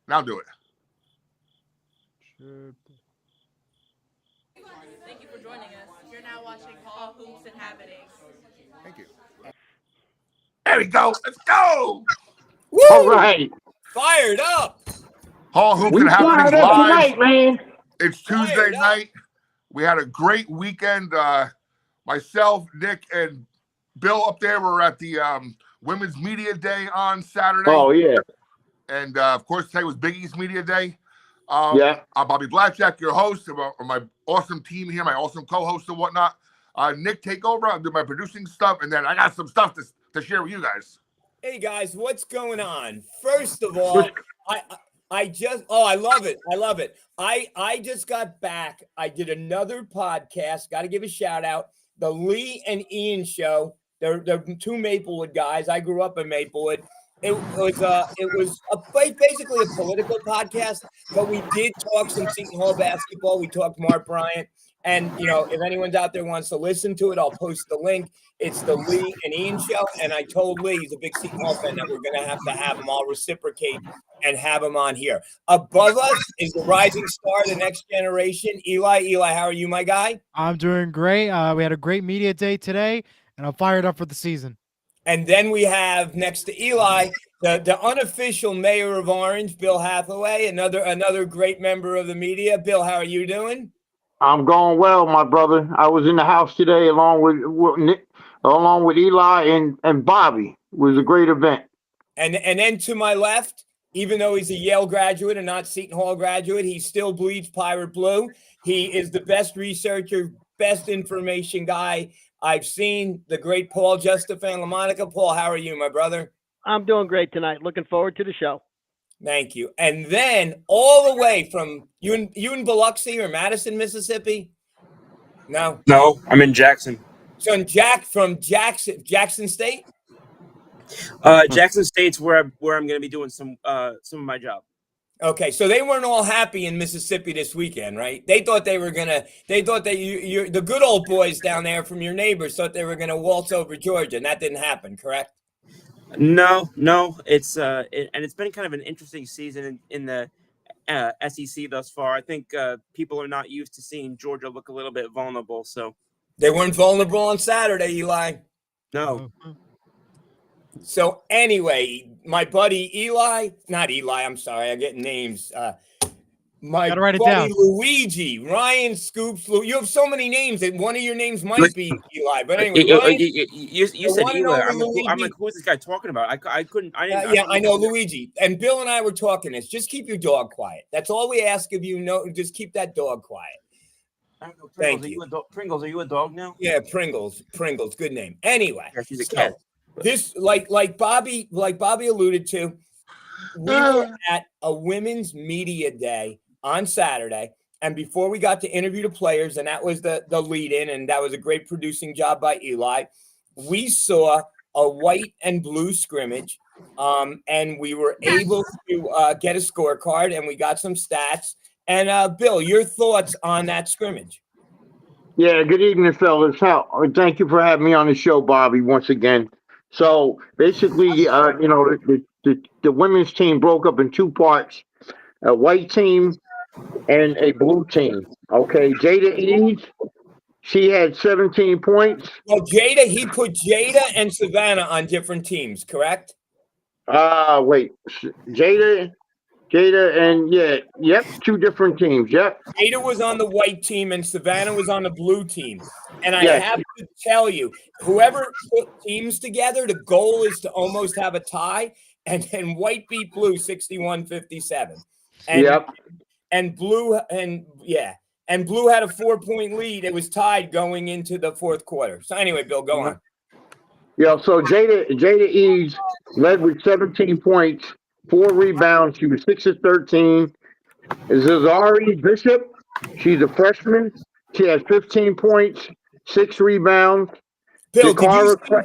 Now do it. Thank you for joining us. You're now watching Hall Hoops and Happenings. Thank you. There we go. Let's go. Woo! All right. Fired up. Hall Hoops We and Happenings fired up live. tonight, man. It's Tuesday Fired up. night. We had a great weekend. Myself, Nick, and Bill up there were at the Women's Media Day on Saturday. Oh, yeah. And, of course, today was Big East Media Day. Yeah. I'm Bobby Blackjack, your host, of my awesome team here, my awesome co-host and whatnot. Nick, take over. I'll do my producing stuff, and then I got some stuff to share with you guys. Hey guys, what's going on? First of all, I love it. I love it. I just got back. I did another podcast. Got to give a shout out. The Lee and Ian show. They're two Maplewood guys. I grew up in Maplewood. It was basically a political podcast, but we did talk some Seton Hall basketball. We talked Mark Bryant. And, if anyone's out there wants to listen to it, I'll post the link. It's the Lee and Ian show. And I told Lee, he's a big Seton Hall fan, that we're going to have him. I'll reciprocate and have him on here. Above us is the rising star, the next generation, Eli. Eli, how are you, my guy? I'm doing great. We had a great media day today, and I'm fired up for the season. And then we have next to Eli, the unofficial mayor of Orange, Bill Hathaway, another great member of the media. Bill, how are you doing? I'm going well, my brother. I was in the house today along with Eli and Bobby. It was a great event. And then to my left, even though he's a Yale graduate and not Seton Hall graduate, he still bleeds pirate blue. He is the best researcher, best information guy I've seen. The great Paul Justafan LaMonica. Paul, how are you, my brother? I'm doing great tonight. Looking forward to the show. Thank you. And then all the way from you in Biloxi or Madison, Mississippi? No, I'm in Jackson. So from Jackson State. Jackson State's where I'm going to be doing some of my job. Okay, so they weren't all happy in Mississippi this weekend, right? They thought they thought that you the good old boys down there from your neighbors thought they were gonna waltz over Georgia, and that didn't happen, correct? No, it's and it's been kind of an interesting season in the SEC thus far. I think people are not used to seeing Georgia look a little bit vulnerable. So they weren't vulnerable on Saturday, Eli. No. So anyway, my buddy I'm sorry, I'm getting names. My buddy Luigi, Ryan Scoops. You have so many names that one of your names might be Eli. But anyway, you said Eli. I'm like, who's this guy talking about? I couldn't. I know Luigi. And Bill and I were talking this. Just keep your dog quiet. That's all we ask of you. No, just keep that dog quiet. Thank you. Pringles, are you a dog now? Yeah, Pringles. Good name. Anyway, yeah, she's a cat. This, like Bobby alluded to, we were at a women's media day on Saturday, and before we got to interview the players, and that was the lead-in, and that was a great producing job by Eli, we saw a white and blue scrimmage, and we were able to get a scorecard, and we got some stats. And Bill, your thoughts on that scrimmage? Yeah, good evening, fellas. Thank you for having me on the show, Bobby, once again. So basically, the women's team broke up in two parts: a white team and a blue team. Okay, Jada Eads, she had 17 points. Well, he put Jada and Savannah on different teams, correct? Wait, Jada and yep, two different teams. Yep. Jada was on the white team and Savannah was on the blue team. And I have to tell you, whoever put teams together, the goal is to almost have a tie. And white beat blue 61-57. And blue had a 4-point lead. It was tied going into the fourth quarter. So anyway, Bill, go on. Yeah, so Jada Eads led with 17 points, 4 rebounds. She was 6 of 13. Zazari Bishop, she's a freshman. She has 15 points, 6 rebounds. Bill,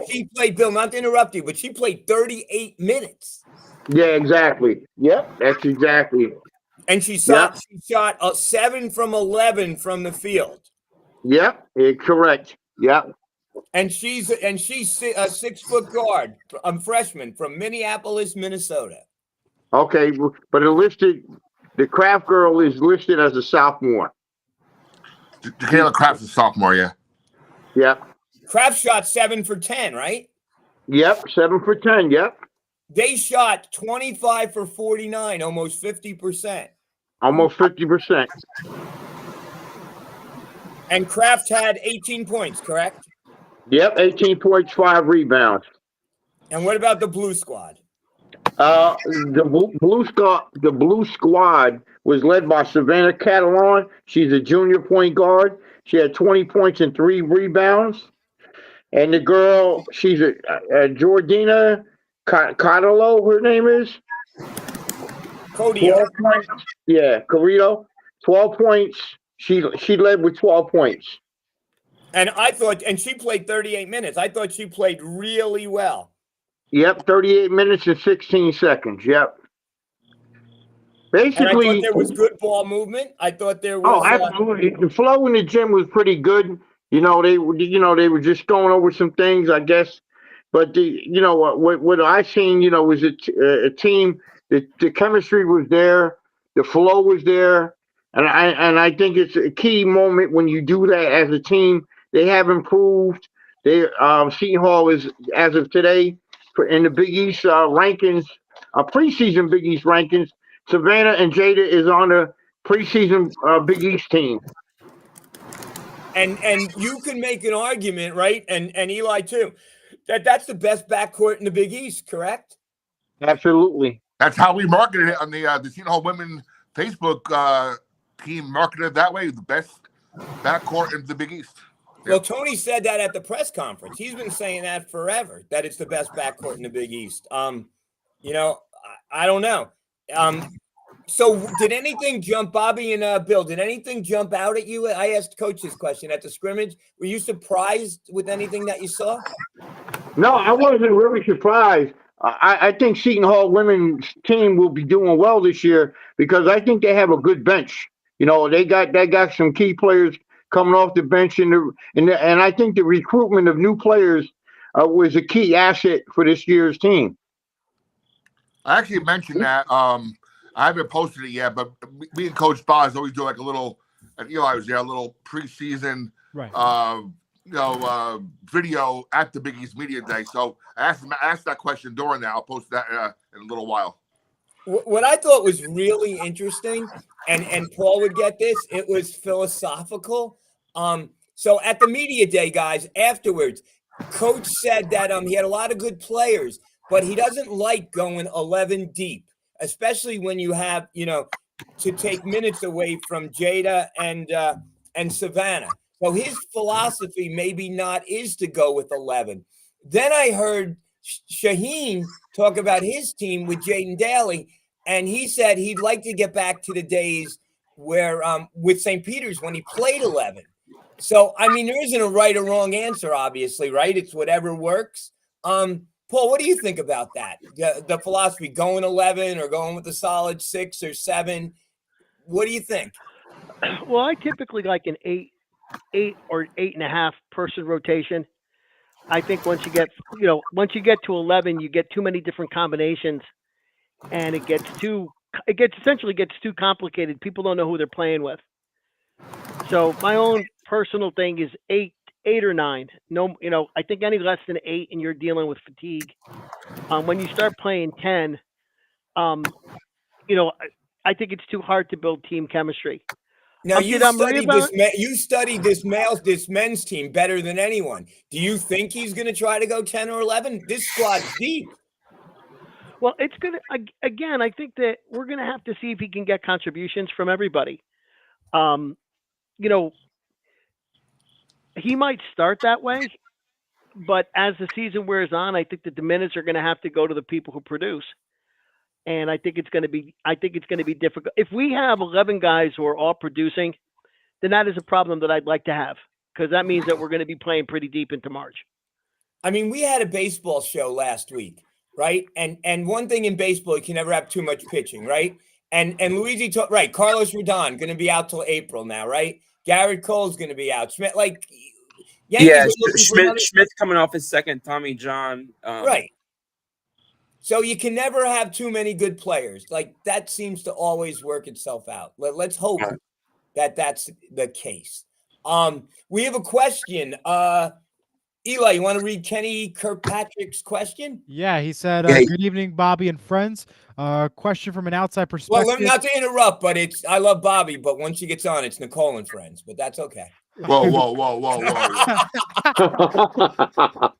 she played, Bill, not to interrupt you, but she played 38 minutes. Yeah, exactly. Yep, that's exactly. And she shot 7 from 11 from the field. Yep, correct. Yep. And she's a 6-foot guard, a freshman from Minneapolis, Minnesota. Okay, but the Kraft girl is listed as a sophomore. Jacayla Kraft's a sophomore, yeah. Yep. Kraft shot 7 for 10, right? Yep. 7 for 10. Yep. They shot 25 for 49, almost 50%. Almost 50%. And Kraft had 18 points, correct? Yep. 18 points, 5 rebounds. And what about the blue squad? The blue squad was led by Savannah Catalan. She's a junior point guard. She had 20 points and 3 rebounds. And the girl, she's a Jordina Cotolo, her name is. Cody. 12 points. Yeah, Carrito. 12 points. She led with 12 points. And she played 38 minutes. I thought she played really well. Yep, 38 minutes and 16 seconds. Yep. Basically, and I thought there was good ball movement. I thought there was. Oh, absolutely. The flow in the gym was pretty good. They were just going over some things, I guess. But what I seen, was a team. The chemistry was there, the flow was there, and I think it's a key moment when you do that as a team. They have improved. Seton Hall is, as of today, in the Big East rankings, preseason Big East rankings. Savannah and Jada is on the preseason Big East team. And you can make an argument, right? And Eli too, that's the best backcourt in the Big East, correct? Absolutely. That's how we marketed it on the Seton Hall women Facebook team. Marketed it that way, the best backcourt in the Big East. Well, Tony said that at the press conference. He's been saying that forever, that it's the best backcourt in the Big East. I don't know. So did anything jump, Bobby and Bill, did anything jump out at you? I asked Coach this question at the scrimmage. Were you surprised with anything that you saw? No, I wasn't really surprised. I think Seton Hall women's team will be doing well this year because I think they have a good bench. They got some key players coming off the bench, and I think the recruitment of new players was a key asset for this year's team. I actually mentioned that. I haven't posted it yet, but me and Coach Boz always do like a little, and Eli was there, a little preseason video at the Big East Media Day. So I asked that question during that. I'll post that in a little while. What I thought was really interesting, and Paul would get this, it was philosophical. So at the media day, guys, afterwards, Coach said that he had a lot of good players, but he doesn't like going 11 deep, especially when you have, to take minutes away from Jada and Savannah. So his philosophy maybe not is to go with 11. Then I heard Shaheen talk about his team with Jaden Daly, and he said he'd like to get back to the days where with St. Peter's when he played 11. So, there isn't a right or wrong answer, obviously, right? It's whatever works. Paul, what do you think about that? The philosophy, going 11 or going with a solid 6 or 7? What do you think? Well, I typically like an 8 or 8.5 person rotation. I think once you get to 11, you get too many different combinations, and it essentially gets too complicated. People don't know who they're playing with. So my own personal thing is 8 or 9. No, I think any less than 8, and you're dealing with fatigue. When you start playing 10, I think it's too hard to build team chemistry. Now you studied this men's team better than anyone. Do you think he's going to try to go 10 or 11? This squad's deep. Well, it's going to, again, I think that we're going to have to see if he can get contributions from everybody. He might start that way, but as the season wears on, I think that the minutes are going to have to go to the people who produce. And I think it's going to be difficult. If we have 11 guys who are all producing, then that is a problem that I'd like to have, because that means that we're going to be playing pretty deep into March. We had a baseball show last week, right? And one thing in baseball, you can never have too much pitching, right? And Luigi right, Carlos Rodon going to be out till April now, right? Garrett Cole's going to be out. Schmidt, Schmidt coming off his second Tommy John. Right. So you can never have too many good players. Like that seems to always work itself out. Let's hope that that's the case. We have a question. Eli, you want to read Kenny Kirkpatrick's question? Yeah, he said, Yeah. "Good evening, Bobby and friends. Question from an outside Well, perspective." not to interrupt, but I love Bobby, but once she gets on, it's Nicole and friends, but that's okay. Whoa, whoa, whoa, whoa, whoa.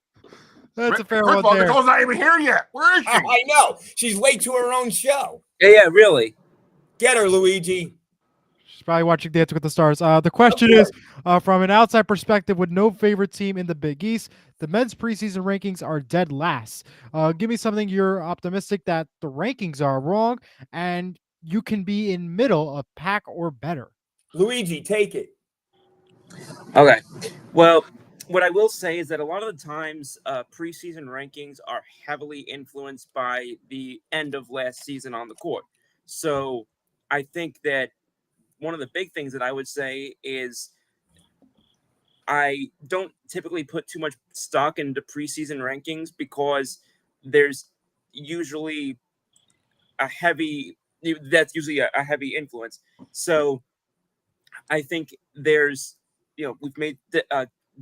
That's a fair First one of all, there. Nicole's not even here yet. Where is she? I know. She's late to her own show. Yeah, really. Get her, Luigi. She's probably watching Dancing with the Stars. The question is, from an outside perspective, with no favorite team in the Big East, the men's preseason rankings are dead last. Give me something you're optimistic that the rankings are wrong and you can be in middle of pack or better. Luigi, take it. Okay. Well, what I will say is that a lot of the times preseason rankings are heavily influenced by the end of last season on the court. So I think that one of the big things that I would say is I don't typically put too much stock into preseason rankings because there's usually that's usually a heavy influence. So I think we've made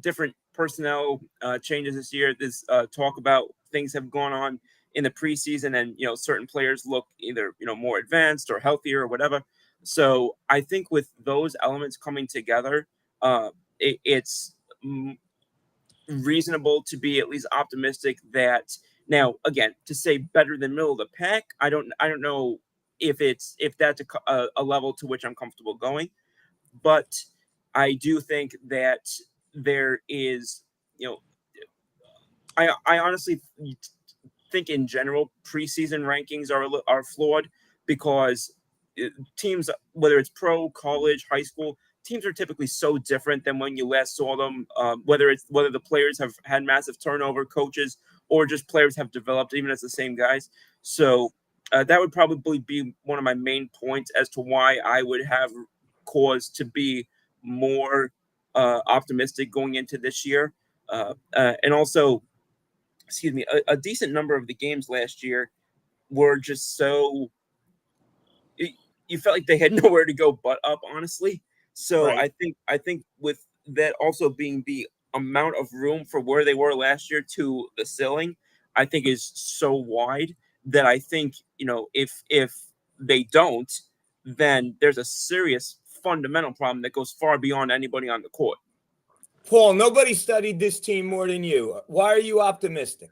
different personnel changes this year. This talk about things have gone on in the preseason, and certain players look either more advanced or healthier or whatever. So I think with those elements coming together, it's reasonable to be at least optimistic that now, again, to say better than middle of the pack, I don't know if that's a level to which I'm comfortable going, but I do think that there is, I honestly think in general preseason rankings are flawed because teams, whether it's pro, college, high school, teams are typically so different than when you last saw them. Whether the players have had massive turnover, coaches, or just players have developed even as the same guys. So that would probably be one of my main points as to why I would have cause to be more optimistic going into this year. And also, excuse me, a decent number of the games last year were just so you felt like they had nowhere to go but up, honestly. So Right. I think with that also being the amount of room for where they were last year to the ceiling, I think is so wide that I think, if they don't, then there's a serious fundamental problem that goes far beyond anybody on the court. Paul, nobody studied this team more than you. Why are you optimistic?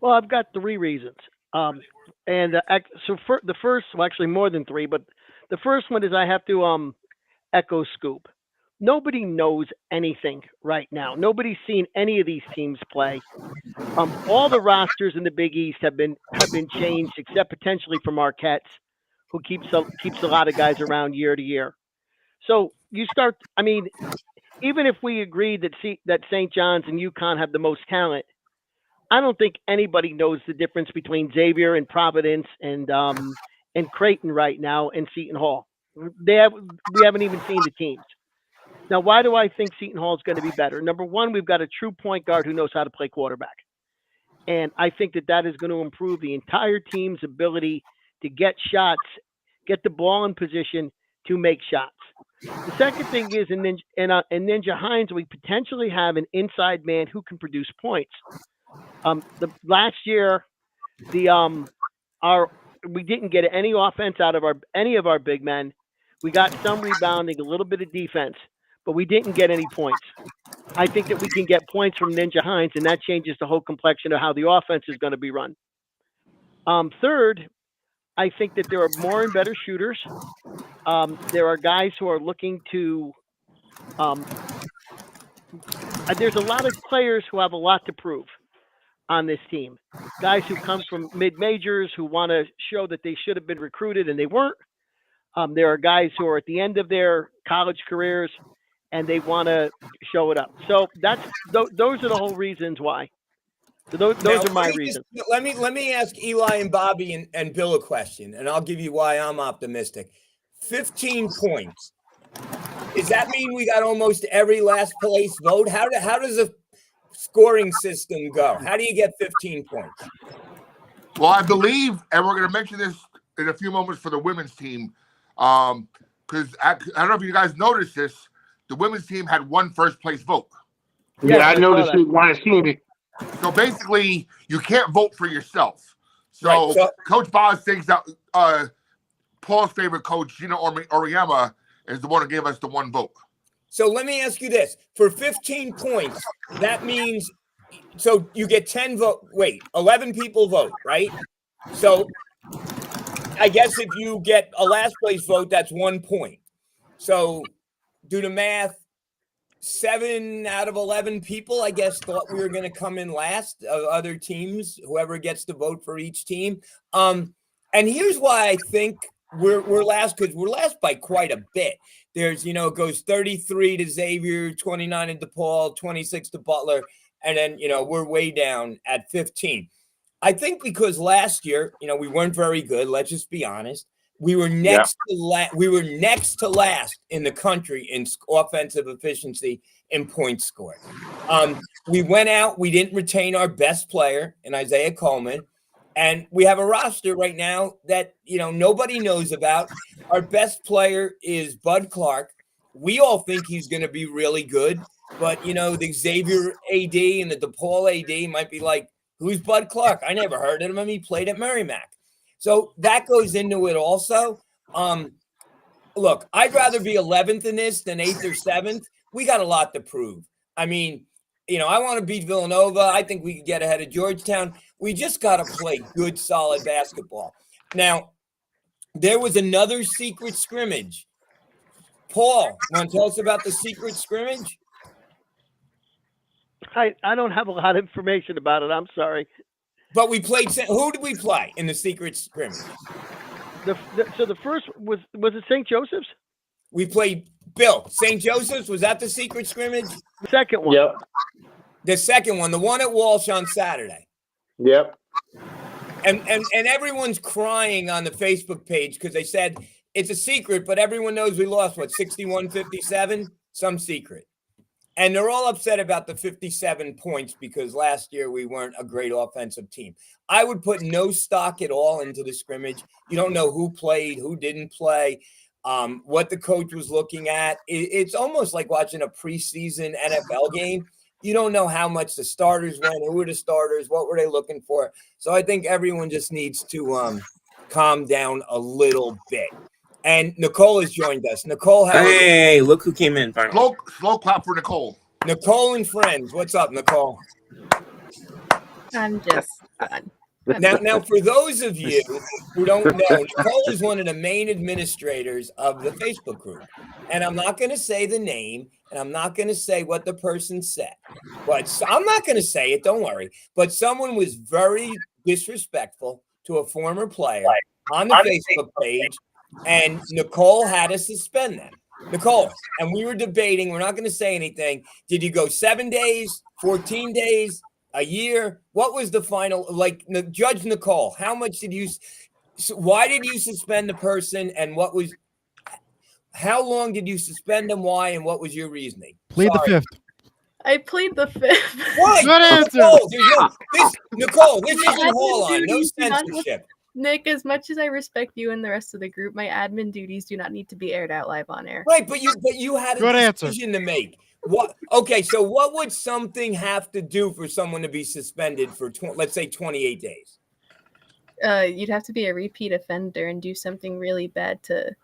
Well, I've got three reasons. The first, well, actually more than three, but the first one is I have to echo Scoop. Nobody knows anything right now. Nobody's seen any of these teams play. All the rosters in the Big East have been changed, except potentially for Marquette's, who keeps a lot of guys around year to year. So you start. I mean, even if we agree that St. John's and UConn have the most talent, I don't think anybody knows the difference between Xavier and Providence and Creighton right now and Seton Hall. We haven't even seen the teams. Now, why do I think Seton Hall is going to be better? Number one, we've got a true point guard who knows how to play quarterback. And I think that is going to improve the entire team's ability to get shots, get the ball in position to make shots. The second thing is in Ninja Hines, we potentially have an inside man who can produce points. The last year, we didn't get any offense out of any of our big men. We got some rebounding, a little bit of defense, but we didn't get any points. I think that we can get points from Ninja Hines, and that changes the whole complexion of how the offense is going to be run. Third, I think that there are more and better shooters. There are guys who are looking to. There's a lot of players who have a lot to prove on this team. Guys who come from mid-majors who want to show that they should have been recruited and they weren't. There are guys who are at the end of their college careers and they want to show it up. So those are the whole reasons why. So those are my reasons. Let me ask Eli and Bobby and Bill a question, and I'll give you why I'm optimistic. 15 points. Does that mean we got almost every last place vote? How does a scoring system go? How do you get 15 points? Well, I believe, and we're going to mention this in a few moments for the women's team, because I don't know if you guys noticed this. The women's team had one first place vote. Yeah, Yeah, I I saw noticed that. it when I seen it. So basically, you can't vote for yourself. So, Right, so- Coach Boz thinks that Paul's favorite coach, Gina Oriyama, is the one who gave us the one vote. So let me ask you this. For 15 points, that means so you get 10 vote. Wait, 11 people vote, right? So I guess if you get a last place vote, that's 1 point. So do the math. 7 out of 11 people, I guess, thought we were going to come in last. Other teams, whoever gets the vote for each team. And here's why I think we're last, because we're last by quite a bit. There's, it goes 33 to Xavier, 29 to DePaul, 26 to Butler, and then, we're way down at 15. I think because last year, we weren't very good. Let's just be honest. We were next to last in the country in offensive efficiency in points scored. We went out. We didn't retain our best player in Isaiah Coleman. And we have a roster right now that, nobody knows about. Our best player is Bud Clark. We all think he's going to be really good. But, the Xavier AD and the DePaul AD might be like, who's Bud Clark? I never heard of him. He played at Merrimack. So that goes into it also. Look, I'd rather be 11th in this than 8th or 7th. We got a lot to prove. I mean, I want to beat Villanova. I think we could get ahead of Georgetown. We just got to play good, solid basketball. Now, there was another secret scrimmage. Paul, want to tell us about the secret scrimmage? I don't have a lot of information about it. I'm sorry. But we played. Who did we play in the secret scrimmage? So the first was it St. Joseph's? We played Bill. St. Joseph's, was that the secret scrimmage? The second one. Yep. The second one, the one at Walsh on Saturday. Yep. And everyone's crying on the Facebook page because they said it's a secret, but everyone knows we lost, 61-57? Some secret. And they're all upset about the 57 points because last year we weren't a great offensive team. I would put no stock at all into the scrimmage. You don't know who played, who didn't play, what the coach was looking at. It's almost like watching a preseason NFL game. You don't know how much the starters went, who were the starters, what were they looking for. So I think everyone just needs to calm down a little bit. And Nicole has joined us. Nicole, how are you? Hey, look who came in finally. Slow clap for Nicole. Nicole and friends. What's up, Nicole? I'm just fun. Now, for those of you who don't know, Nicole is one of the main administrators of the Facebook group. And I'm not going to say the name, and I'm not going to say what the person said. But I'm not going to say it, don't worry. But someone was very disrespectful to a former player on the Facebook page, and Nicole had to suspend them. Nicole, and we were debating, we're not going to say anything. Did you go 7 days, 14 days, a year? What was the final, Judge Nicole, how much did you, why did you suspend the person, and how long did you suspend them, why, and what was your reasoning? Plead the fifth. I plead the fifth. What? Good answer. Nicole, this isn't Hall on, no censorship. Nick, as much as I respect you and the rest of the group, my admin duties do not need to be aired out live on air. Right, but you had a decision to make. What? Okay, so what would something have to do for someone to be suspended for, let's say, 28 days? You'd have to be a repeat offender and do something really bad to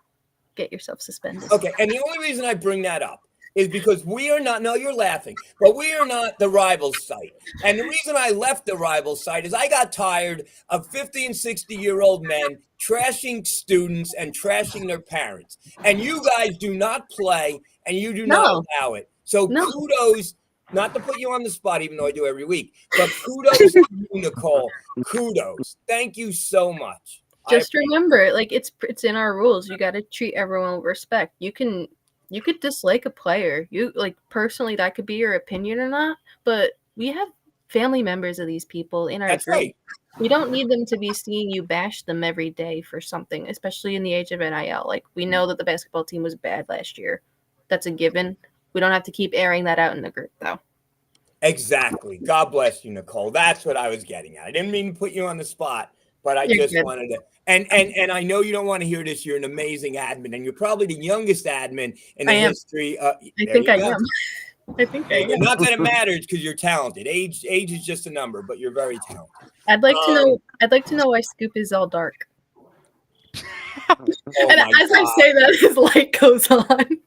get yourself suspended. Okay, and the only reason I bring that up is because we are not, no, you're laughing, but we are not the Rivals site. And the reason I left the Rivals site is I got tired of 50 and 60-year-old men trashing students and trashing their parents. And you guys do not play, and you do not allow it. So kudos, not to put you on the spot, even though I do every week, but kudos to you, Nicole. Kudos. Thank you so much. Just remember, it's in our rules. You got to treat everyone with respect. You could dislike a player. You personally, that could be your opinion or not, but we have family members of these people in our That's group. right. We don't need them to be seeing you bash them every day for something, especially in the age of NIL. We know that the basketball team was bad last year. That's a given. We don't have to keep airing that out in the group, though. Exactly. God bless you, Nicole. That's what I was getting at. I didn't mean to put you on the spot, But I You're just good. wanted to, and I know you don't want to hear this. You're an amazing admin, and you're probably the youngest admin in the I am. history. I there think you I go. am. I think I am. Not that it matters because you're talented. Age is just a number, but you're very talented. I'd like to know. I'd like to know why Scoop is all dark. Oh And my as I God. say that, his light goes on.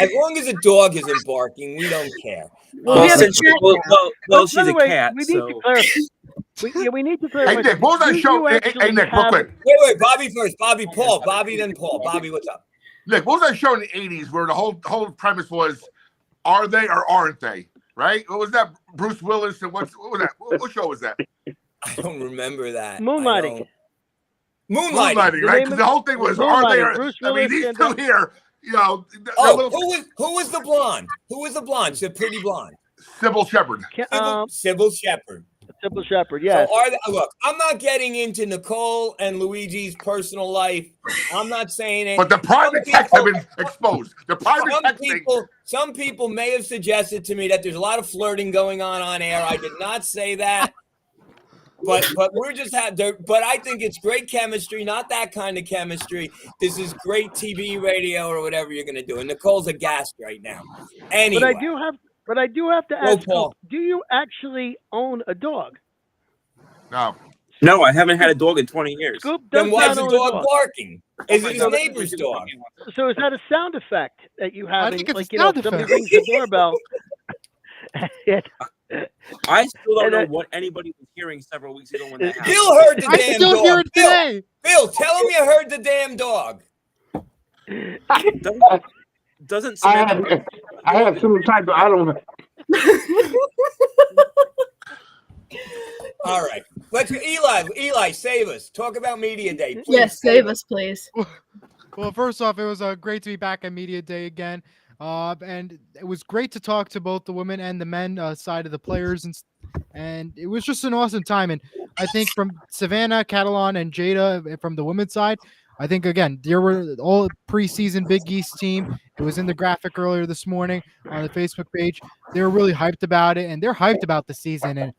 As long as a dog isn't barking, we don't care. Well, we have a Since cat well, now. well, By well, she's the a way, cat, we need to so clarify. We need to clarify. Hey Nick, what was that Do show? you Hey actually Nick, real have- quick. Wait, Bobby first. Bobby, Paul. Bobby, then Paul. Bobby, what's up? Nick, what was that show in the '80s where the whole premise was, are they or aren't they? Right? What was that? Bruce Willis and what was that? What show was that? I don't remember that. Moonlighting. Moonlighting, right? Because the whole thing was, are they? Moonlighting. Or, Bruce I mean, Willis these and, two here, you know, they're Oh, little, who was the blonde? Who was the blonde? The pretty blonde. Sybil Shepherd. Sybil Shepherd. Sybil Shepherd, yes. So look, I'm not getting into Nicole and Luigi's personal life. I'm not saying it. But the private texts have been exposed. The private texting. Some people may have suggested to me that there's a lot of flirting going on air. I did not say that. But we're just but I think it's great chemistry, not that kind of chemistry. This is great TV, radio, or whatever you're gonna do. And Nicole's aghast right now. Anyway, But I do have to ask, Paul. Scoop, do you actually own a dog? No, I haven't had a dog in 20 years. Scoop does then why not is the own dog a dog. barking? Is it his neighbor's dog? So is that a sound effect that you have? I think it's like, a sound somebody effect. rings the doorbell. I still don't And know I- what anybody was hearing several weeks ago when that happened. Bill heard the I damn still dog. hear it today. Bill, tell him you heard the damn dog. Doesn't I Samantha have some type of, I don't know. All right. Let's Eli, save us. Talk about Media Day. Please Yes, save us, please. Well, first off, it was great to be back at Media Day again. And it was great to talk to both the women and the men side of the players. And it was just an awesome time. And I think from Savannah, Catalan, and Jada from the women's side, I think, again, there were all preseason Big East team. It was in the graphic earlier this morning on the Facebook page. They were really hyped about it, and they're hyped about the season. And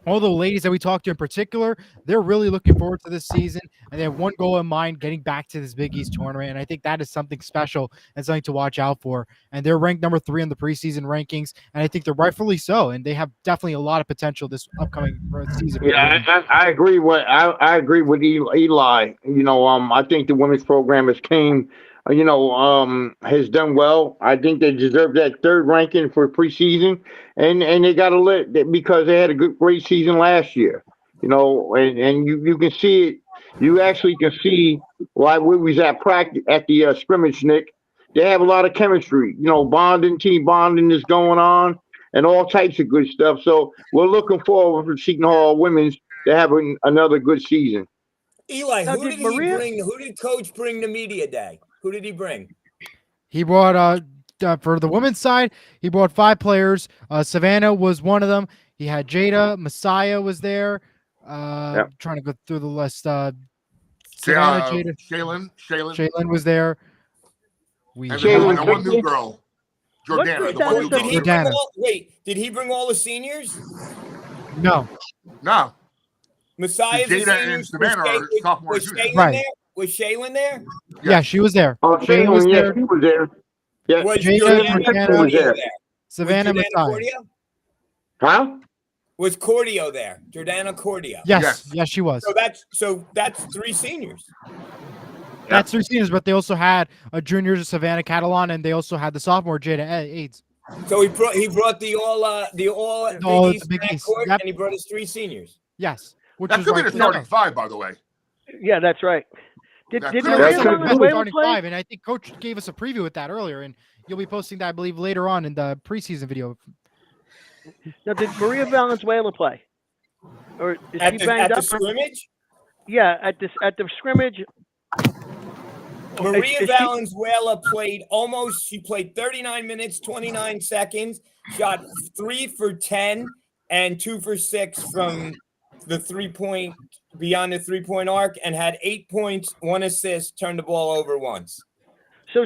all the ladies that we talked to in particular, they're really looking forward to this season, and they have one goal in mind, getting back to this Big East tournament. And I think that is something special and something to watch out for. And they're ranked number 3 in the preseason rankings, and I think they're rightfully so. And they have definitely a lot of potential this upcoming season. Yeah, I agree with I agree with Eli. I think the women's program has done well. I think they deserve that 3rd ranking for preseason, and they got to let because they had a great season last year. And you can see it. You actually can see why we was at practice at the scrimmage, Nick. They have a lot of chemistry. Team bonding is going on, and all types of good stuff. So we're looking forward for Seton Hall women's to have another good season. Eli, Now, who did he bring? Who did Coach bring to Media Day? Who did he bring? He brought for the women's side, he brought 5 players. Savannah was one of them. He had Jada, Messiah was there. Trying to go through the list. Savannah, Jada, Shaylin was there. And then one new girl, Jordana. The one new girl. Did he bring all the seniors? No. Messiah's the Jada senior. and Savannah are sophomores. Right. Was Shaylin there? Yeah, she was there. Oh, Shaylin was there. She was there. Yeah. Was Jada, Jordana Jordana Cordio was there. there? Savannah, Was Jordana Messiah. Cordio? Huh? Was Cordio there? Jordana Cordio. Yes, she was. So that's 3 seniors. That's 3 seniors, but they also had a junior Savannah Catalan, and they also had the sophomore Jada Aids. So he brought the all Big East. court, Yep. and he brought his 3 seniors. Yes. That could be the starting 5, by the way. Yeah, that's right. Did That Maria could be That's the Valenzuela starting play? 5, and I think Coach gave us a preview with that earlier, and you'll be posting that, I believe, later on in the preseason video. Now, did Maria Valenzuela play? Or is she At banged the up? scrimmage? Yeah, at the scrimmage. Maria Is she- Valenzuela she played 39 minutes, 29 seconds, shot 3 for 10 and 2 for 6 from the 3-point, beyond the 3-point arc, and had 8 points, 1 assist, turned the ball over once. She's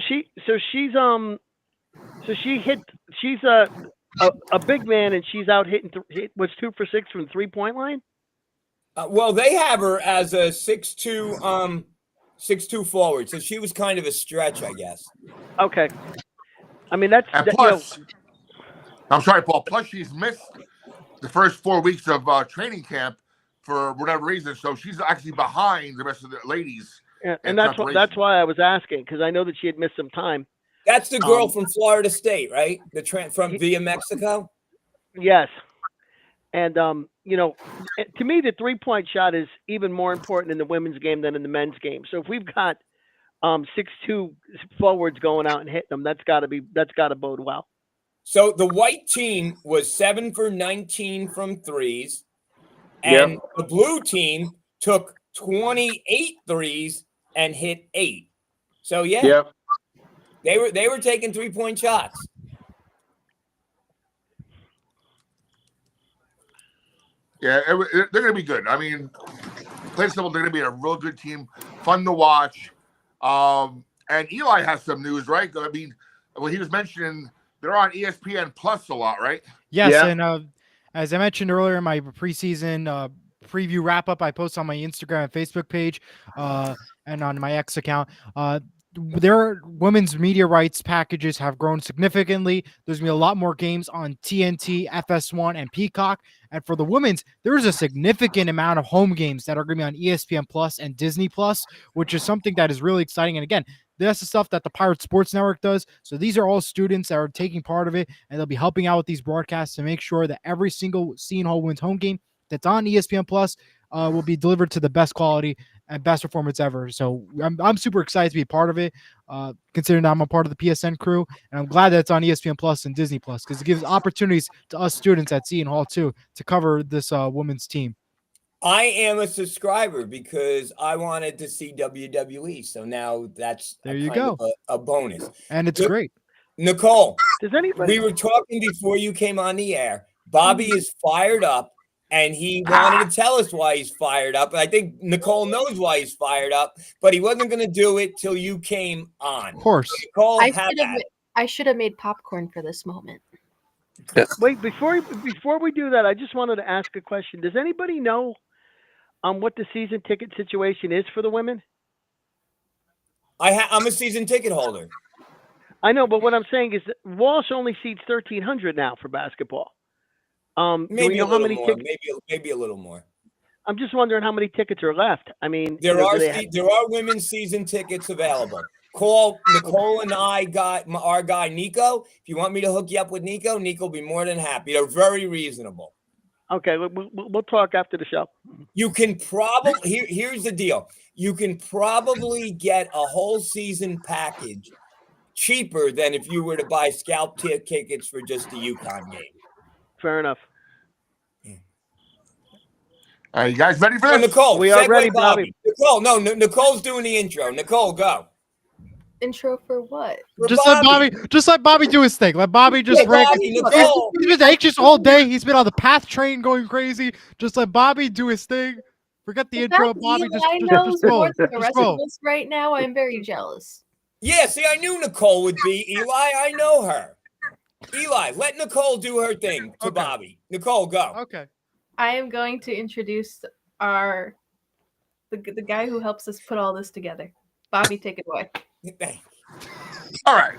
a big man, and she's out hitting was 2 for 6 from the 3-point line. Well, they have her as a 6'2", 6'2" forward, so she was kind of a stretch, I guess. Okay. I mean, that's And that, plus, I'm sorry, Paul. Plus, she's missed the first 4 weeks of training camp for whatever reason, so she's actually behind the rest of the ladies. and that's why I was asking, because I know that she had missed some time. That's the girl from Florida State, right? From via Mexico. Yes. And to me, the 3-point shot is even more important in the women's game than in the men's game. So if we've got 6'2" forwards going out and hitting them, that's got to bode well. So the white team was 7 for 19 from threes, and the blue team took 28 threes and hit 8. So they were taking 3-point shots. Yeah, they're going to be good. I mean, plain simple, they're going to be a real good team, fun to watch. And Eli has some news, right? I mean, well, he was mentioning they're on ESPN Plus a lot, right? Yes, and as I mentioned earlier in my preseason preview wrap-up, I post on my Instagram and Facebook page and on my X account. Their women's media rights packages have grown significantly. There's going to be a lot more games on TNT, FS1, and Peacock. And for the women's, there's a significant amount of home games that are going to be on ESPN Plus and Disney Plus, which is something that is really exciting. And again, that's the stuff that the Pirate Sports Network does. So these are all students that are taking part of it, and they'll be helping out with these broadcasts to make sure that every single Seton Hall women's home game that's on ESPN Plus will be delivered to the best quality and best performance ever. So I'm super excited to be a part of it, considering I'm a part of the PSN crew, and I'm glad that it's on ESPN Plus and Disney Plus because it gives opportunities to us students at Seton Hall too to cover this women's team. I am a subscriber because I wanted to see WWE, so now that's there you go, a bonus, and it's great. Nicole, we were talking before you came on the air. Bobby is fired up. And he wanted to tell us why he's fired up. I think Nicole knows why he's fired up, but he wasn't going to do it till you came on. Of course. Nicole, I should have made popcorn for this moment. Wait, before we do that, I just wanted to ask a question. Does anybody know what the season ticket situation is for the women? I'm a season ticket holder. I know, but what I'm saying is that Walsh only seats 1,300 now for basketball. Maybe a little more. Maybe a little more. I'm just wondering how many tickets are left. I mean, there are women's season tickets available. Call Nicole and I got our guy Nico. If you want me to hook you up with Nico will be more than happy. They're very reasonable. Okay, we'll talk after the show. You can probably here's the deal. You can probably get a whole season package cheaper than if you were to buy scalp tickets for just the UConn game. Fair enough. Are you guys ready for this? Nicole, we are ready, Bobby. Nicole, Nicole's doing the intro. Nicole, go. Intro for what? Just let Bobby do his thing. Let Bobby just He's been anxious all day. He's been on the PATH train going crazy. Just let Bobby do his thing. Forget the intro, Bobby. Just roll. The rest of us right now, I'm very jealous. Yeah, see, I knew Nicole would be. Eli, I know her. Eli, let Nicole do her thing to Bobby. Nicole, go. Okay. I am going to introduce the guy who helps us put all this together. Bobby, take it away. All right.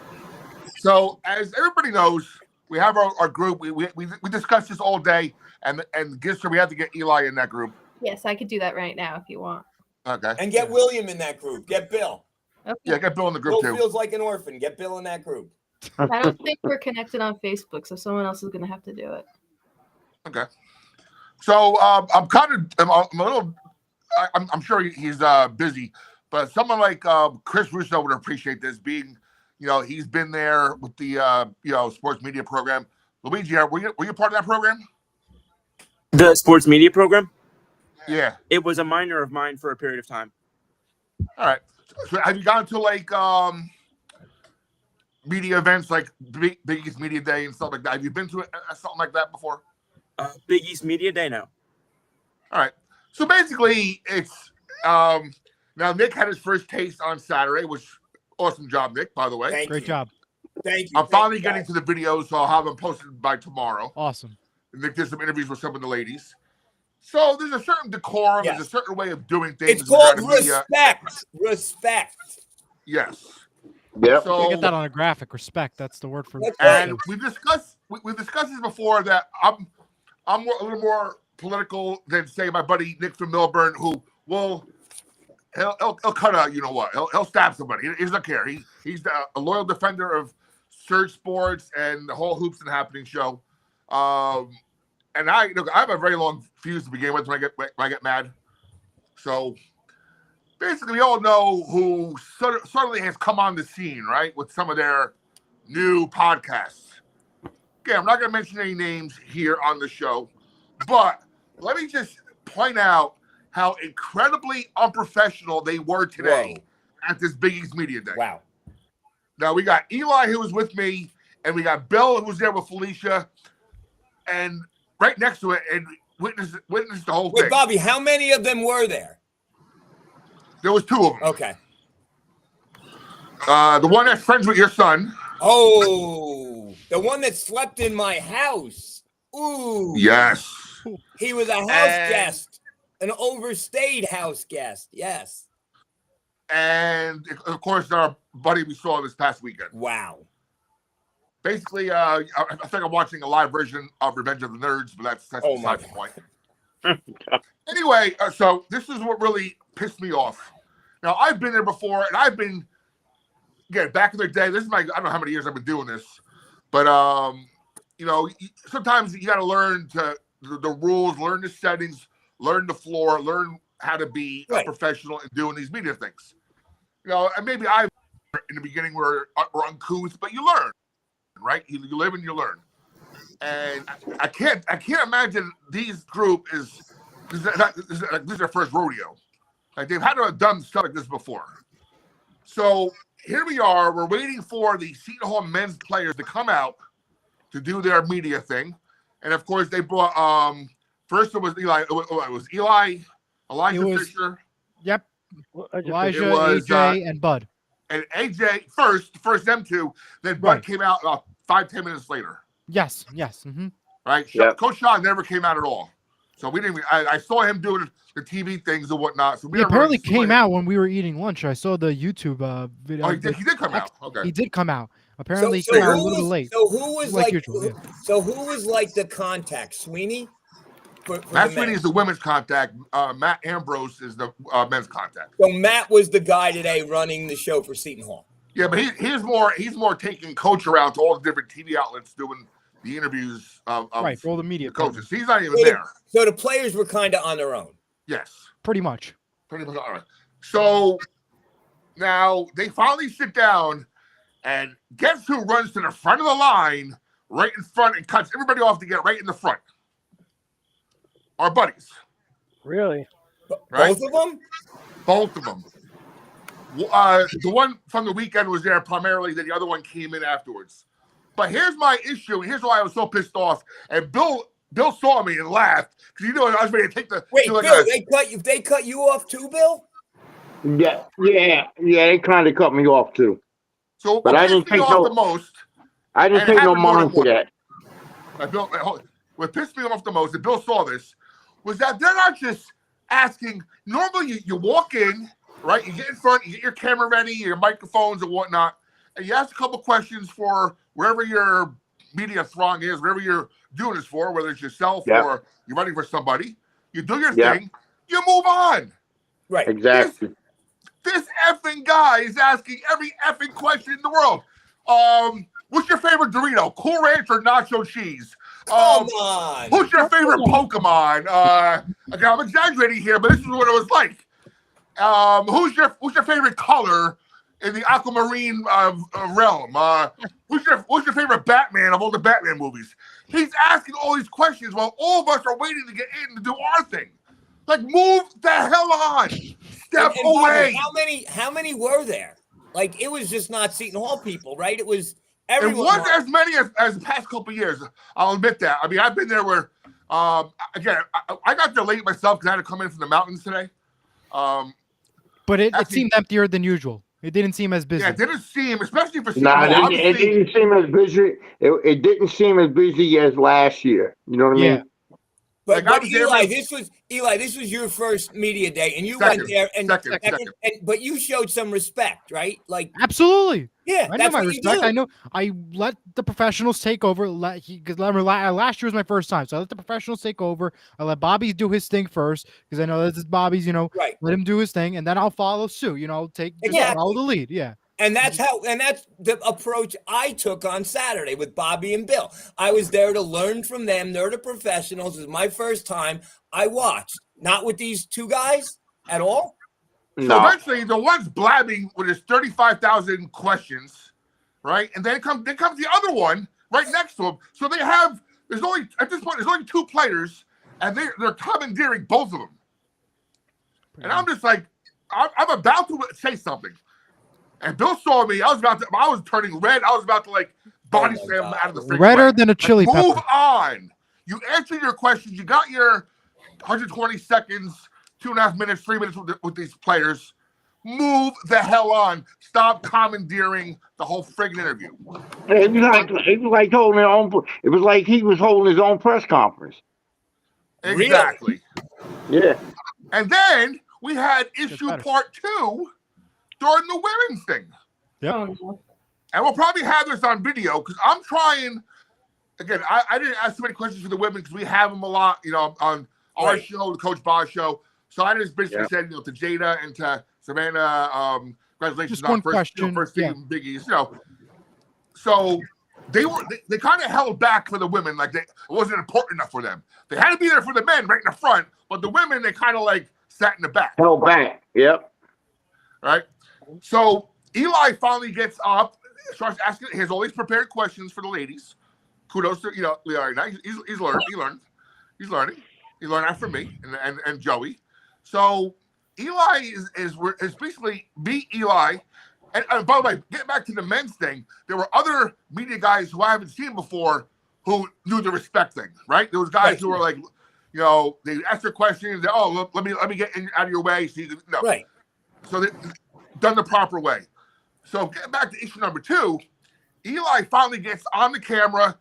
So as everybody knows, we have our group. We discussed this all day, and guess we have to get Eli in that group. Yes, I could do that right now if you want. Okay. And get William in that group. Get Bill. Okay. Yeah, get Bill in the group Bill too. feels like an orphan. Get Bill in that group. I don't think we're connected on Facebook, so someone else is going to have to do it. Okay. So I'm sure he's busy, but someone like Chris Russo would appreciate this. Being, he's been there with the sports media program. Luigi, were you part of that program? The sports media program? Yeah. It was a minor of mine for a period of time. All right. So have you gone to like media events like Big East Media Day and stuff like that? Have you been to something like that before? Big East Media Day, no. All right. So basically, it's now Nick had his first taste on Saturday, which awesome job, Nick. By the way, Great job. Thank you. I'm finally getting to the videos, so I'll have them posted by tomorrow. Awesome. Nick did some interviews with some of the ladies. So there's a certain decorum, Yes. there's a certain way of doing things. It's called in the media. respect. Respect. Yes. Yep. So Get that on a graphic. Respect. That's the word for. That's right. and we've discussed this before that I'm a little more political than say my buddy Nick from Milburn, who will he'll cut a you know what he'll stab somebody. He doesn't care. He's a loyal defender of Surge Sports and the whole Hoops and Happening show. And I have a very long fuse to begin with when I get mad. So basically, we all know who suddenly has come on the scene, right, with some of their new podcasts. Okay, I'm not going to mention any names here on the show, but let me just point out how incredibly unprofessional they were today at this Big East Media Day. Wow. Now, we got Eli, who was with me, and we got Bill, who was there with Felicia, and right next to it, and witnessed the whole thing. Wait, Bobby, how many of them were there? There was 2 of them. Okay. The one that's friends with your son. Oh, the one that slept in my house. Ooh. Yes. He was a house guest, an overstayed house guest. Yes. And of course, our buddy we saw this past weekend. Wow. Basically, I think I'm watching a live version of Revenge of the Nerds, but that's beside the point. Anyway, so this is what really pissed me off. Now, I've been there before, and I've been, again, back in the day, this is I don't know how many years I've been doing this, but, sometimes you got to learn the rules, learn the settings, learn the floor, learn how to be a professional in doing these media things. And maybe in the beginning were uncouth, but you learn, right? You live and you learn. And I can't imagine these group this is their first rodeo. Like they've had to have done stuff like this before. So here we are. We're waiting for the Seton Hall men's players to come out to do their media thing, and of course they brought. First it was Eli. It was Eli, Elijah Fisher. Yep. Elijah, was, AJ, and Bud. And AJ first them 2. Then Bud came out 5-10 minutes later. Yes. Mm-hmm. Right. Yep. Coach Shaw never came out at all. So we didn't. I saw him doing the TV things and whatnot. So we He apparently came out when we were eating lunch. I saw the YouTube video. Oh, he did come out. Okay. He did come out. Apparently, So he came out a who little was- late. So who was like? usual, So who was like the contact? Sweeney. For Matt the Sweeney men? is the women's contact. Matt Ambrose is the men's contact. So Matt was the guy today running the show for Seton Hall. Yeah, but he's more taking Coach around to all the different TV outlets doing the interviews of For all the media coaches. He's not even So there. So the players were kind of on their own. Yes, Pretty much. pretty much. All right. So now they finally sit down, and guess who runs to the front of the line, right in front, and cuts everybody off to get right in the front? Our buddies. Really? Right? Both of them? Both of them. The one from the weekend was there primarily, then the other one came in afterwards. But here's my issue, and here's why I was so pissed off. And Bill saw me and laughed because he knew I was ready to take the. Wait, like Bill, they cut you off too, Bill? Yeah. They kind of cut me off too. So But what I pissed didn't me take off no- the most. I didn't And take no happened more than mind to that. What pissed me off the most, and Bill saw this, was that they're not just asking. Normally, you walk in, right? You get in front, you get your camera ready, your microphones and whatnot, and you ask a couple questions for wherever your media throng is, wherever you're doing this for, whether it's yourself or you're running for somebody. You do your thing, you move on. Right. Exactly. This effing guy is asking every effing question in the world. What's your favorite Dorito? Cool Ranch or Nacho Cheese? Come on. Who's your favorite Pokemon? Okay, I'm exaggerating here, but this is what it was like. Who's your favorite color in the aquamarine realm? Who's your favorite Batman of all the Batman movies? He's asking all these questions while all of us are waiting to get in to do our thing. Like, move the hell on. Step And away. Bobby, how many were there? Like, it was just not Seton Hall people, right? It was It everyone. wasn't as many as the past couple of years. I'll admit that. I mean, I've been there where, again, I got there late myself because I had to come in from the mountains today. But it seemed emptier than usual. It didn't seem as busy. Yeah, it didn't seem, especially for No, Seton it didn't seem as busy. It didn't seem as busy as last year. You know what I mean? But, Like, I was there Eli, for- this was your first media day, and you Second, went there, and, second. but you showed some respect, right? Like, Absolutely. yeah, I know that's my what respect. you do. I know I let the professionals take over. Last year was my first time, so I let the professionals take over. I let Bobby do his thing first because I know this is Bobby's. Right. Let him do his thing, and then I'll follow suit. Just Exactly. follow the lead. Yeah. And that's the approach I took on Saturday with Bobby and Bill. I was there to learn from them. They're the professionals. It was my first time. I watched, not with these two guys at all. So No. eventually, the one's blabbing with his 35,000 questions, right? And then comes the other one right next to him. So there's only two players, and they're commandeering both of them. And I'm just like, I'm about to say something. And Bill saw me. I was turning red. I was about to like body slam him out of the freaking Redder way. than a chili Like, move pepper. on. You answered your questions. You got your 120 seconds, 2.5 minutes, 3 minutes with these players. Move the hell on. Stop commandeering the whole friggin' interview. It was like he was holding his own press conference. Exactly. Yeah. And then we had issue better. part 2 during the women's thing. Yep. Oh, no. And we'll probably have this on video because I'm trying. Again, I didn't ask too many questions for the women because we have them a lot, on our Right. show, the Coach Boz show. So I just basically said, to Jada and to Savannah, congratulations Just on one question, first yeah. team Biggies. So they kind of held back for the women, like it wasn't important enough for them. They had to be there for the men right in the front, but the women they kind of like sat in the back. Held back. Yep. Right? So Eli finally gets up, starts asking. He has all these prepared questions for the ladies. Kudos to Eli. He's learned. He's learning. He learned that from me and Joey. So Eli is basically beat Eli. And by the way, getting back to the men's thing, there were other media guys who I haven't seen before who knew the respect thing. Right? There was guys who were like, they asked their questions. Let me get out of your way. So Right. So they done the proper way. So getting back to issue number 2, Eli finally gets on the camera.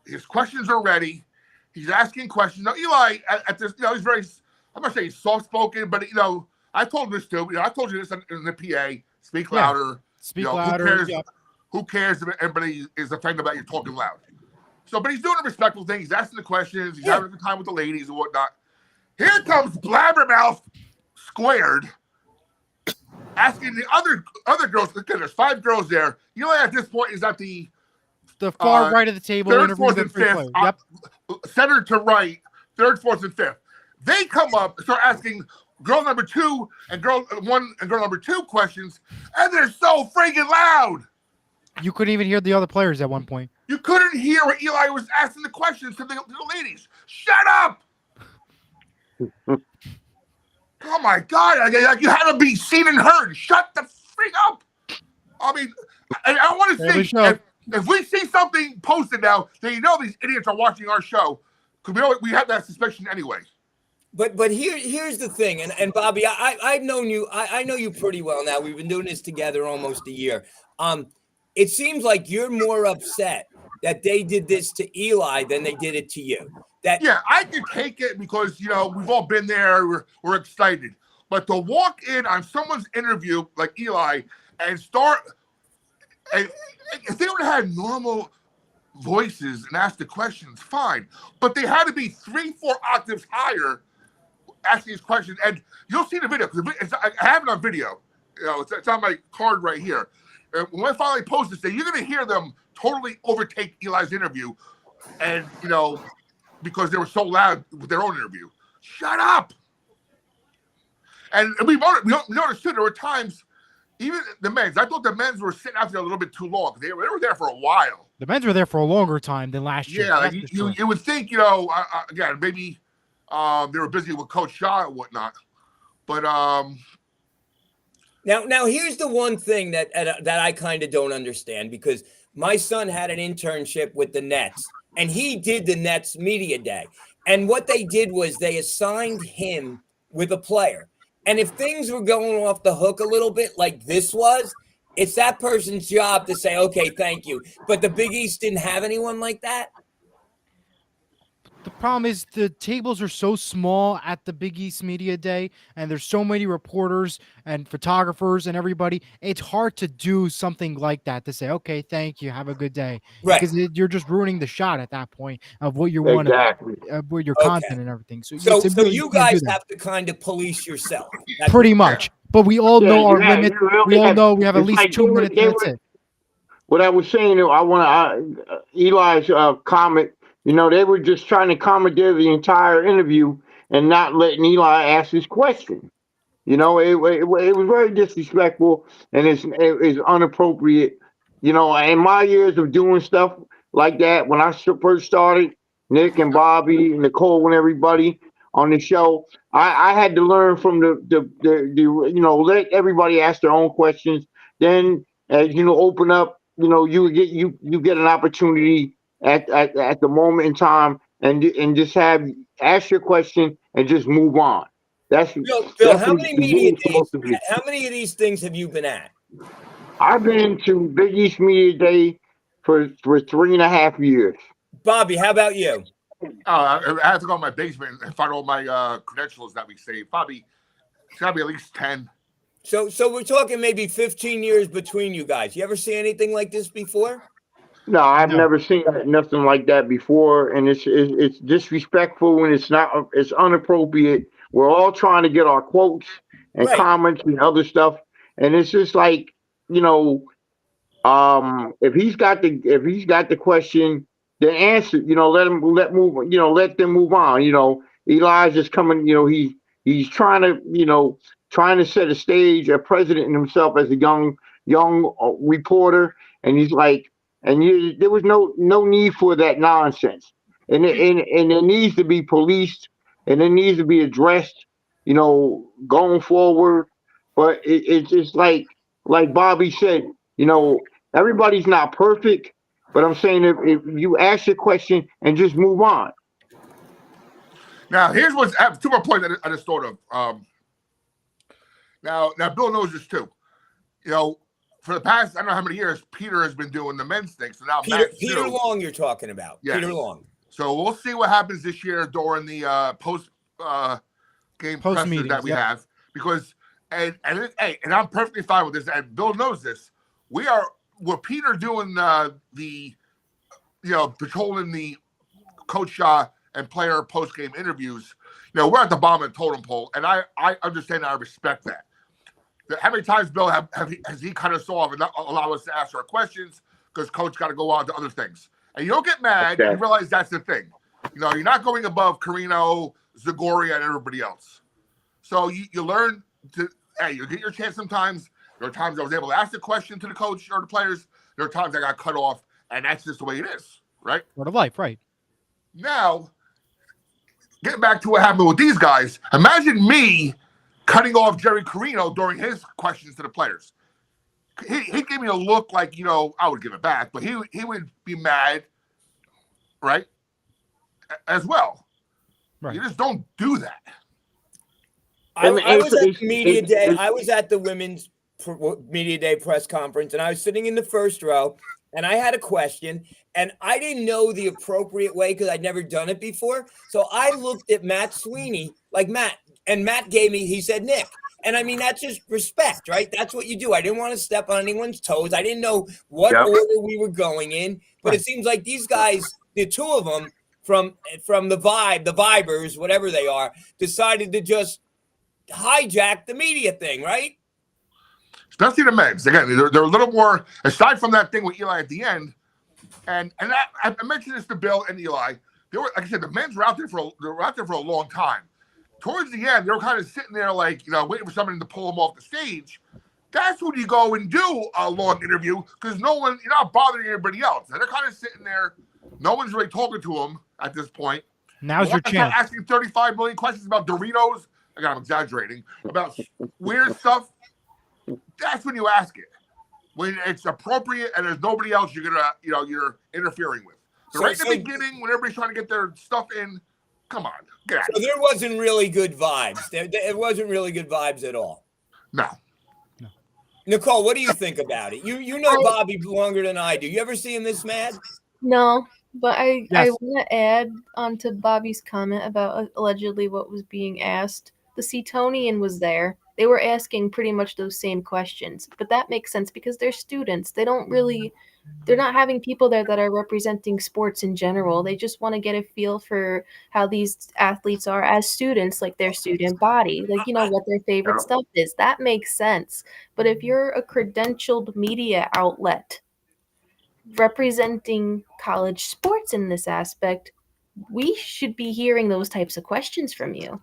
His questions are ready. He's asking questions. Now, Eli, at this, he's very, I'm not saying soft-spoken, but, I told him this too. I told you this in the PA. Speak louder. Speak louder. Who cares if everybody is offended about you talking loud? So, but he's doing a respectful thing. He's asking the questions. He's having a good time with the ladies and whatnot. Here comes Blabbermouth Squared asking the other girls. Look, there's 5 girls there. Eli at this point is at the far right of the table. 3rd, 4th, interviewing and the three 5th. players. Yep. Center to right, 3rd, 4th, and 5th. They come up and start asking girl number 2 and girl 1 and girl number 2 questions, and they're so freaking loud. You couldn't even hear the other players at one point. You couldn't hear what Eli was asking the questions to the ladies. Shut up! Oh my God! You had to be seen and heard. Shut the freak up! I mean, I want to see if we see something posted now, then these idiots are watching our show because we have that suspicion anyway. But here's the thing, and Bobby, I've known you. I know you pretty well now. We've been doing this together almost a year. It seems like you're more upset that they did this to Eli than they did it to you. Yeah, I can take it because we've all been there. We're excited, but to walk in on someone's interview like Eli and start, and if they would have had normal voices and asked the questions, fine. But they had to be 3-4 octaves higher asking these questions, and you'll see the video because I have it on video. It's on my card right here. When I finally post this thing, you're going to hear them totally overtake Eli's interview, and because they were so loud with their own interview. Shut up! And we noticed too. There were times, even the men's. I thought the men's were sitting out there a little bit too long. They were there for a while. The men's were there for a longer time than last year. Yeah, you would think again maybe they were busy with Coach Shaw and whatnot, but Now here's the one thing that I kind of don't understand, because my son had an internship with the Nets, and he did the Nets media day. And what they did was they assigned him with a player. And if things were going off the hook a little bit like this was, it's that person's job to say, okay, thank you. But the Big East didn't have anyone like that. The problem is the tables are so small at the Big East Media Day, and there's so many reporters and photographers and everybody. It's hard to do something like that to say, okay, thank you, have a good day, Right. because you're just ruining the shot at that point of what you want Exactly. to, with your Okay. content and everything. So, So, it's so really, you can't do guys that. have to kind of police yourself. That's Pretty what- much. But we all know our limits. you really We all know we have at it's least like 2 minutes. they And that's were- it. What I was saying, I want to Eli's comment. They were just trying to commandeer the entire interview and not letting Eli ask his question. It was very disrespectful and it is inappropriate. In my years of doing stuff like that, when I first started, Nick and Bobby, and Nicole, and everybody on the show, I had to learn from let everybody ask their own questions. Then, as open up, you get an opportunity at the moment in time, and just ask your question and just move on. Bill, how many media days? How many of these things have you been at? I've been to Big East Media Day for 3.5 years. Bobby, how about you? I have to go in my basement and find all my credentials that we saved. Probably it's got to be at least 10. So we're talking maybe 15 years between you guys. You ever see anything like this before? No, I've No. never seen nothing like that before, and it's disrespectful and it's inappropriate. We're all trying to get our quotes and Right. comments and other stuff, and it's just like if he's got the question, then answer. Let them move on. Eli's just coming. He's trying to set a stage, a president in himself as a young reporter, and he's like. There was no need for that nonsense, and it needs to be policed, and it needs to be addressed, going forward. But it's just like Bobby said, everybody's not perfect, but I'm saying if you ask your question and just move on. Now, here's what's two more points I just thought of. Now, Bill knows this too. For the past, I don't know how many years, Peter has been doing the men's thing. So now Peter Long, you're talking about. Yes. Peter Long. So we'll see what happens this year during the post game pressers meetings, that we have. Because and I'm perfectly fine with this, and Bill knows this. We're Peter doing patrolling the coach and player post game interviews. We're at the bottom of the totem pole, and I understand and I respect that. How many times, Bill, has he cut us off and not allow us to ask our questions because coach got to go on to other things? And you don't get mad. Okay. You realize that's the thing. You're not going above Carino, Zagoria, and everybody else. So you learn to, you get your chance sometimes. There are times I was able to ask a question to the coach or the players. There are times I got cut off, and that's just the way it is, right? Part of life, right? Now, getting back to what happened with these guys, imagine me cutting off Jerry Carino during his questions to the players. He gave me a look like, I would give it back, but he would be mad, right? As well. Right. You just don't do that. I was at the media day. I was at the women's media day press conference, and I was sitting in the first row, and I had a question, and I didn't know the appropriate way because I'd never done it before. So I looked at Matt Sweeney, like Matt, and Matt he said, Nick. And I mean, that's just respect, right? That's what you do. I didn't want to step on anyone's toes. I didn't know what order we were going in, but it seems like these guys, the two of them from the Vibers, whatever they are, decided to just hijack the media thing, right? Especially the men's. Again, they're a little more, aside from that thing with Eli at the end, and I mentioned this to Bill and Eli. They were, like I said, the men's were out there for a long time. Towards the end, they were kind of sitting there like, waiting for somebody to pull them off the stage. That's when you go and do a long interview because you're not bothering anybody else. And they're kind of sitting there. No one's really talking to them at this point. Now's your chance. Asking 35 million questions about Doritos. I'm exaggerating. About weird stuff. That's when you ask it. When it's appropriate and there's nobody else you're interfering with. But right in the beginning, when everybody's trying to get their stuff in, come on, get out. So there wasn't really good vibes. It wasn't really good vibes at all. No. Nicole, what do you think about it? You know Bobby longer than I do. You ever see him this mad? No, But I Yes. want to add on to Bobby's comment about allegedly what was being asked. The Setonian was there. They were asking pretty much those same questions, but that makes sense because they're students. They're not having people there that are representing sports in general. They just want to get a feel for how these athletes are as students, like their student body, like, what their favorite stuff is. That makes sense. But if you're a credentialed media outlet representing college sports in this aspect, we should be hearing those types of questions from you.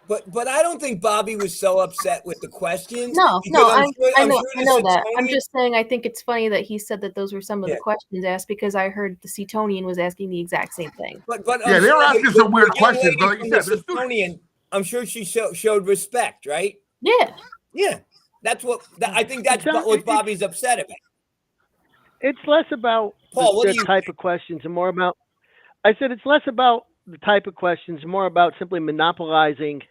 But I don't think Bobby was so upset with the questions. No, because I I'm know, sure I the know that. I'm Setonian- just saying I think it's funny that he said that those were some of the Yeah. questions asked because I heard the Setonian was asking the exact same thing. But Yeah, they were asking some weird questions, but like you said, the Setonian, I'm sure she showed respect, right? Yeah. Yeah, that's I think that's what Bobby's upset about. It's less about Paul, what the do you type think? of questions and more about. I said it's less about the type of questions, more about simply monopolizing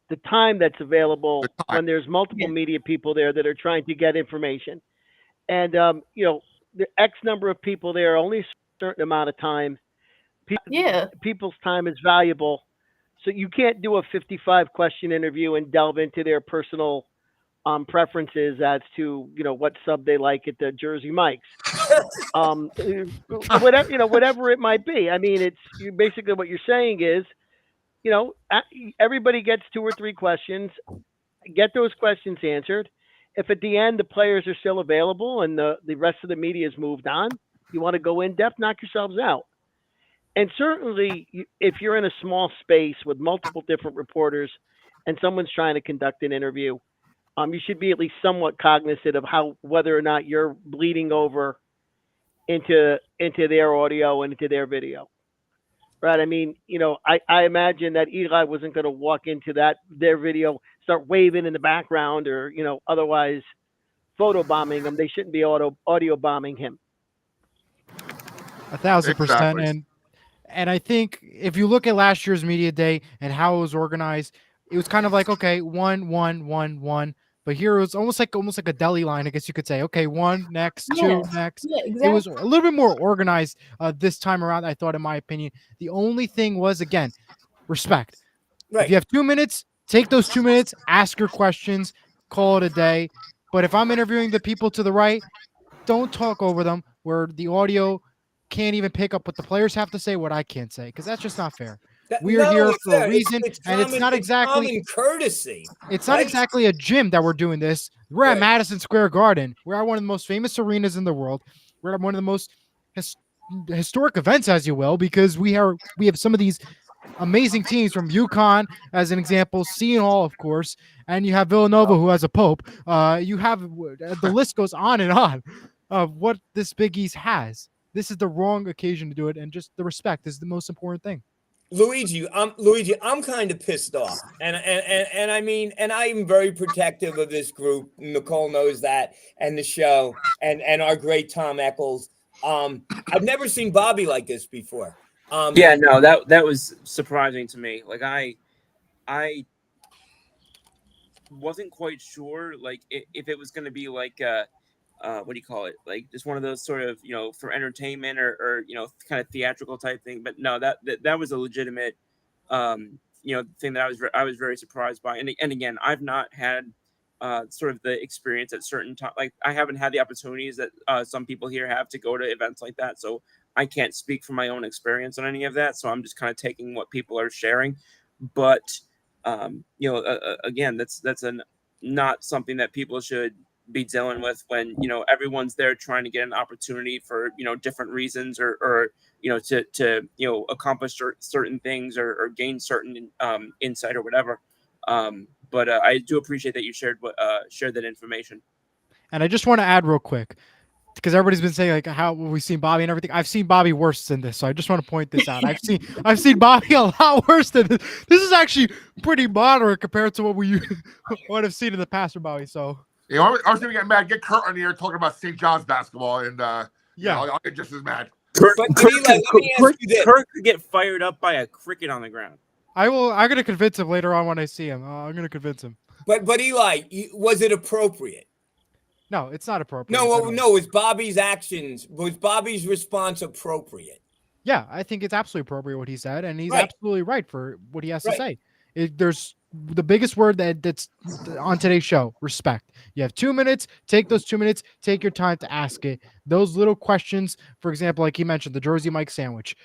the time that's available The time. when there's multiple Yeah. media people there that are trying to get information. And the X number of people there, only a certain amount of time. Yeah. People's time is valuable, so you can't do a 55 question interview and delve into their personal preferences as to what sub they like at the Jersey Mike's. Whatever it might be. I mean, basically what you're saying is, everybody gets 2 or 3 questions. Get those questions answered. If at the end the players are still available and the rest of the media has moved on, you want to go in depth, knock yourselves out. And certainly, if you're in a small space with multiple different reporters and someone's trying to conduct an interview, you should be at least somewhat cognizant of whether or not you're bleeding over into their audio and into their video. Right? I mean, I imagine that Eli wasn't going to walk into their video, start waving in the background, or otherwise photo bombing them. They shouldn't be audio bombing him. 1,000%. Exactly. And I think if you look at last year's media day and how it was organized, it was kind of like, okay, 1, 1, 1, 1. But here it was almost like a deli line, I guess you could say. Okay, 1 next, 2 next. Yeah, It was exactly. a little bit more organized this time around, I thought, in my opinion. The only thing was, again, respect. Right. If you have 2 minutes, take those 2 minutes, ask your questions, call it a day. But if I'm interviewing the people to the right, don't talk over them where the audio can't even pick up what the players have to say, what I can't say, because that's just not fair. We're here for a reason, and it's not exactly common courtesy. It's not exactly a gym that we're doing this. We're at Madison Square Garden. We're at one of the most famous arenas in the world. We're at one of the most historic events, as you will, because we have some of these amazing teams from UConn, as an example, Seton Hall, of course, and you have Villanova, who has a pope. You have the list goes on and on of what this Big East has. This is the wrong occasion to do it, and just the respect is the most important thing. Luigi, I'm kind of pissed off, and I mean, and I'm very protective of this group. Nicole knows that, and the show, and our great Tom Eccles. I've never seen Bobby like this before. Yeah, no, that was surprising to me. Like I wasn't quite sure, like if it was going to be like what do you call it? Like just one of those sort of, for entertainment or kind of theatrical type thing. But no, that was a legitimate, thing that I was very surprised by. And again, I've not had sort of the experience at certain times. Like I haven't had the opportunities that some people here have to go to events like that. So I can't speak from my own experience on any of that. So I'm just kind of taking what people are sharing. But again, that's not something that people should be dealing with when everyone's there trying to get an opportunity for different reasons or to accomplish certain things or gain certain insight or whatever. But I do appreciate that you shared that information. And I just want to add real quick, because everybody's been saying like how we've seen Bobby and everything. I've seen Bobby worse than this, so I just want to point this out. I've seen Bobby a lot worse than this. This is actually pretty moderate compared to what we would have seen in the past from Bobby. So I was going to get mad. Get Kurt on the air talking about St. John's basketball, and yeah, I'll get just as mad. Kurt could get fired up by a cricket on the ground. I'm gonna convince him later on when I see him. I'm gonna convince him. But Eli, was it appropriate? No, it's not appropriate. No. Was Bobby's response appropriate? Yeah, I think it's absolutely appropriate what he said, and he's Right. absolutely right for what he has to Right. say. There's the biggest word that's on today's show: respect. You have 2 minutes. Take those 2 minutes. Take your time to ask it. Those little questions, for example, like he mentioned, the Jersey Mike sandwich.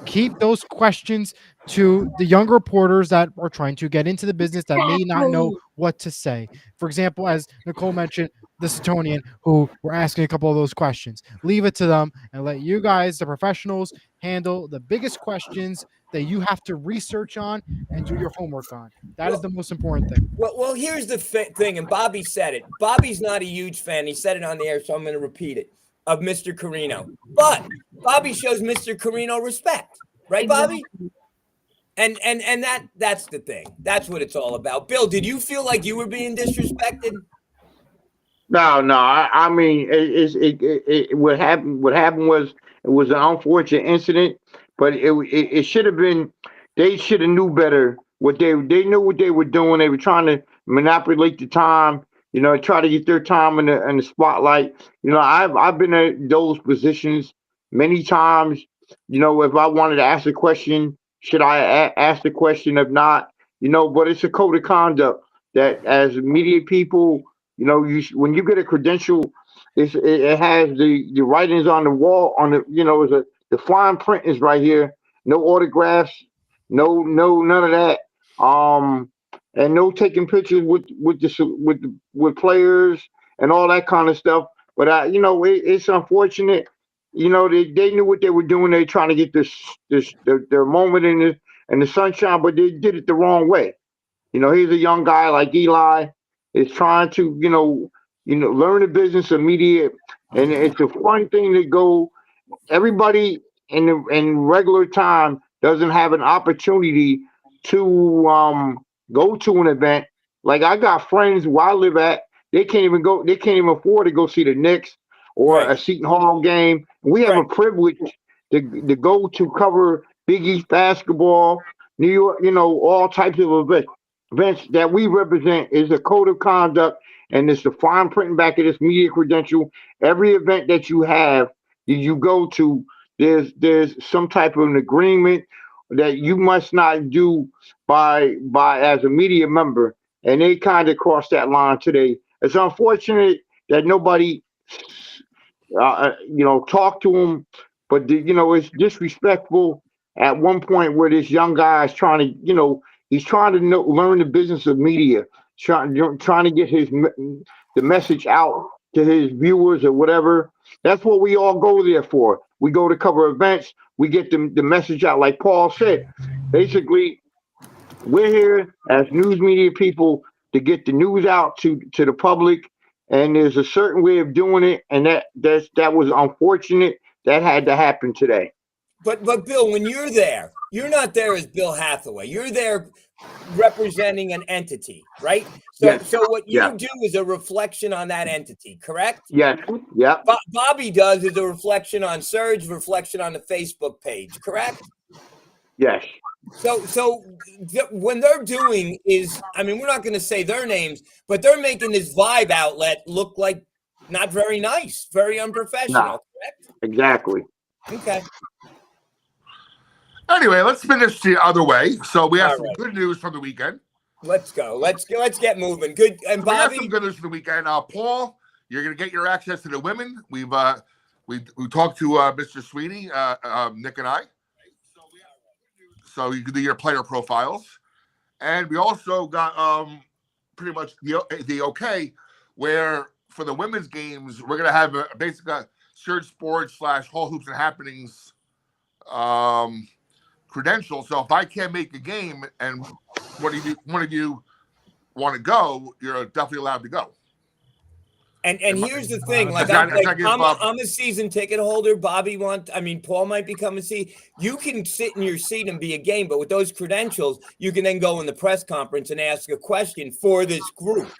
Keep those questions to the younger reporters that are trying to get into the business that may not know what to say. For example, as Nicole mentioned, the Setonian who were asking a couple of those questions. Leave it to them and let you guys, the professionals, handle the biggest questions that you have to research on and do your homework on. That is the most important thing. Well, here's the thing, and Bobby said it. Bobby's not a huge fan. He said it on the air, so I'm going to repeat it, of Mr. Carino. But Bobby shows Mr. Carino respect, right, Bobby? And that's the thing. That's what it's all about. Bill, did you feel like you were being disrespected? No. I mean, what happened. What happened was it was an unfortunate incident, but it should have been. They should have knew better. They knew what they were doing. They were trying to manipulate the time. Try to get their time in the spotlight. I've been in those positions many times. If I wanted to ask a question, should I ask the question? If not, but it's a code of conduct that as media people, when you get a credential, it has the writings on the wall on the fine print is right here. No autographs, no none of that. And no taking pictures with players and all that kind of stuff. But it's unfortunate. They knew what they were doing. They trying to get their moment in the sunshine, but they did it the wrong way. He's a young guy like Eli is trying to, learn the business of media, and it's a fun thing to go. Everybody in regular time doesn't have an opportunity to go to an event. Like I got friends where I live at, they can't even go. They can't even afford to go see the Knicks or a Seton Hall game. We have a privilege to go to cover Big East basketball, New York, all types of events that we represent is a code of conduct, and it's the fine print back of this media credential. Every event that you go to, there's some type of an agreement that you must not do by as a media member, and they kind of crossed that line today. It's unfortunate that nobody talked to him, but it's disrespectful at one point where this young guy is trying to he's trying to learn the business of media, trying to get the message out to his viewers or whatever. That's what we all go there for. We go to cover events. We get the message out, like Paul said. Basically, we're here as news media people to get the news out to the public, and there's a certain way of doing it, and that was unfortunate. That had to happen today. But Bill, when you're there, you're not there as Bill Hathaway. You're there representing an entity, right? So what you do is a reflection on that entity, correct? Yes. Yeah. Bobby does is a reflection on Serge, reflection on the Facebook page, correct? Yes. So when they're doing is, I mean, we're not going to say their names, but they're making this Vibe outlet look like not very nice, very unprofessional, correct? Exactly. Okay. Anyway, let's finish the other way. So we have some good news from the weekend. Let's go. Let's get moving. Good. And We got Bobby, some good news from the weekend. Paul, you're going to get your access to the women. We talked to Mr. Sweeney, Nick and I. So you can do your player profiles, and we also got pretty much the okay where for the women's games we're going to have basically a Surge Sports / Hall Hoops and Happenings credential. So if I can't make a game and one of you want to go, you're definitely allowed to go. and here's the thing, I'm a season ticket holder. Paul might become a seat. You can sit in your seat and be a game, but with those credentials, you can then go in the press conference and ask a question for this group,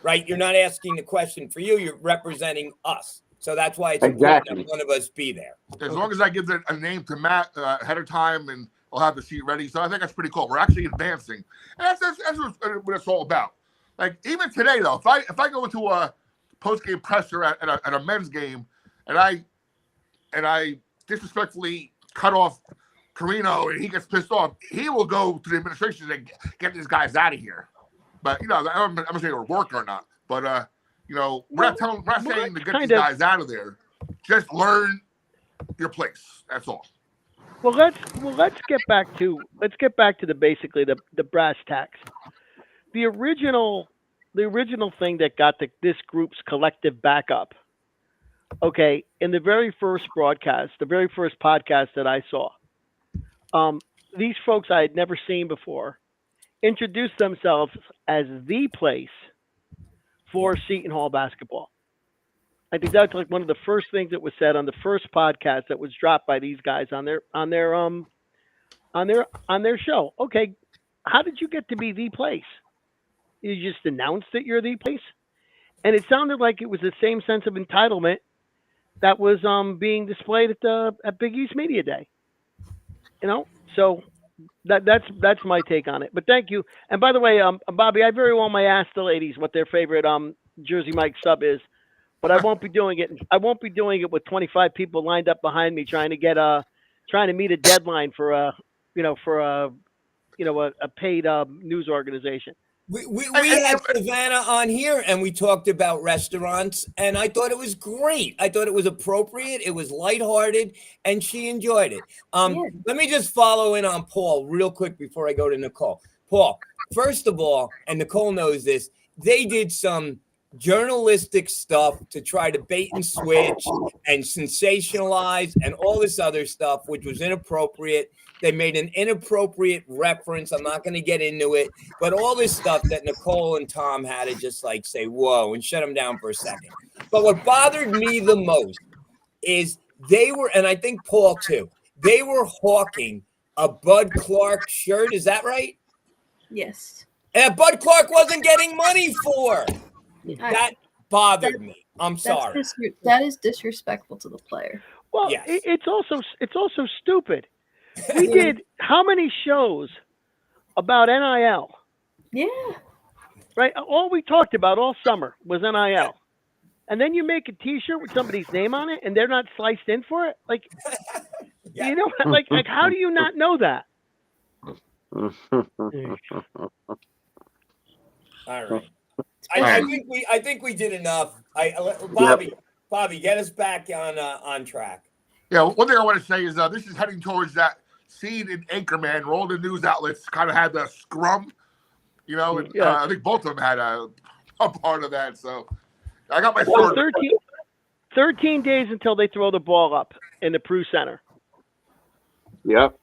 right? You're not asking the question for you, you're representing us. So that's why it's important that one of us be there. As long as I give a name to Matt ahead of time, and I'll have the seat ready. So I think that's pretty cool. We're actually advancing. And that's what it's all about. Like, even today, though, if I go into a post-game presser at a men's game, and I disrespectfully cut off Carino and he gets pissed off, he will go to the administration and get these guys out of here. But I'm not saying it'll work or not. But we're not saying to get these guys out of there. Just learn your place. That's all. Well, let's get back to basically the brass tacks. The original thing that got this group's collective backup. Okay, in the very first broadcast, the very first podcast that I saw, these folks I had never seen before introduced themselves as the place for Seton Hall basketball. I think that's like one of the first things that was said on the first podcast that was dropped by these guys on their show. Okay, how did you get to be the place? You just announced that you're the place, and it sounded like it was the same sense of entitlement that was being displayed at Big East Media Day. So that's my take on it. But thank you. And by the way, Bobby, I very well may ask the ladies what their favorite Jersey Mike sub is, but I won't be doing it. I won't be doing it with 25 people lined up behind me trying to meet a deadline for a paid news organization. We had Savannah on here and we talked about restaurants, and I thought it was great. I thought it was appropriate. It was lighthearted, and she enjoyed it. Let me just follow in on Paul real quick before I go to Nicole. Paul, first of all, and Nicole knows this, they did some journalistic stuff to try to bait and switch and sensationalize and all this other stuff, which was inappropriate. They made an inappropriate reference. I'm not going to get into it, but all this stuff that Nicole and Tom had to just like say, whoa, and shut them down for a second. But what bothered me the most is they were, and I think Paul too, they were hawking a Bud Clark shirt. Is that right? Yes. And Bud Clark wasn't getting money for. That bothered me. I'm sorry. That is disrespectful to the player. Well, yes. It's also stupid. We did how many shows about NIL? Yeah. Right? All we talked about all summer was NIL. And then you make a T-shirt with somebody's name on it and they're not sliced in for it? Like, like how do you not know that? All right. I think we did enough. Bobby, get us back on track. Yeah, one thing I want to say is this is heading towards that scene in Anchorman where all the news outlets kind of had the scrum, and I think both of them had a part of that. So I got my sword. 13 days until they throw the ball up in the Prue Center. Yep.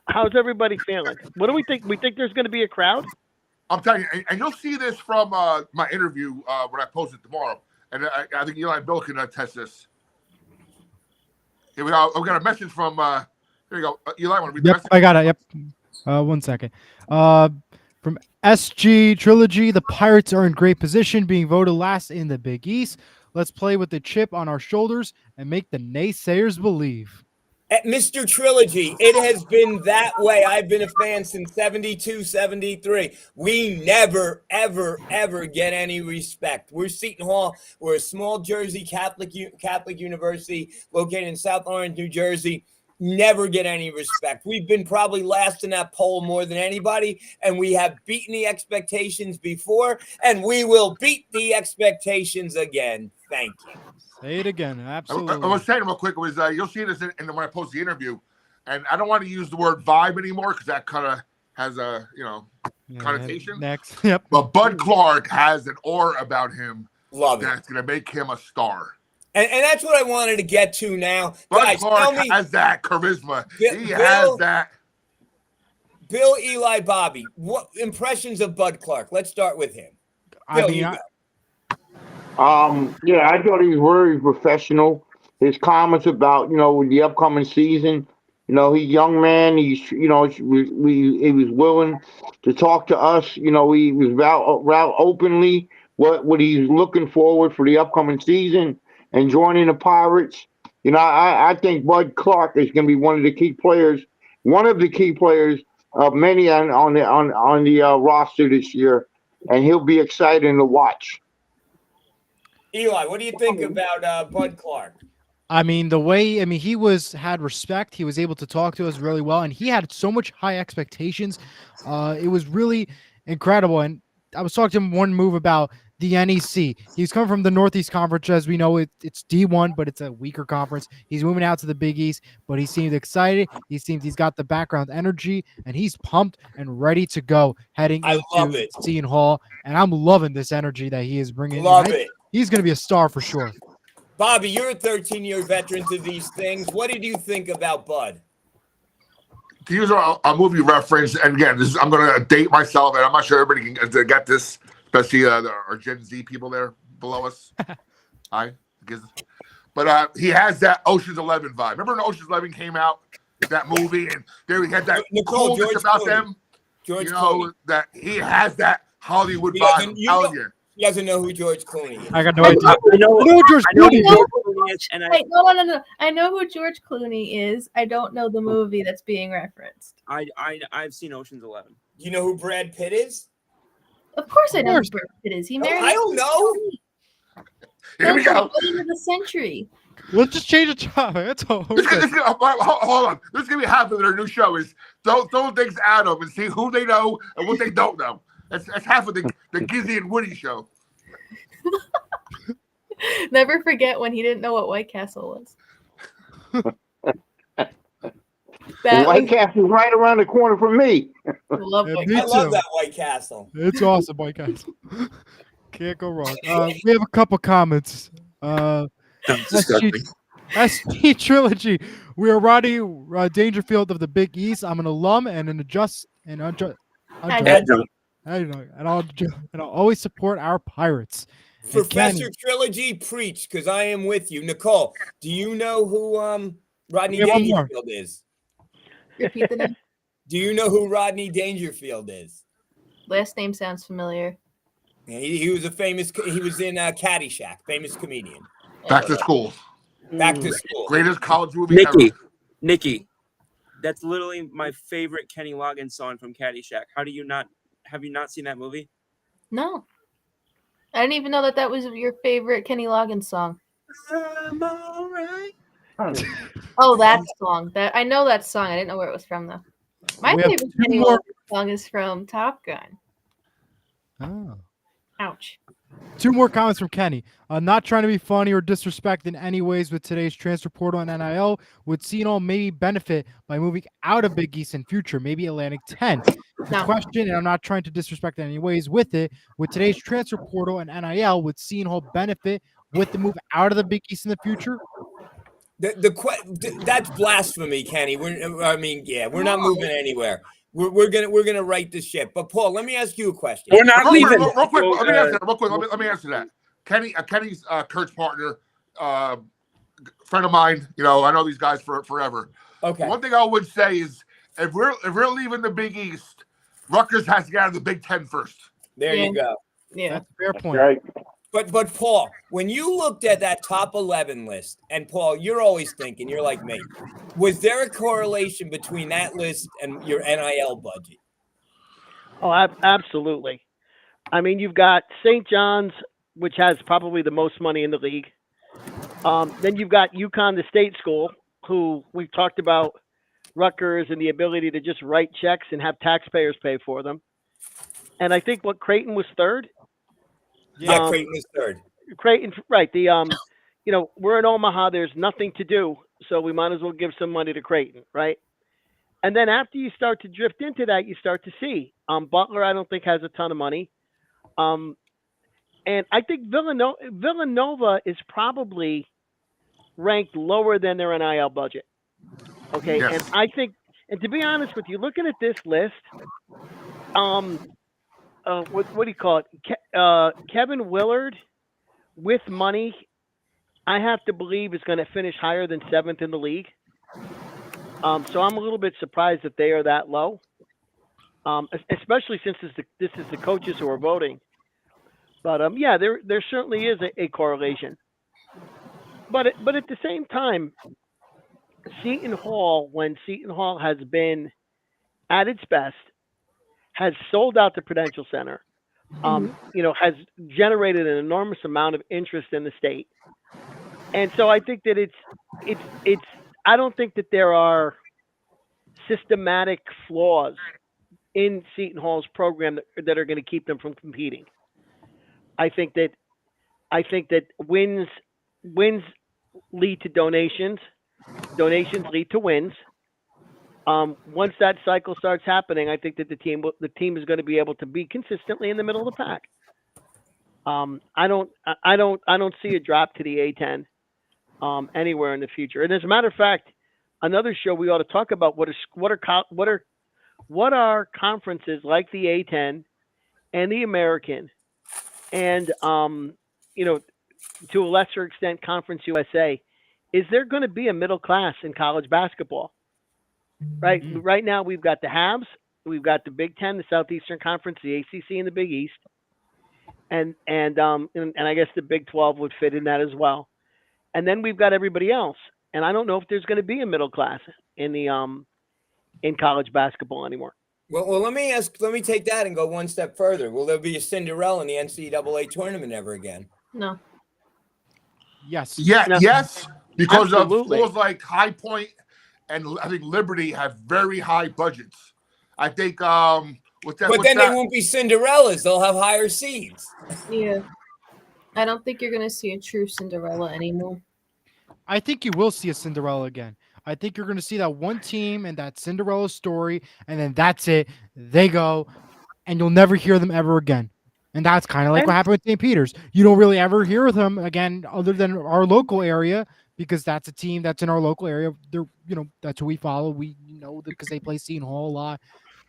How's everybody feeling? What do we think? We think there's going to be a crowd? I'm telling you, and you'll see this from my interview when I post it tomorrow. And I think Eli and Bill can attest this. Here we go. I've got a message from, here you go. Eli, want to read the message? I got it. Yep. 1 second. From SG Trilogy, the Pirates are in great position, being voted last in the Big East. Let's play with the chip on our shoulders and make the naysayers believe. At Mr. Trilogy, it has been that way. I've been a fan since 72, 73. We never, ever, ever get any respect. We're Seton Hall. We're a small Jersey Catholic university located in South Orange, New Jersey. Never get any respect. We've been probably last in that poll more than anybody, and we have beaten the expectations before, and we will beat the expectations again. Thank you. Say it again. Absolutely. I was saying real quick was you'll see this in when I post the interview, and I don't want to use the word vibe anymore because that kind of has a connotation. Next, yep. But Bud Clark has an aura about him that's going to make him a star. And that's what I wanted to get to now. Bud Guys, Clark tell me, has that charisma. He has that. Bill, Eli, Bobby, what impressions of Bud Clark? Let's start with him. Bill, I thought he was very professional. His comments about, the upcoming season, he's a young man. He's, he was willing to talk to us. He was out openly what he's looking forward for the upcoming season and joining the Pirates. I think Bud Clark is going to be one of the key players of many on the roster this year, and he'll be exciting to watch. Eli, what do you think about Bud Clark? I mean, he had respect. He was able to talk to us really well, and he had so much high expectations. It was really incredible. And I was talking to him one move about the NEC. He's coming from the Northeast Conference, as we know it's D1, but it's a weaker conference. He's moving out to the Big East, but he seemed excited. He seems he's got the background energy, and he's pumped and ready to go heading I love into it. Seton Hall. And I'm loving this energy that he is bringing. Love it. He's going to be a star for sure. Bobby, you're a 13-year veteran to these things. What did you think about Bud? To use a movie reference, and again, I'm going to date myself, and I'm not sure everybody can get this, especially our Gen Z people there below us. Hi, but he has that Ocean's 11 vibe. Remember when Ocean's 11 came out, that movie, and there we had that Nicole, coolness George about Clooney. them. George You know Clooney. that he has that Hollywood He vibe. doesn't- I'm you telling know- you. He doesn't know who George Clooney is. I got no I idea. know, I know George I know Clooney. who George Clooney is, and Wait, no. I know who George Clooney is. I don't know the movie that's being referenced. I've seen Ocean's 11. You know who Brad Pitt is? Of course I know who course. Brad Pitt is. He No, married. I don't know. Here we go. Of the century. Let's just change the topic. That's all. Hold on. This is gonna be half of their new show. Is throw things at them and see who they know and what they don't know. That's half of the Gizzy and Woody show. Never forget when he didn't know what White Castle was. That White was Castle's right around the corner from me. love Yeah, White me I Castle. love too. that White Castle. It's awesome, White Castle. Can't go wrong. We have a couple comments. That's disgusting. SG Trilogy. We are Rodney Dangerfield of the Big East. I'm an alum and an Adjunct. and I'll always support our Pirates. And Professor Kenny, Trilogy, preach, because I am with you. Nicole, do you know who Rodney We have one more. Dangerfield is? Repeat the name. Do you know who Rodney Dangerfield is? Last name sounds familiar. Yeah, he was he was in Caddyshack, famous comedian. Back to school. Back to school. Greatest college movie ever. Nikki, that's literally my favorite Kenny Loggins song from Caddyshack. Have you not seen that movie? No. I didn't even know that was your favorite Kenny Loggins song. I'm all right. Oh, that song. That I know that song. I didn't know where it was from though. My We have favorite two Kenny more- Loggins song is from Top Gun. Oh. Ouch. 2 more comments from Kenny. Not trying to be funny or disrespect in any ways with today's transfer portal and NIL. Would Seton Hall maybe benefit by moving out of Big East in future, maybe Atlantic 10? The No. question, and I'm not trying to disrespect in any ways with it, with today's transfer portal and NIL, would Seton Hall benefit with the move out of the Big East in the future? That's blasphemy, Kenny. We're not moving anywhere. We're gonna right the ship. But Paul, let me ask you a question. We're not leaving. Real quick. Let me answer that. Real quick. Let me answer that. Kenny's Kurt's partner, friend of mine. You know, I know these guys for forever. Okay. One thing I would say is if we're leaving the Big East, Rutgers has to get out of the Big Ten first. There you go. Yeah. That's a fair point. Right. But Paul, when you looked at that top 11 list, and Paul, you're always thinking, you're like me, was there a correlation between that list and your NIL budget? Oh, absolutely. I mean, you've got St. John's, which has probably the most money in the league. Then you've got UConn, the state school, who we've talked about Rutgers and the ability to just write checks and have taxpayers pay for them. And I think Creighton was third. Yeah, Creighton is third. Creighton, right? We're in Omaha. There's nothing to do, so we might as well give some money to Creighton, right? And then after you start to drift into that, you start to see Butler. I don't think has a ton of money, and I think Villanova is probably ranked lower than their NIL budget. Okay, Yes. and I think, and to be honest with you, looking at this list, what do you call it? Kevin Willard with money, I have to believe is going to finish higher than 7th in the league. So I'm a little bit surprised that they are that low, especially since this is the coaches who are voting. But yeah, there certainly is a correlation. But at the same time, Seton Hall, when Seton Hall has been at its best, has sold out the Prudential Center, has generated an enormous amount of interest in the state. And so I think that it's. I don't think that there are systematic flaws in Seton Hall's program that are going to keep them from competing. I think that wins lead to donations. Donations lead to wins. Once that cycle starts happening, I think that the team is going to be able to be consistently in the middle of the pack. I don't see a drop to the A10 anywhere in the future. And as a matter of fact, another show we ought to talk about what are conferences like the A10 and the American and to a lesser extent Conference USA. Is there going to be a middle class in college basketball? Right. Right now, we've got the Habs, we've got the Big Ten, the Southeastern Conference, the ACC, and the Big East, and I guess the Big 12 would fit in that as well. And then we've got everybody else. And I don't know if there's going to be a middle class in the in college basketball anymore. Well, let me take that and go one step further. Will there be a Cinderella in the NCAA tournament ever again? No. Yes. Yeah, No. yes, because Absolutely. of schools like High Point and I think Liberty have very high budgets. I think They won't be Cinderellas. They'll have higher seeds. Yeah. I don't think you're going to see a true Cinderella anymore. I think you will see a Cinderella again. I think you're going to see that one team and that Cinderella story, and then that's it. They go, and you'll never hear them ever again. And that's kind of like what happened with St. Peter's. You don't really ever hear them again other than our local area because that's a team that's in our local area. They're, that's who we follow. We know because they play Seton Hall a lot.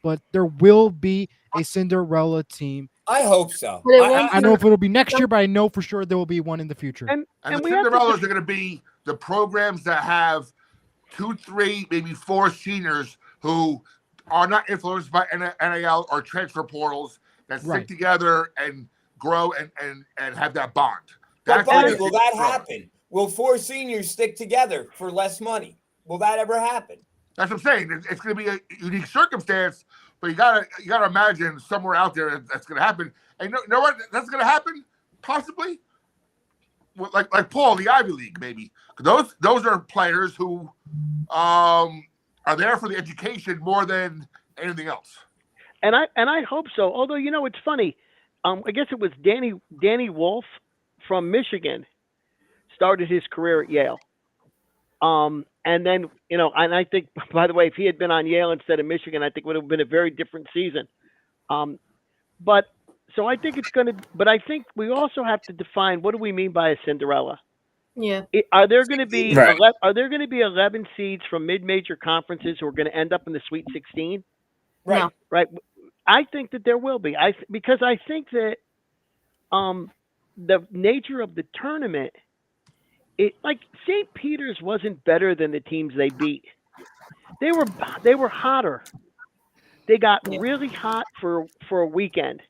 But there will be a Cinderella team. I hope so. I don't know if it'll be next year, but I know for sure there will be one in the future. And the Cinderellas are going to be the programs that have 2, 3, maybe 4 seniors who are not influenced by NIL or transfer portals that stick together and grow and have that bond. But Bobby, will that happen? Will 4 seniors stick together for less money? Will that ever happen? That's what I'm saying. It's going to be a unique circumstance, but you gotta imagine somewhere out there that's going to happen. And you know what? That's going to happen possibly. Like Paul, the Ivy League, maybe. Those are players who are there for the education more than anything else. And I hope so. Although it's funny. I guess it was Danny Wolf from Michigan started his career at Yale. And then, and I think, by the way, if he had been on Yale instead of Michigan, I think it would have been a very different season. But so I think but I think we also have to define what do we mean by a Cinderella? Yeah. Are there going to be Right. are there going to be 11 seeds from mid-major conferences who are going to end up in the Sweet 16? Right. No. Right. I think that there will be. Because I think that the nature of the tournament, like St. Peter's wasn't better than the teams they beat. They were hotter. They got really hot for a weekend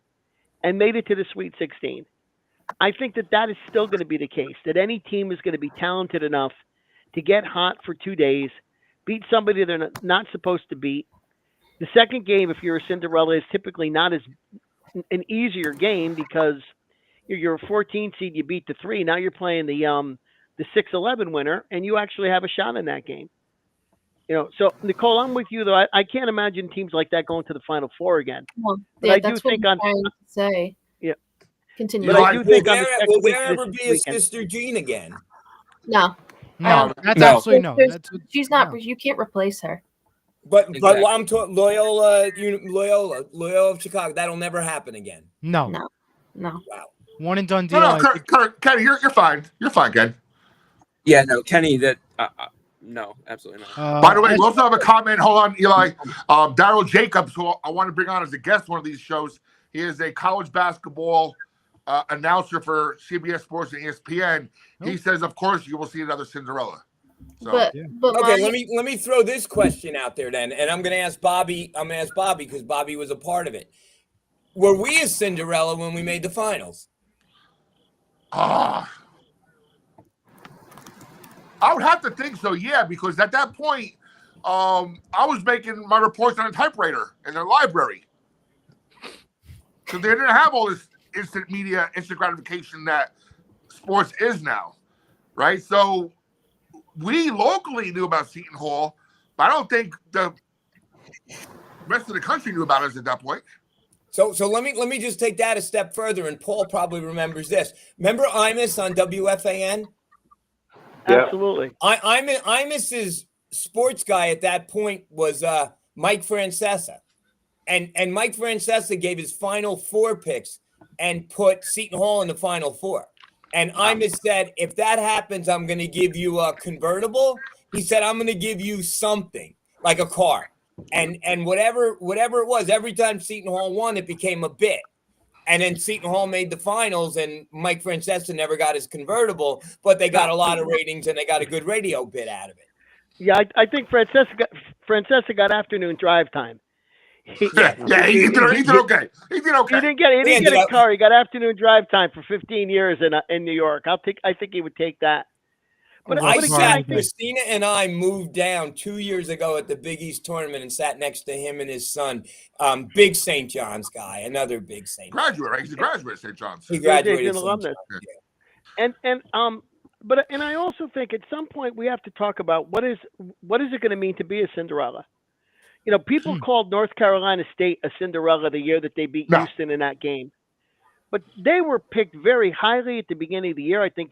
and made it to the Sweet 16. I think that is still going to be the case, that any team is going to be talented enough to get hot for 2 days, beat somebody they're not supposed to beat. The second game, if you're a Cinderella, is typically not as an easier game because you're a 14 seed, you beat the 3. Now you're playing the 6-11 winner, and you actually have a shot in that game. So Nicole, I'm with you though. I can't imagine teams like that going to the Final Four again. Well, But I that's do think what I'm trying to say. Yeah. Continue. But I do think Will there ever be a Sister Jean again? No. No, that's No. absolutely no. She's not. You can't replace her. But Exactly. I'm talking Loyola of Chicago. That'll never happen again. No. No. No. Wow. One and done deal. No, Kurt, Kenny, you're fine. You're fine, Ken. Yeah, no, Kenny, that no, absolutely not. By the way, we also have a comment. Hold on, Eli. Daryl Jacobs, who I want to bring on as a guest one of these shows. He is a college basketball announcer for CBS Sports and ESPN. He says, of course, you will see another Cinderella. So, But Okay, let me throw this question out there then, and I'm going to ask Bobby. I'm going to ask Bobby because Bobby was a part of it. Were we a Cinderella when we made the finals? I would have to think so, yeah, because at that point, I was making my reports on a typewriter in the library. So they didn't have all this instant media, instant gratification that sports is now, right? So we locally knew about Seton Hall, but I don't think the rest of the country knew about us at that point. So let me just take that a step further, and Paul probably remembers this. Remember Imus on WFAN? Yeah. Absolutely. Imus's sports guy at that point was Mike Francesa. And Mike Francesa gave his Final Four picks and put Seton Hall in the Final Four. And Imus said, if that happens, I'm going to give you a convertible. He said, I'm going to give you something, like a car. And whatever it was, every time Seton Hall won, it became a bit. And then Seton Hall made the finals, and Mike Francesa never got his convertible, but they got a lot of ratings, and they got a good radio bit out of it. Yeah, I think Francesa got afternoon drive time. He did okay. He did okay. He didn't get a car. He got afternoon drive time for 15 years in New York. I think he would take that. But Christina and I moved down 2 years ago at the Big East tournament and sat next to him and his son, big St. John's guy, another big St. Graduate, right? He's a graduate at St. John's. He graduated He's an alumnus. And I also think at some point we have to talk about what is it going to mean to be a Cinderella? You know, people called North Carolina State a Cinderella the year that they beat Houston in that game. But they were picked very highly at the beginning of the year. I think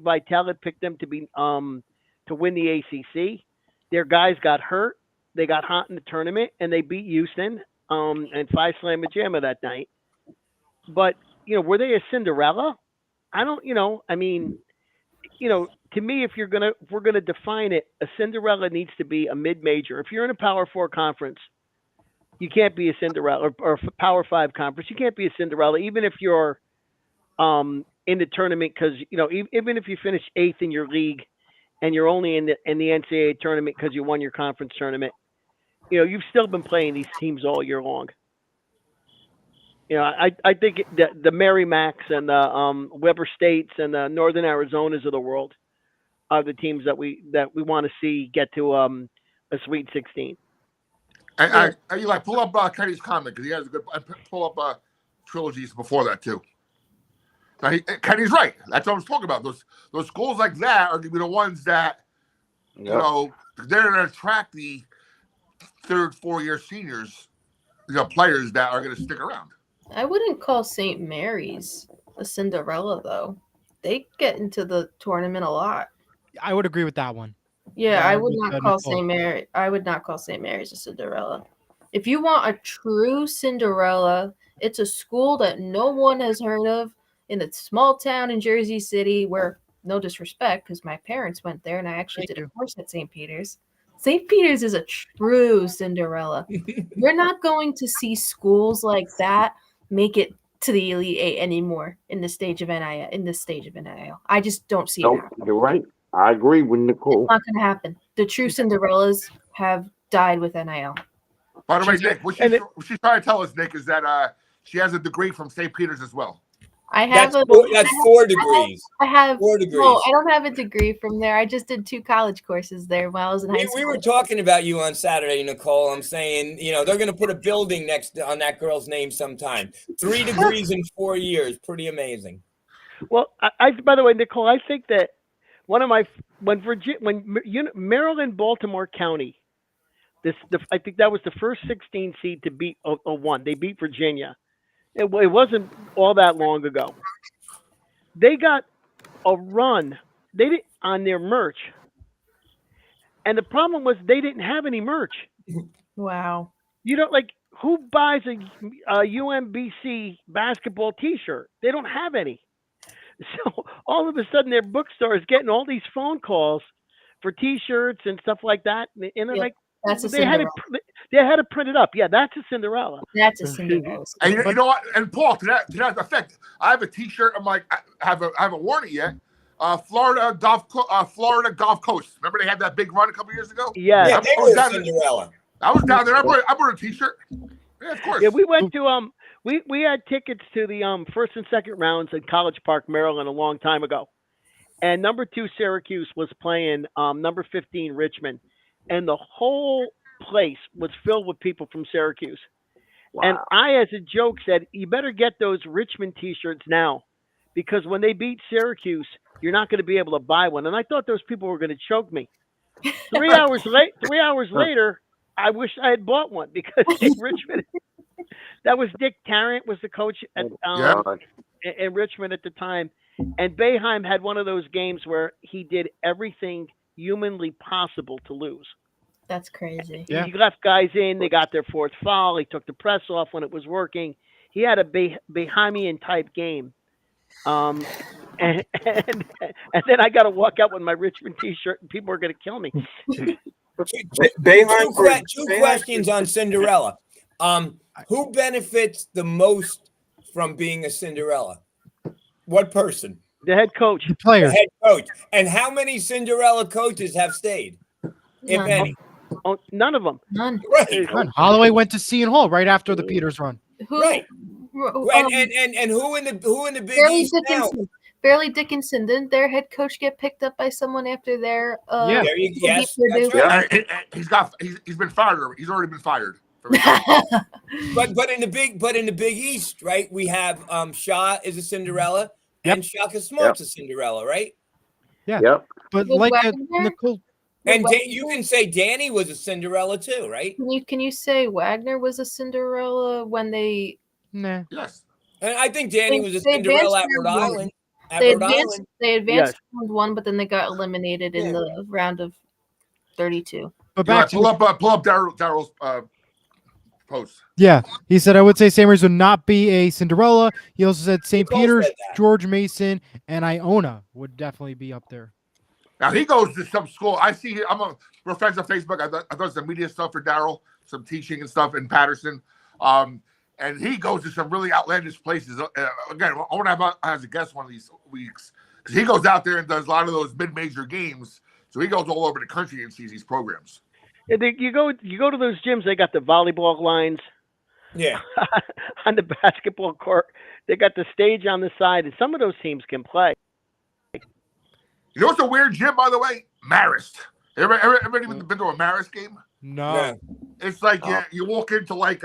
Vitale had picked them to be to win the ACC. Their guys got hurt. They got hot in the tournament, and they beat Houston and 5-slam jamma that night. But were they a Cinderella? I don't. To me, if we're gonna define it, a Cinderella needs to be a mid-major. If you're in a Power 4 conference, you can't be a Cinderella, or a Power 5 conference. You can't be a Cinderella, even if you're in the tournament, because even if you finish 8th in your league and you're only in the NCAA tournament because you won your conference tournament. You've still been playing these teams all year long. I think the Merrimacs and the Weber States and the Northern Arizonas of the world are the teams that we want to see get to a Sweet 16. Eli, pull up Kenny's comment because he has a good. Pull up trilogies before that too. Now Kenny's right. That's what I was talking about. Those schools like that are going to be the ones that they're going to attract the 3rd, 4-year seniors, players that are going to stick around. I wouldn't call St. Mary's a Cinderella though. They get into the tournament a lot. I would agree with that one. Yeah, I would not call St. Mary. I would not call St. Mary's a Cinderella. If you want a true Cinderella, it's a school that no one has heard of in a small town in Jersey City where, no disrespect, because my parents went there and I actually did a course at St. Peter's. St. Peter's is a true Cinderella. You're not going to see schools like that make it to the Elite Eight anymore in this stage of NIL. I just don't see it happening. You're right. I agree with Nicole. It's not going to happen. The true Cinderellas have died with NIL. By the way, Nick, what she's trying to tell us, Nick, is that she has a degree from St. Peter's as well. That's 4 degrees. I have 4 degrees. No, I don't have a degree from there. I just did 2 college courses there while I was in high school. We were talking about you on Saturday, Nicole. I'm saying, they're going to put a building on that girl's name sometime. 3 degrees in 4 years. Pretty amazing. Well, by the way, Nicole, I think that when Maryland, Baltimore County, I think that was the first 16 seed to beat a 1. They beat Virginia. It wasn't all that long ago. They got a run. They did on their merch, and the problem was they didn't have any merch. Wow. Who buys a UMBC basketball T-shirt? They don't have any. So all of a sudden, their bookstore is getting all these phone calls for T-shirts and stuff like that, and they're like, that's a they Cinderella. had to print it up. Yeah, that's a Cinderella. That's a Cinderella. And you know what? And Paul, to that effect, I have a T-shirt. I'm like, I haven't worn it yet. Florida Gulf Coast. Remember they had that big run a couple years ago? Yeah, they were Cinderella. I was down there. I bought a T-shirt. Yeah, of course. Yeah, we went to we had tickets to the first and second rounds at College Park, Maryland, a long time ago, and number 2 Syracuse was playing number 15 Richmond. And the whole place was filled with people from Syracuse. Wow. And I, as a joke, said, you better get those Richmond T-shirts now because when they beat Syracuse, you're not going to be able to buy one. And I thought those people were going to choke me. 3 hours later, I wish I had bought one because in Richmond, that was Dick Tarrant was the coach at Yeah. in Richmond at the time, and Boeheim had one of those games where he did everything humanly possible to lose. That's crazy. Yeah. He left guys in. They got their fourth foul. He took the press off when it was working. He had a Boehemian type game. And then I got to walk out with my Richmond T-shirt, and people are going to kill me. Two questions on Cinderella. Who benefits the most from being a Cinderella? What person? The head coach. The players. The head coach. And how many Cinderella coaches have stayed, if None. any? Oh, none of them. None. Right. Holloway went to Seton Hall right after the Peters run. Who? Right. Um, And who in the Big Fairleigh East now? Dickinson. Fairleigh Dickinson. Didn't their head coach get picked up by someone after their? Yeah. There you, yes, Purdue? that's right. He's been fired. He's already been fired. But in the Big East, right? We have Shaw is a Cinderella and Shaka Smart's a Cinderella, right? Yeah. Yep. But Well, like Wagner? Nicole, And Wagner? you can say Danny was a Cinderella too, right? Can you say Wagner was a Cinderella when they nah. Yes. And I think Danny was a They Cinderella at advanced Rhode round one. Island. At they Rhode advanced Island. they advanced round one, but then they got eliminated in Yeah. the round of 32. But Yeah, back to pull up Daryl's post. yeah, he said I would say St. Mary's would not be a Cinderella. He also said St. both Peter's, said that. George Mason, and Iona would definitely be up there. Now he goes to some school. I see. We're friends on Facebook. I thought some media stuff for Daryl, some teaching and stuff in Patterson. And he goes to some really outlandish places. Again, I want to have as a guest one of these weeks because he goes out there and does a lot of those mid-major games. So he goes all over the country and sees these programs. And you go to those gyms. They got the volleyball lines Yeah. on the basketball court. They got the stage on the side, and some of those teams can play. You know what's a weird gym, by the way? Marist. Everybody been to a Marist game? No. Yeah. It's like you walk into like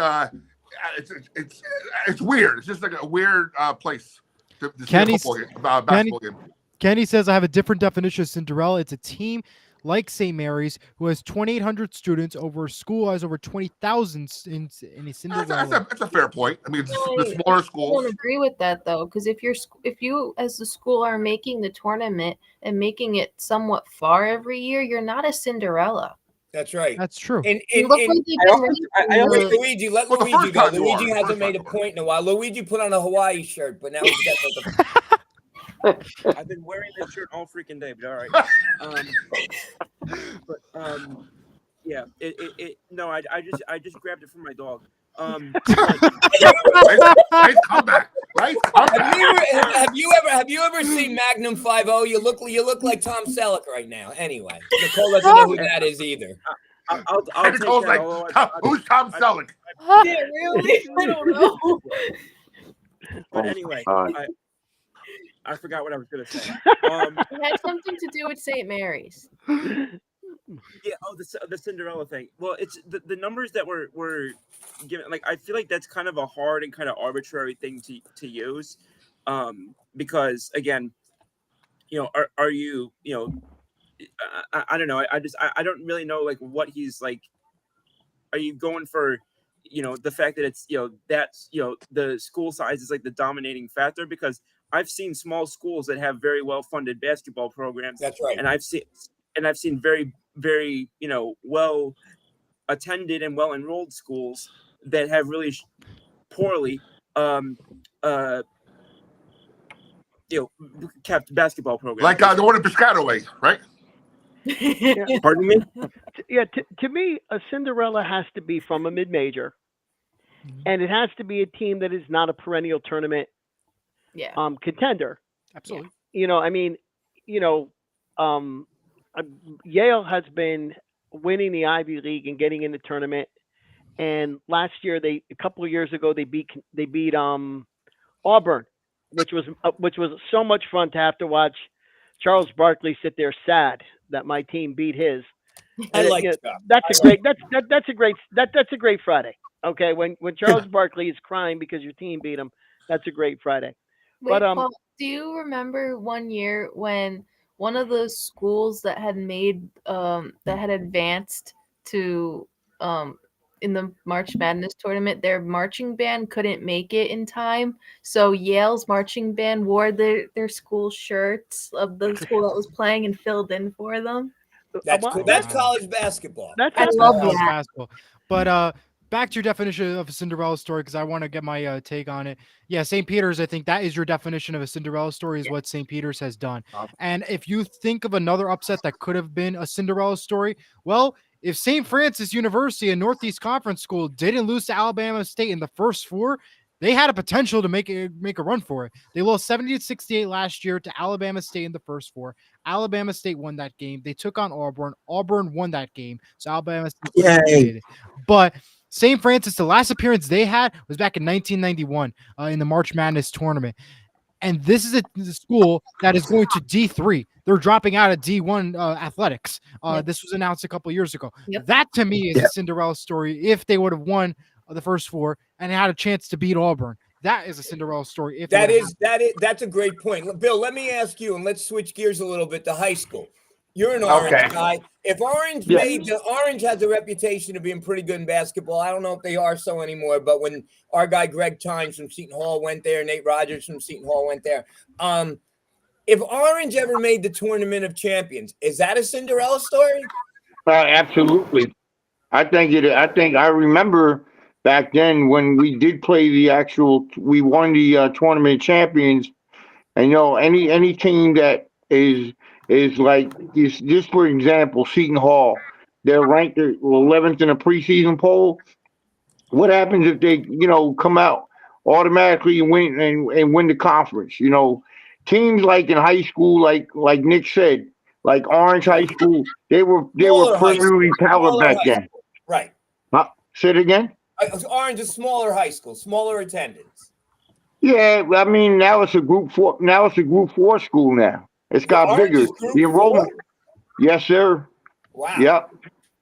it's weird. It's just like a weird place to see a football game, basketball game. Kenny says I have a different definition of Cinderella. It's a team like St. Mary's who has 2,800 students. Over a school has over 20,000 in a Cinderella. That's a fair point. I mean, Really, the smaller I schools. don't agree with that though, because if you as the school are making the tournament and making it somewhat far every year, you're not a Cinderella. That's right. That's true. You look like they've been raised in Wait, the- Luigi, let Well, the Luigi first go. time you are. Luigi The hasn't first made a time. point in a while. Luigi put on a Hawaii shirt, but now he's got the I've been wearing this shirt all freaking day, but all right. Yeah. No, I just grabbed it from my dog. Nice comeback, right? Have you ever seen Magnum 5-0? You look like Tom Selleck right now. Anyway, Nicole doesn't know who that is either. I'll And take Nicole's that, like, although who's Tom Selleck? Yeah, really? I don't know. But anyway, God. I forgot what I was gonna say. It had something to do with St. Mary's. Yeah. Oh, the Cinderella thing. Well, it's the numbers that were given. Like, I feel like that's kind of a hard and kind of arbitrary thing to use, because again, are you I don't know. I don't really know like what he's like. Are you going for the fact that it's that's the school size is like the dominating factor? Because I've seen small schools that have very well funded basketball programs. That's right. And I've seen very, very, well attended and well enrolled schools that have really poorly kept basketball programs. Like the one in Piscataway, right? Pardon me? Yeah, to me, a Cinderella has to be from a mid-major, and it has to be a team that is not a perennial tournament Yeah. contender. Absolutely. Yale has been winning the Ivy League and getting in the tournament. And last year, a couple of years ago, they beat Auburn, which was so much fun to have to watch Charles Barkley sit there sad that my team beat his. I like that's a great Friday. Okay, when Charles Barkley is crying because your team beat him, that's a great Friday. Wait, But Paul, do you remember one year when one of the schools that had made that had advanced to in the March Madness tournament, their marching band couldn't make it in time, so Yale's marching band wore their school shirts of the school that was playing and filled in for them. That's well, cool. Oh, That's wow. college basketball. that's I not love bad. College that. basketball. But back to your definition of a Cinderella story, because I want to get my take on it. Yeah, St. Peter's, I think that is your definition of a Cinderella story, is what St. Peter's has done. And if you think of another upset that could have been a Cinderella story, well, if St. Francis University, a Northeast Conference school, didn't lose to Alabama State in the first four, they had a potential to make a run for it. They lost 70-68 last year to Alabama State in the first four. Alabama State won that game. They took on Auburn. Auburn won that game. So Alabama State was eliminated. But St. Francis, the last appearance they had was back in 1991 in the March Madness tournament. And this is a school that is going to D3. They're dropping out of D1 athletics. Yep. This was announced a couple years ago. Yep. That to me is a Cinderella story. If they would have won the first four and had a chance to beat Auburn, that is a Cinderella story. If That's a great point. Bill, let me ask you, and let's switch gears a little bit to high school. You're an Orange guy. If Orange Orange has a reputation of being pretty good in basketball, I don't know if they are so anymore, but when our guy Greg Tynes from Seton Hall went there, Nate Rogers from Seton Hall went there. If Orange ever made the Tournament of Champions, is that a Cinderella story? Absolutely. I think I remember back then when we did play we won the tournament champions. And any team that is like just for example, Seton Hall, they're ranked 11th in a preseason poll. What happens if they come out automatically and win the conference? Teams like in high school, like Nick said, like Orange High School, they were perennially talented back then. Right. Say it again. Orange is smaller high school, smaller attendance. Yeah, I mean now it's a group four. Now it's a group 4 school. Now it's got bigger. The enrollment. Yes, sir. Wow. Yep.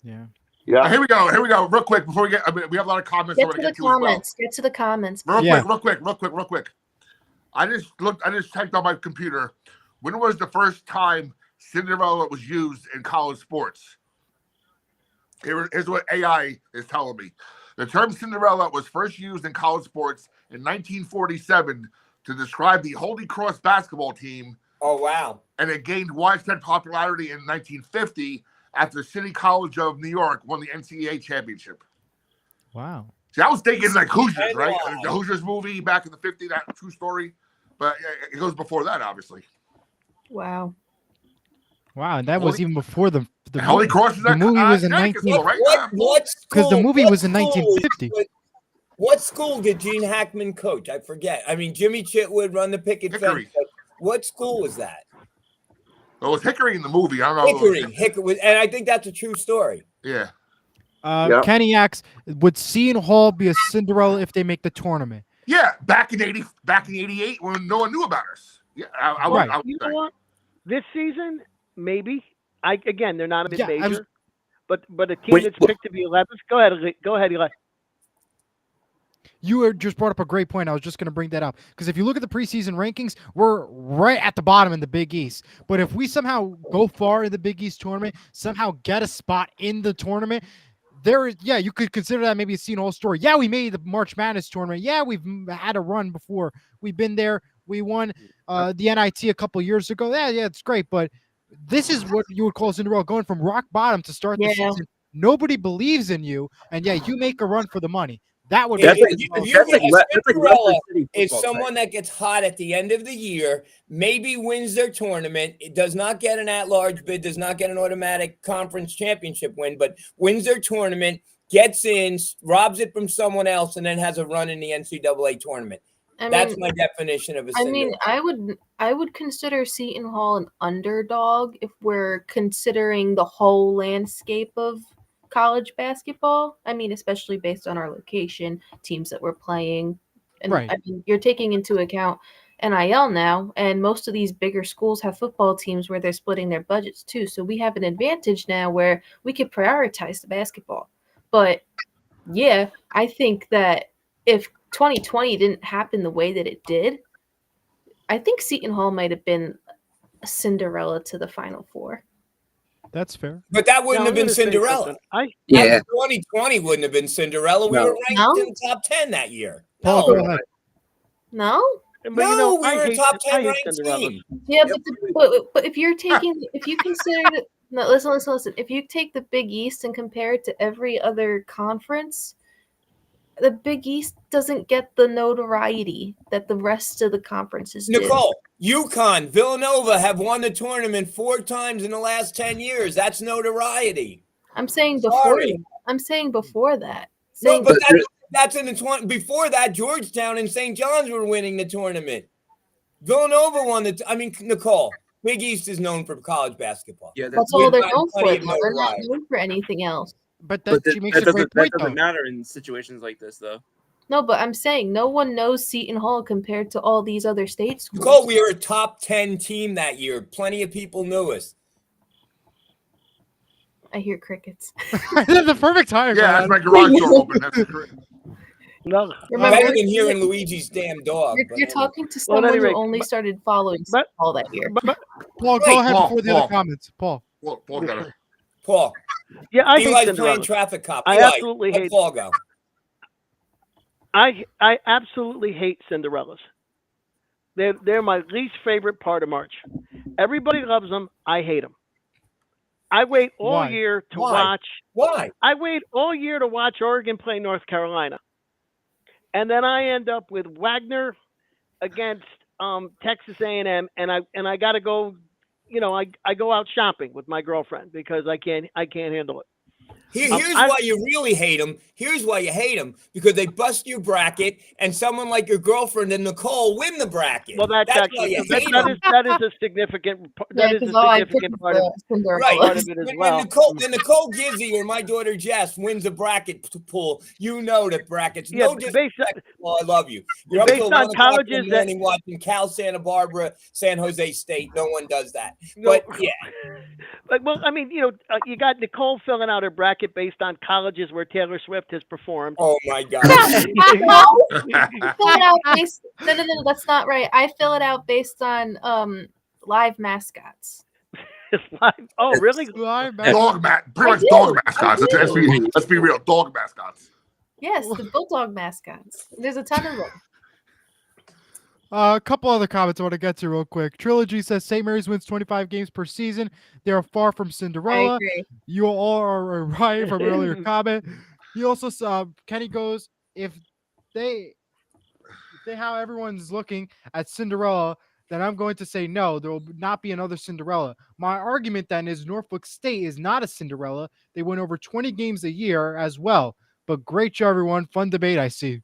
Yeah. Yeah. Here we go. Real quick before we we have a lot of comments. Get to the comments. Get to the comments. Real quick. I just typed on my computer. When was the first time Cinderella was used in college sports? Here's what AI is telling me. The term Cinderella was first used in college sports in 1947 to describe the Holy Cross basketball team. Oh, wow. And it gained widespread popularity in 1950 after City College of New York won the NCAA championship. Wow. See, I was thinking like Hoosiers, right? The Hoosiers movie back in the 50s, that true story. But it goes before that, obviously. Wow. Wow, and that was even before the Holy Cross is the movie was in 1950, right? Because the movie was in 1950. What school did Gene Hackman coach? I forget. I mean, Jimmy Chitwood run the picket fence. What school was that? Well, it was Hickory in the movie. I don't know. Hickory, and I think that's a true story. Yeah. Kenny asks, would Seton Hall be a Cinderella if they make the tournament? Yeah, back in '88 when no one knew about us. Yeah, I would know what? This season, maybe. Again, they're not a mid-major, but a team that's picked to be 11th. Go ahead, Eli. You just brought up a great point. I was just going to bring that up because if you look at the preseason rankings, we're right at the bottom in the Big East. But if we somehow go far in the Big East tournament, somehow get a spot in the tournament, you could consider that maybe a Seton Hall story. Yeah, we made the March Madness tournament. Yeah, we've had a run before. We've been there. We won the NIT a couple years ago. Yeah, it's great. But this is what you would call Cinderella, going from rock bottom to start the season. Nobody believes in you, and you make a run for the money. That would Cinderella is someone that gets hot at the end of the year, maybe wins their tournament. It does not get an at-large bid, does not get an automatic conference championship win, but wins their tournament, gets in, robs it from someone else, and then has a run in the NCAA tournament. That's my definition of a Cinderella. I mean, I would consider Seton Hall an underdog if we're considering the whole landscape of college basketball. I mean, especially based on our location, teams that we're playing. And right. I mean, you're taking into account NIL now, and most of these bigger schools have football teams where they're splitting their budgets too. So we have an advantage now where we could prioritize the basketball. But yeah, I think that if 2020 didn't happen the way that it did, I think Seton Hall might have been a Cinderella to the Final Four. That's fair. But that wouldn't Now, have I'm been gonna say Cinderella. something. Yeah. 2020 wouldn't have been Cinderella. We No. were ranked No? in the top 10 that year. Paul, No, go ahead. No? But no, we I were a hate, top I 10 hate ranked Cinderella. team. Yeah, Yep. but if you're taking if you consider no, listen. If you take the Big East and compare it to every other conference, the Big East doesn't get the notoriety that the rest of the conferences do. Nicole, UConn, Villanova have won the tournament 4 times in the last 10 years. That's notoriety. I'm saying before. Sorry. That. I'm saying before that. No, Saying but that's in the 20. Before that, Georgetown and St. John's were winning the tournament. Villanova won Nicole, Big East is known for college basketball. Yeah, that's we've all they're got known for. plenty of They're not notoriety. known for anything else. But but she makes a great point, that though. doesn't matter in situations like this, though. No, but I'm saying no one knows Seton Hall compared to all these other state schools. Nicole, we were a top 10 team that year. Plenty of people knew us. I hear crickets. That's the perfect time. Yeah, that's my garage door open. That's great. No, Remember, Better than hearing Luigi's damn dog. you're, but you're anyway. talking to Well, at someone any rate, who only started following Seton Hall that year. but Paul, go Wait, ahead Paul, before the Paul. other comments. Paul. Paul got it. Paul, yeah, I hate Eli's playing Cinderella. traffic cop. I Eli, absolutely let hate- Paul go. I absolutely hate Cinderellas. They're my least favorite part of March. Everybody loves them. I hate them. I wait all Why? year to Why? watch. Why? I wait all year to watch Oregon play North Carolina, and then I end up with Wagner against Texas A&M, and I got to go. You know, I go out shopping with my girlfriend because I can't handle it. Here's I- why you really hate them. Here's why you hate them, because they bust your bracket, and someone like your girlfriend and Nicole win the bracket. Well, that's why actually you that, hate that 'em. is a significant Yeah, that is because a all I picked significant part of was Cinderella. Right. part of it as When well. Nicole Gizzy or my daughter Jess wins a bracket pool, you know that brackets. Yeah, No based disrespect. Well, I love you. You're up based till on 1 o'clock in colleges the that- morning watching Cal, Santa Barbara, San Jose State. No one does that. No. But yeah, Well, I mean, you got Nicole filling out her bracket based on colleges where Taylor Swift has performed. oh my God. No, fill it out based. No, that's not right. I fill it out based on live mascots. It's like, oh, really? Live match. Pretty much do. dog mascots. I do. Let's be real, dog mascots. Yes, the bulldog mascots. There's a ton of them. A couple other comments I want to get to real quick. Trilogy says St. Mary's wins 25 games per season. They are far from I Cinderella. agree. You all are right from earlier comment. He also Kenny goes, if they how everyone's looking at Cinderella, then I'm going to say no, there will not be another Cinderella. My argument then is Norfolk State is not a Cinderella. They win over 20 games a year as well. But great show, everyone. Fun debate, I see.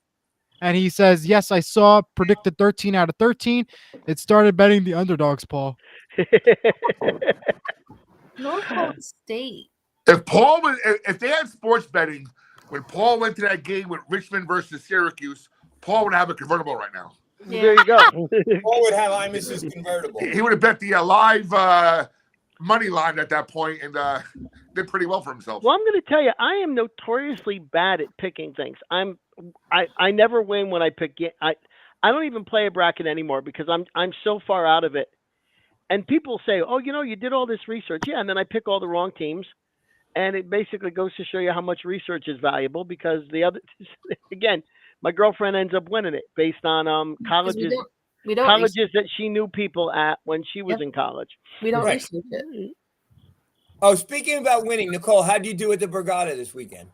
And he says, yes, I saw, predicted 13 out of 13. It started betting the underdogs, Paul. Norfolk State. If they had sports betting when Paul went to that game with Richmond versus Syracuse, Paul would have a convertible right now. Yeah. There you go. Paul would have Imus's convertible. He would have bet the live money line at that point and did pretty well for himself. Well, I'm going to tell you, I am notoriously bad at picking things. I never win when I pick. I don't even play a bracket anymore because I'm so far out of it. And people say, "Oh, you did all this research." Yeah, and then I pick all the wrong teams, and it basically goes to show you how much research is valuable because the other, again, my girlfriend ends up winning it based on 'Cause colleges we don't colleges that she knew people at when she was in college. we don't Right. research it. Oh, speaking about winning, Nicole, how do you do at the Borgata this weekend?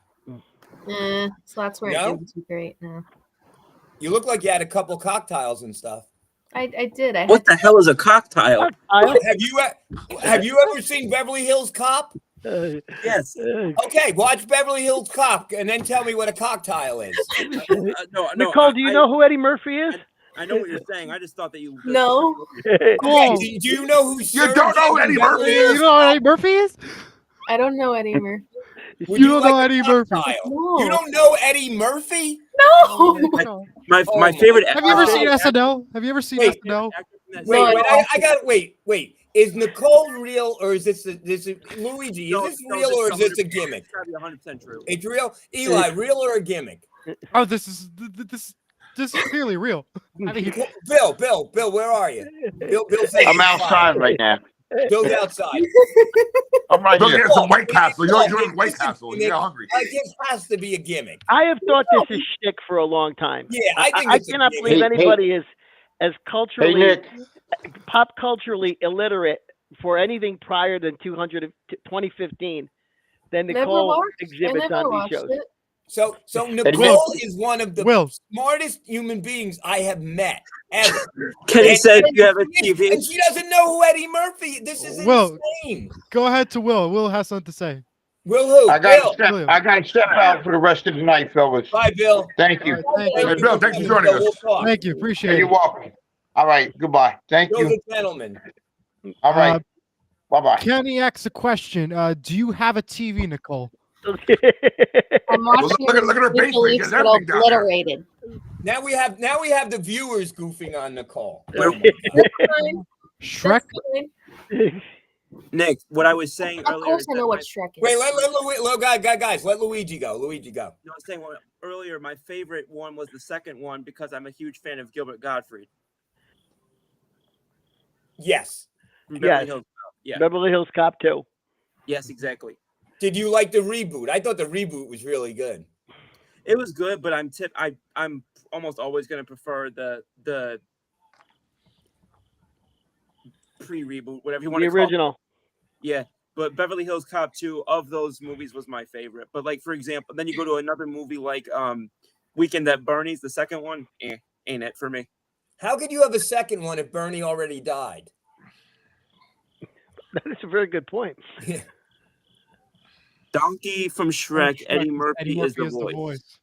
Slots weren't No? doing too great. No, You look like you had a couple cocktails and stuff. I did. I What had the hell is a cocktail? Have you ever seen Beverly Hills Cop? Yes. Okay, watch Beverly Hills Cop and then tell me what a cocktail is. No, Nicole, do you know who Eddie Murphy is? I know what you're saying. I just thought that you. No. Okay, Oh. do you know who? You don't know who Eddie Murphy You know what Eddie Murphy is? I don't know Eddie Murphy. Would You don't know like a Eddie Murphy. cocktail? No. You don't know Eddie Murphy? No. My Oh, favorite. Have you ever seen SNL? Have you ever seen Wait. SNL? Wait. Is Nicole real or is this Luigi? Is this real or is this a gimmick? It's gotta be 100% true. It's real. Eli, real or a gimmick? Oh, this this is clearly real. I mean, Bill, where are you? Bill says I'm outside right now. Bill's outside. I'm right Go here. get some White Castle. You're Bill, in White Castle. You're hungry. This has to be a gimmick. I have thought this is shtick for a long time. Yeah, I think I it's a cannot gimmick. believe Hey, anybody is as Hey, culturally, Nick. pop culturally illiterate for anything prior than 2015 than Never Nicole watched. I exhibits never on these watched shows. it. So Will. Nicole is one of the Will. smartest human beings I have met ever. Kenny And- said you have a and TV. she doesn't know who Eddie Murphy. This is Will. insane. go ahead to Will. Will has something to say. Will who? I Bill. got to step out for the rest of the night, fellas. Bye, Bill. Thank you. All right, thank you. Hey, Bill, thanks for joining us. We'll talk. Thank you. Hey, Appreciate you're it. welcome. All right. Goodbye. Thank Bill's you. a gentleman. All right. Bye-bye. Kenny asks a question. Do you have a TV, Nicole? I'm Well, watching look at her Maple basement. He Leafs has get everything down there. obliterated. Now we have the viewers goofing on Nicole. Fine. Shrek? That's fine. Nick, what I was saying Of earlier. course is I that know what my- Shrek is. Wait, guys, let Luigi go. Luigi go. No, I was saying earlier. My favorite one was the second one because I'm a huge fan of Gilbert Gottfried. Yes. From Yes. Beverly Hills Cop. Yeah. Beverly Hills Cop 2. Yes, exactly. Did you like the reboot? I thought the reboot was really good. It was good, but I'm almost always going to prefer the pre-reboot, whatever you want The to call it. original. Yeah, but Beverly Hills Cop 2 of those movies was my favorite. But like for example, then you go to another movie like Weekend at Bernie's, the second one, ain't it for me. How could you have a second one if Bernie already died? That is a very good point. Donkey from Shrek, Eddie Murphy, is the voice.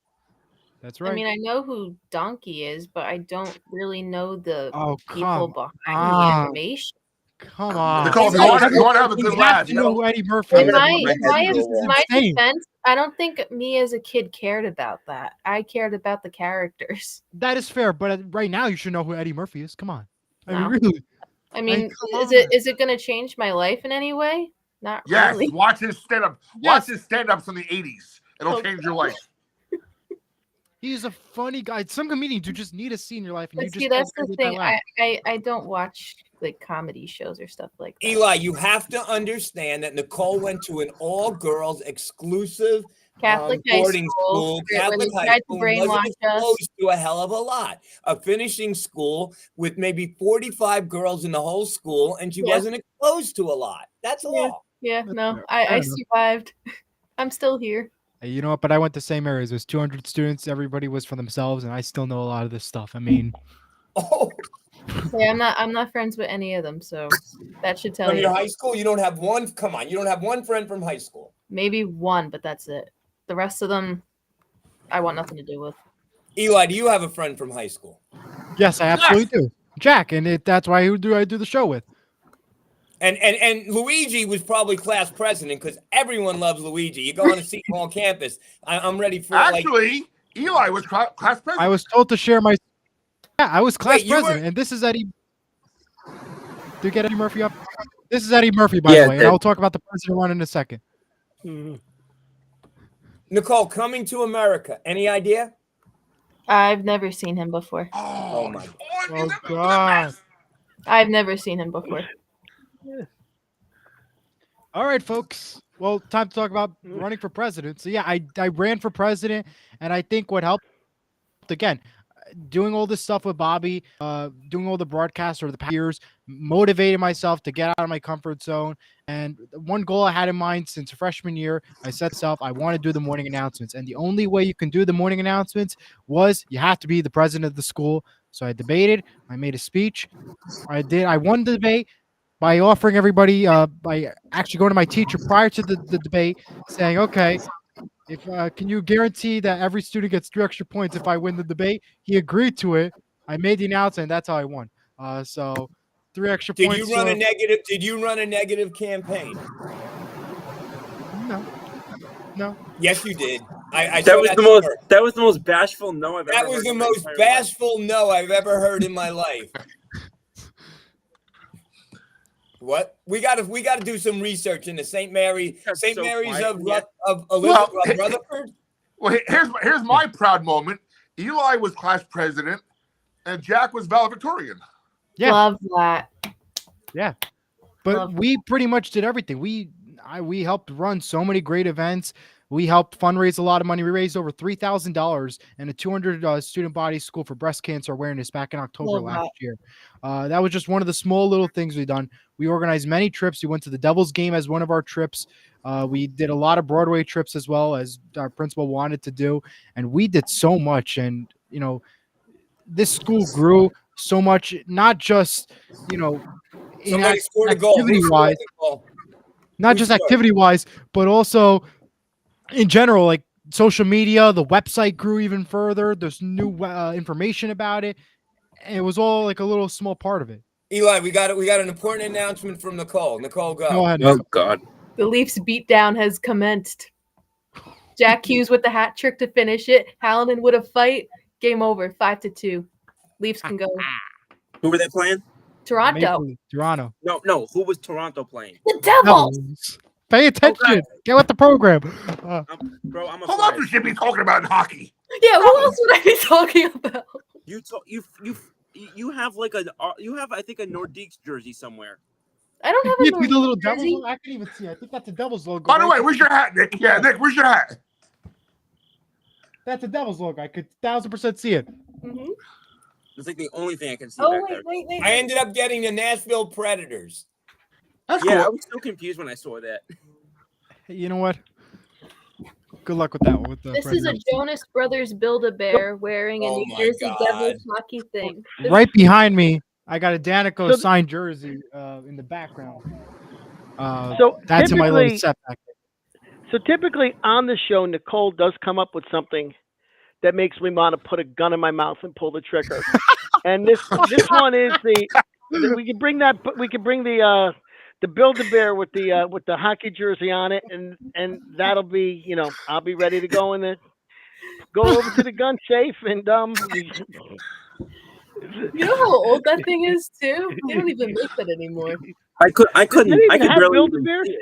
That's right. I mean, I know who Donkey is, but I don't really know the Oh, people come behind on. the animation. Come on. Nicole, if you want to have a good You laugh, have to you know gotta- who Eddie Murphy In is. my insane. defense, I don't think me as a kid cared about that. I cared about the characters. That is fair, but right now you should know who Eddie Murphy is. Come on. I mean, No. really. I mean, come is it going to change my life in any way? Not Yes, really. watch his stand-up. Yes. Watch his stand-ups from the 80s. It'll Oh, change your life. He's a funny guy. Some comedians you just need to see in your life, and you But just see, that's don't the get that thing. laugh. I don't watch like comedy shows or stuff like that. Eli, you have to understand that Nicole went to an all-girls exclusive Catholic high boarding school, school, where Catholic they high tried to school, and wasn't brainwash us. exposed to a hell of a lot. A finishing school with maybe 45 girls in the whole school, and she Yeah. wasn't exposed to a lot. That's Yeah. all. Yeah, That's no, fair. I Fair enough. survived. I'm still here. Hey, you know what? But I went to the same areas. There's 200 students. Everybody was for themselves, and I still know a lot of this stuff. I mean, Oh, Yeah, I'm not friends with any of them, so that should tell from you. your high school, you don't have one. Come on, you don't have one friend from high school. Maybe one, but that's it. The rest of them, I want nothing to do with. Eli, do you have a friend from high school? yes, I absolutely do. Jack, and that's why I do the show with. And Luigi was probably class president because everyone loves Luigi. You go on a Seton Hall campus. I'm ready for Actually, Eli was class president. I was told to share my. Yeah, I was class Wait, you were- president, and this is Eddie. Do you get Eddie Murphy up? This is Eddie Murphy, by Yeah, the way, and I'll talk about the president one in a second. Nicole, Coming to America. Any idea? I've never seen him before. Oh my! Oh God! I've never seen him before. All right, folks. Well, time to talk about running for president. So yeah, I ran for president, and I think what helped again, doing all this stuff with Bobby, doing all the broadcasts over the past years, motivated myself to get out of my comfort zone. And one goal I had in mind since freshman year, I set myself, I want to do the morning announcements. And the only way you can do the morning announcements was you have to be the president of the school. So I debated, I made a speech. I won the debate by offering everybody, by actually going to my teacher prior to the debate, saying, okay, if can you guarantee that every student gets 3 extra points if I win the debate? He agreed to it. I made the announcement, and that's how I won. So 3 extra Did points. you run a negative? Did you run a negative campaign? No. Yes, you did. I That saw was the story. most. That was the most bashful no I've ever. That was heard the in my most entire life. bashful no I've ever heard in my life. What? We got to do some research into St. Mary's That's St. so Mary's quiet. of Elizabeth Well, Rutherford. Well, here's my proud moment. Eli was class president, and Jack was valedictorian. Yeah. Love that. Yeah. But Love we pretty much did everything. We helped run so many great events. We helped fundraise a lot of money. We raised over $3,000 in a 200 student body school for breast cancer awareness back in October Love last that. year. That was just one of the small little things we've done. We organized many trips. We went to the Devil's Game as one of our trips. We did a lot of Broadway trips as well, as our principal wanted to do. And we did so much. And, this school grew so much, not just, in Somebody scored a goal. Who scored the goal? not Who just scored? activity wise, but also in general, like social media. The website grew even further. There's new information about it. And it was all like a little small part of it. Eli, we got an important announcement from Nicole. Nicole, go. Go ahead. Oh Nicole. God. The Leafs beatdown has commenced. Jack Hughes with the hat trick to finish it. Hallinan with a fight. Game over. 5-2. Leafs can go. Who were they playing? Toronto. Maple Leafs, Toronto. No. Who was Toronto playing? The Devils. Devils. Pay attention. God. Get with the program. Bro, I'm Hold on, afraid. we should be talking about hockey. Yeah, who else would I be talking about? You have like I think a Nordiques jersey somewhere. I don't have a You see the little Nordiques Devils jersey. logo? I can even see. I think that's the Devils logo. By the right way, where's your hat, Nick? Yeah, Nick, where's your hat? That's a Devils logo. I could 1,000% see it. Mhm. It's like the only thing I can see Oh, back there. wait. I ended up getting the Nashville Predators. That's Yeah, I cool. was so confused when I saw that. Hey, you know what? Good luck with that one. With the This is a Predators. Jonas Brothers Build-A-Bear wearing a Oh New my Jersey God. Devils hockey thing. Right behind me, I got a Danico So- signed jersey in the background. So That's in my little typically, set back. so typically on the show, Nicole does come up with something that makes me want to put a gun in my mouth and pull the trigger. And this one is we can bring the Build-A-Bear with the hockey jersey on it, and that'll be, I'll be ready to go go over to the gun safe and You know how old that thing is too? They don't even make that anymore. I Does it could even have barely even Build-A-Bears? see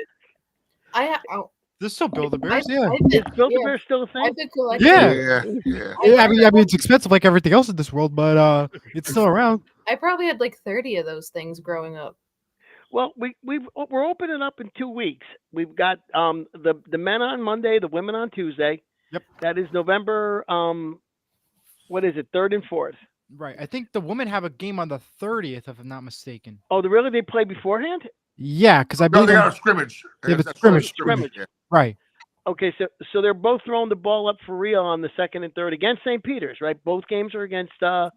it. There's still Build-A-Bears, yeah. Is Build-A-Bear still a thing? I've been collecting. Yeah. Yeah. Yeah, I mean, it's expensive like everything else in this world, but it's still around. I probably had like 30 of those things growing up. Well, we're opening up in 2 weeks. We've got the men on Monday, the women on Tuesday. Yep. That is November. What is it? 3rd and 4th. Right. I think the women have a game on the 30th, if I'm not mistaken. Oh, they play beforehand? Yeah, because I No, believe they got a scrimmage. They have a That's scrimmage. Yeah. right. Okay, so they're both throwing the ball up for real on the 2nd and 3rd against St. Peter's, right? Both games are against the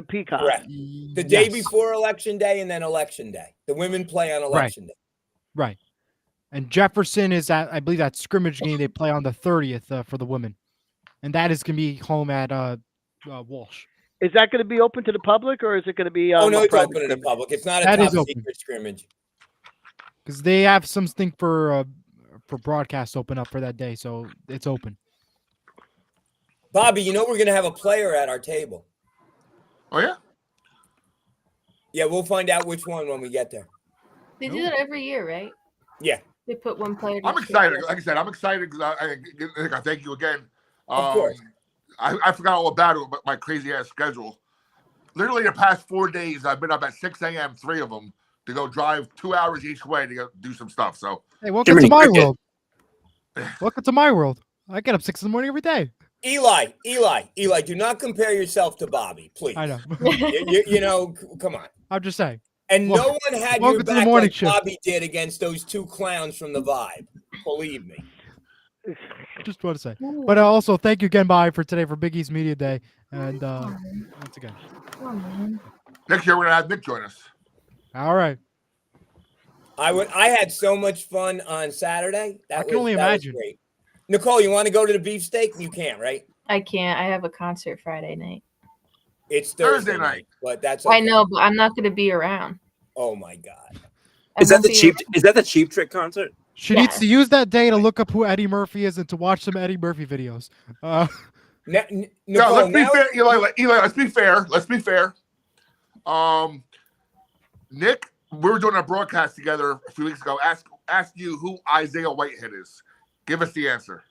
Peacocks. Correct. The day before Election Day and then Election Day. The women play on Election Day. Right. And Jefferson is at, I believe, that scrimmage game they play on the 30th for the women. And that is going to be home at Walsh. Is that going to be open to the public, or is it going to be? Oh no, a it's private open to the scrimmage? public. It's not a That is top open. secret scrimmage. Because they have something for broadcast open up for that day, so it's open. Bobby, we're going to have a player at our table. Oh yeah. Yeah, we'll find out which one when we get there. They do that every year, right? Yeah. They put one player. to I'm the excited. table. Like I said, I'm excited because I thank you again. Of course. I forgot all about it, but my crazy ass schedule. Literally, the past 4 days, I've been up at 6 a.m. 3 of them to go drive 2 hours each way to go do some stuff. So, Hey, welcome to my world. Welcome to my world. I get up 6 in the morning every day. Eli, do not compare yourself to Bobby, please. I know. Come on. I'm just saying. And Well, no one had welcome your to the back morning like shift. Bobby did against those 2 clowns from the Vibe. Believe me. Just want to say. But also, thank you again, Bobby, for today for Big East Media Day. And once again. Come on, man. next year, we're going to have Nick join us. All right. I had so much fun on Saturday. I can only imagine. Was great. Nicole, you want to go to the beefsteak? You can't, right? I can't. I have a concert Friday night. It's Thursday Thursday night. night, but that's I okay. know, but I'm not going to be around. Oh my God. Is that the Cheap Trick concert? She needs to use that day to look up who Eddie Murphy is and to watch some Eddie Murphy videos. No, Nicole, let's be fair, Eli. Let's be fair. Nick, we were doing a broadcast together a few weeks ago. Ask you who Isaiah Whitehead is. Give us the answer.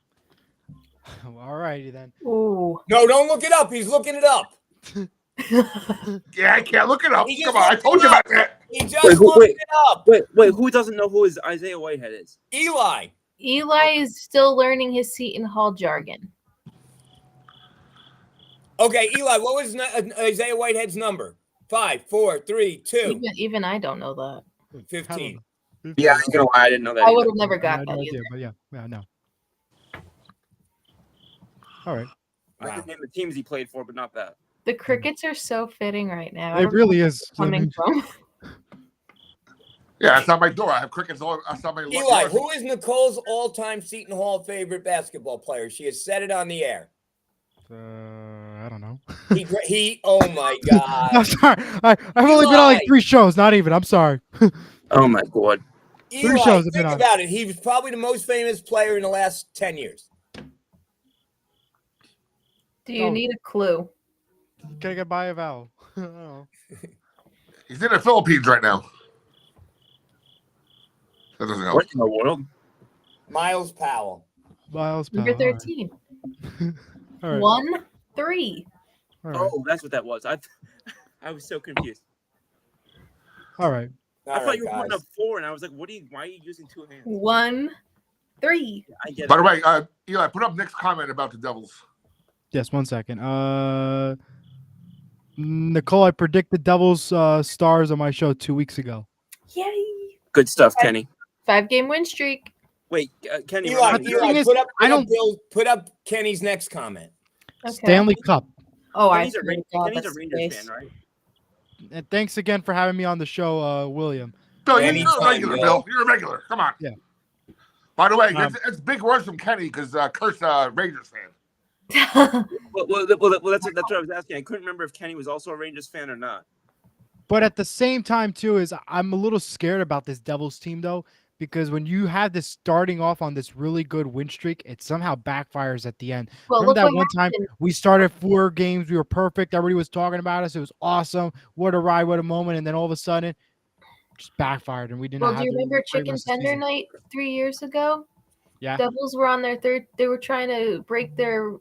All righty then. Ooh. No, don't look it up. He's looking it up. Yeah, I can't look it up. He just Come on, I looked told it you up. about that. He just looked it up. Wait, who doesn't know who Isaiah Whitehead is? Eli. Eli is still learning his Seton Hall jargon. Okay, Eli, what was Isaiah Whitehead's number? 5, 4, 3, 2. Even I don't know that. 15. Yeah, I ain't gonna lie, I didn't know that. I either. would have never I got had that no either. idea, but yeah, no. All right. I can name the teams he played for, but not that. The crickets are so fitting right now. I It don't know really where is. it's coming from. Yeah, it's on my door. I have crickets all outside my Eli, door. who is Nicole's all-time Seton Hall favorite basketball player? She has said it on the air. I don't know. He oh my God. I'm sorry. I've only been on like Eli. 3 shows. Not even. I'm sorry. Oh my god. Eli, shows have been think on. about it. He was probably the most famous player in the last 10 years. Do you need a clue? Can I get by a vowel? I don't know. He's in the Philippines right now. That doesn't help. What in the world? Miles Powell. Miles Number Powell. All right. 13. All right. 1, 3. All right. Oh, that's what that was. I was so confused. All right. I thought you were putting up 4, and I was like, why are you using 2 hands? 1, 3. I get By it. the way, Eli, put up next comment about the Devils. Yes, 1 second. Nicole, I predicted Devils stars on my show 2 weeks ago. Yay. Good stuff, Kenny. 5-game win streak. Wait, Kenny. Eli, The thing is, put up Kenny's next comment. Okay. Stanley Cup. Oh, Kenny's a swear to Rangers, God, Kenny's a that's Rangers space. fan, right? And thanks again for having me on the show, William. Bill, you're Anytime, a regular, Bill. Bill. You're a regular. Come on. Yeah. By the way, it's big words from Kenny because Kurt's a Rangers fan. Well, that's what I was asking. I couldn't remember if Kenny was also a Rangers fan or not. But at the same time, too, is I'm a little scared about this Devils team, though, because when you have this starting off on this really good win streak, it somehow backfires at the end. Well, Remember look that what one time happened. we started 4 games, we were perfect, everybody was talking about us, it was awesome, what a ride, what a moment, and then all of a sudden, it just backfired, and we didn't Well, have do you the remember great Chicken rest of the Tender season. Night 3 years ago? Yeah. Devils were on their third. They were trying to break their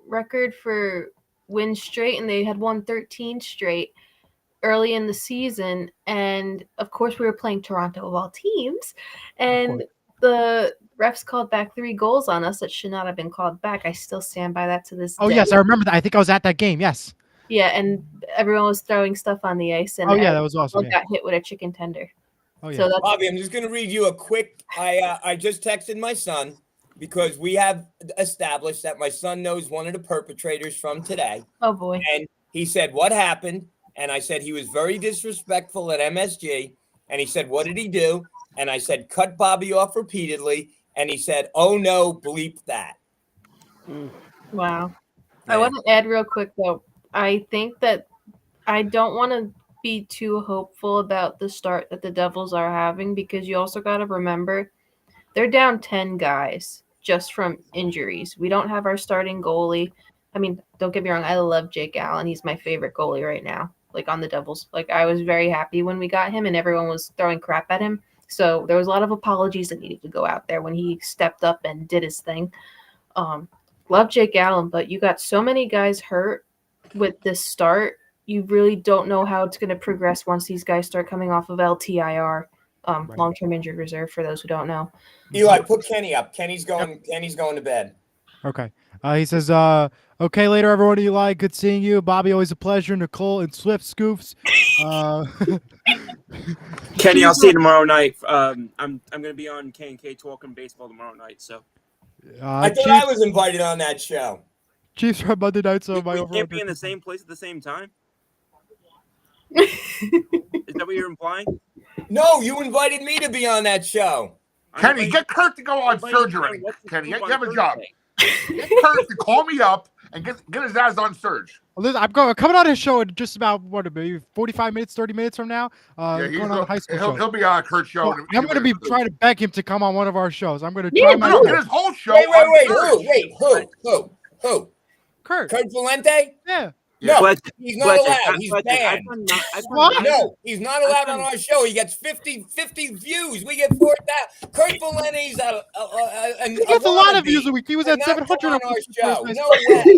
record for wins straight, and they had won 13 straight early in the season. And of course, we were playing Toronto of all teams, and the refs called back 3 goals on us that should not have been called back. I still stand by that to this day. Oh, yes, I remember that. I think I was at that game, yes. Yeah, and everyone was throwing stuff on the ice, and Oh, yeah, that was awesome. everyone got hit with a chicken tender. Oh, yeah. So that's Bobby, I'm just going to read you a quick. I just texted my son because we have established that my son knows one of the perpetrators from today. oh boy. And he said, "What happened?" And I said, "He was very disrespectful at MSG." And he said, "What did he do?" And I said, "Cut Bobby off repeatedly." And he said, "Oh no, bleep that." Wow. Yeah. I want to add real quick though. I think that I don't want to be too hopeful about the start that the Devils are having, because you also got to remember they're down 10 guys just from injuries. We don't have our starting goalie. I mean, don't get me wrong, I love Jake Allen. He's my favorite goalie right now, like on the Devils. Like, I was very happy when we got him and everyone was throwing crap at him. So there was a lot of apologies that needed to go out there when he stepped up and did his thing. Love Jake Allen, but you got so many guys hurt with this start. You really don't know how it's going to progress once these guys start coming off of LTIR, long-term injured reserve, for those who don't know. Eli, put Kenny up. Kenny's going to bed. Okay. He says, okay, later, everyone. Eli, good seeing you. Bobby, always a pleasure. Nicole and Swift Scoofs. Kenny, I'll see you tomorrow night. I'm going to be on K&K talking baseball tomorrow night. So I thought I was invited on that show. Chiefs are Monday night, so my we over. can't be in the same place at the same time. Is that what you're implying? No, you invited me to be on that show. Kenny, get Kurt to go on surgery. Kenny, you have a job. Get Kurt to call me up and get his ass on Surge. I'm coming on his show in just about maybe 45 minutes, 30 minutes from now. Going on a high school show. He'll be on Kurt's show. Well, I'm going to be trying to beg him to come on one of our shows. I'm going to Yeah, try my No, get best. his whole show. Wait, on Surge. who? Kurt. Kurt Valente? Yeah. Yeah. No, But- he's not but- allowed. He's but- banned. What? No, he's not allowed on our show. He gets 50 views. We get 4,000. Kurt Valenti's He gets a lot of views a week. He was at not 700 on on our the show. first No night. way.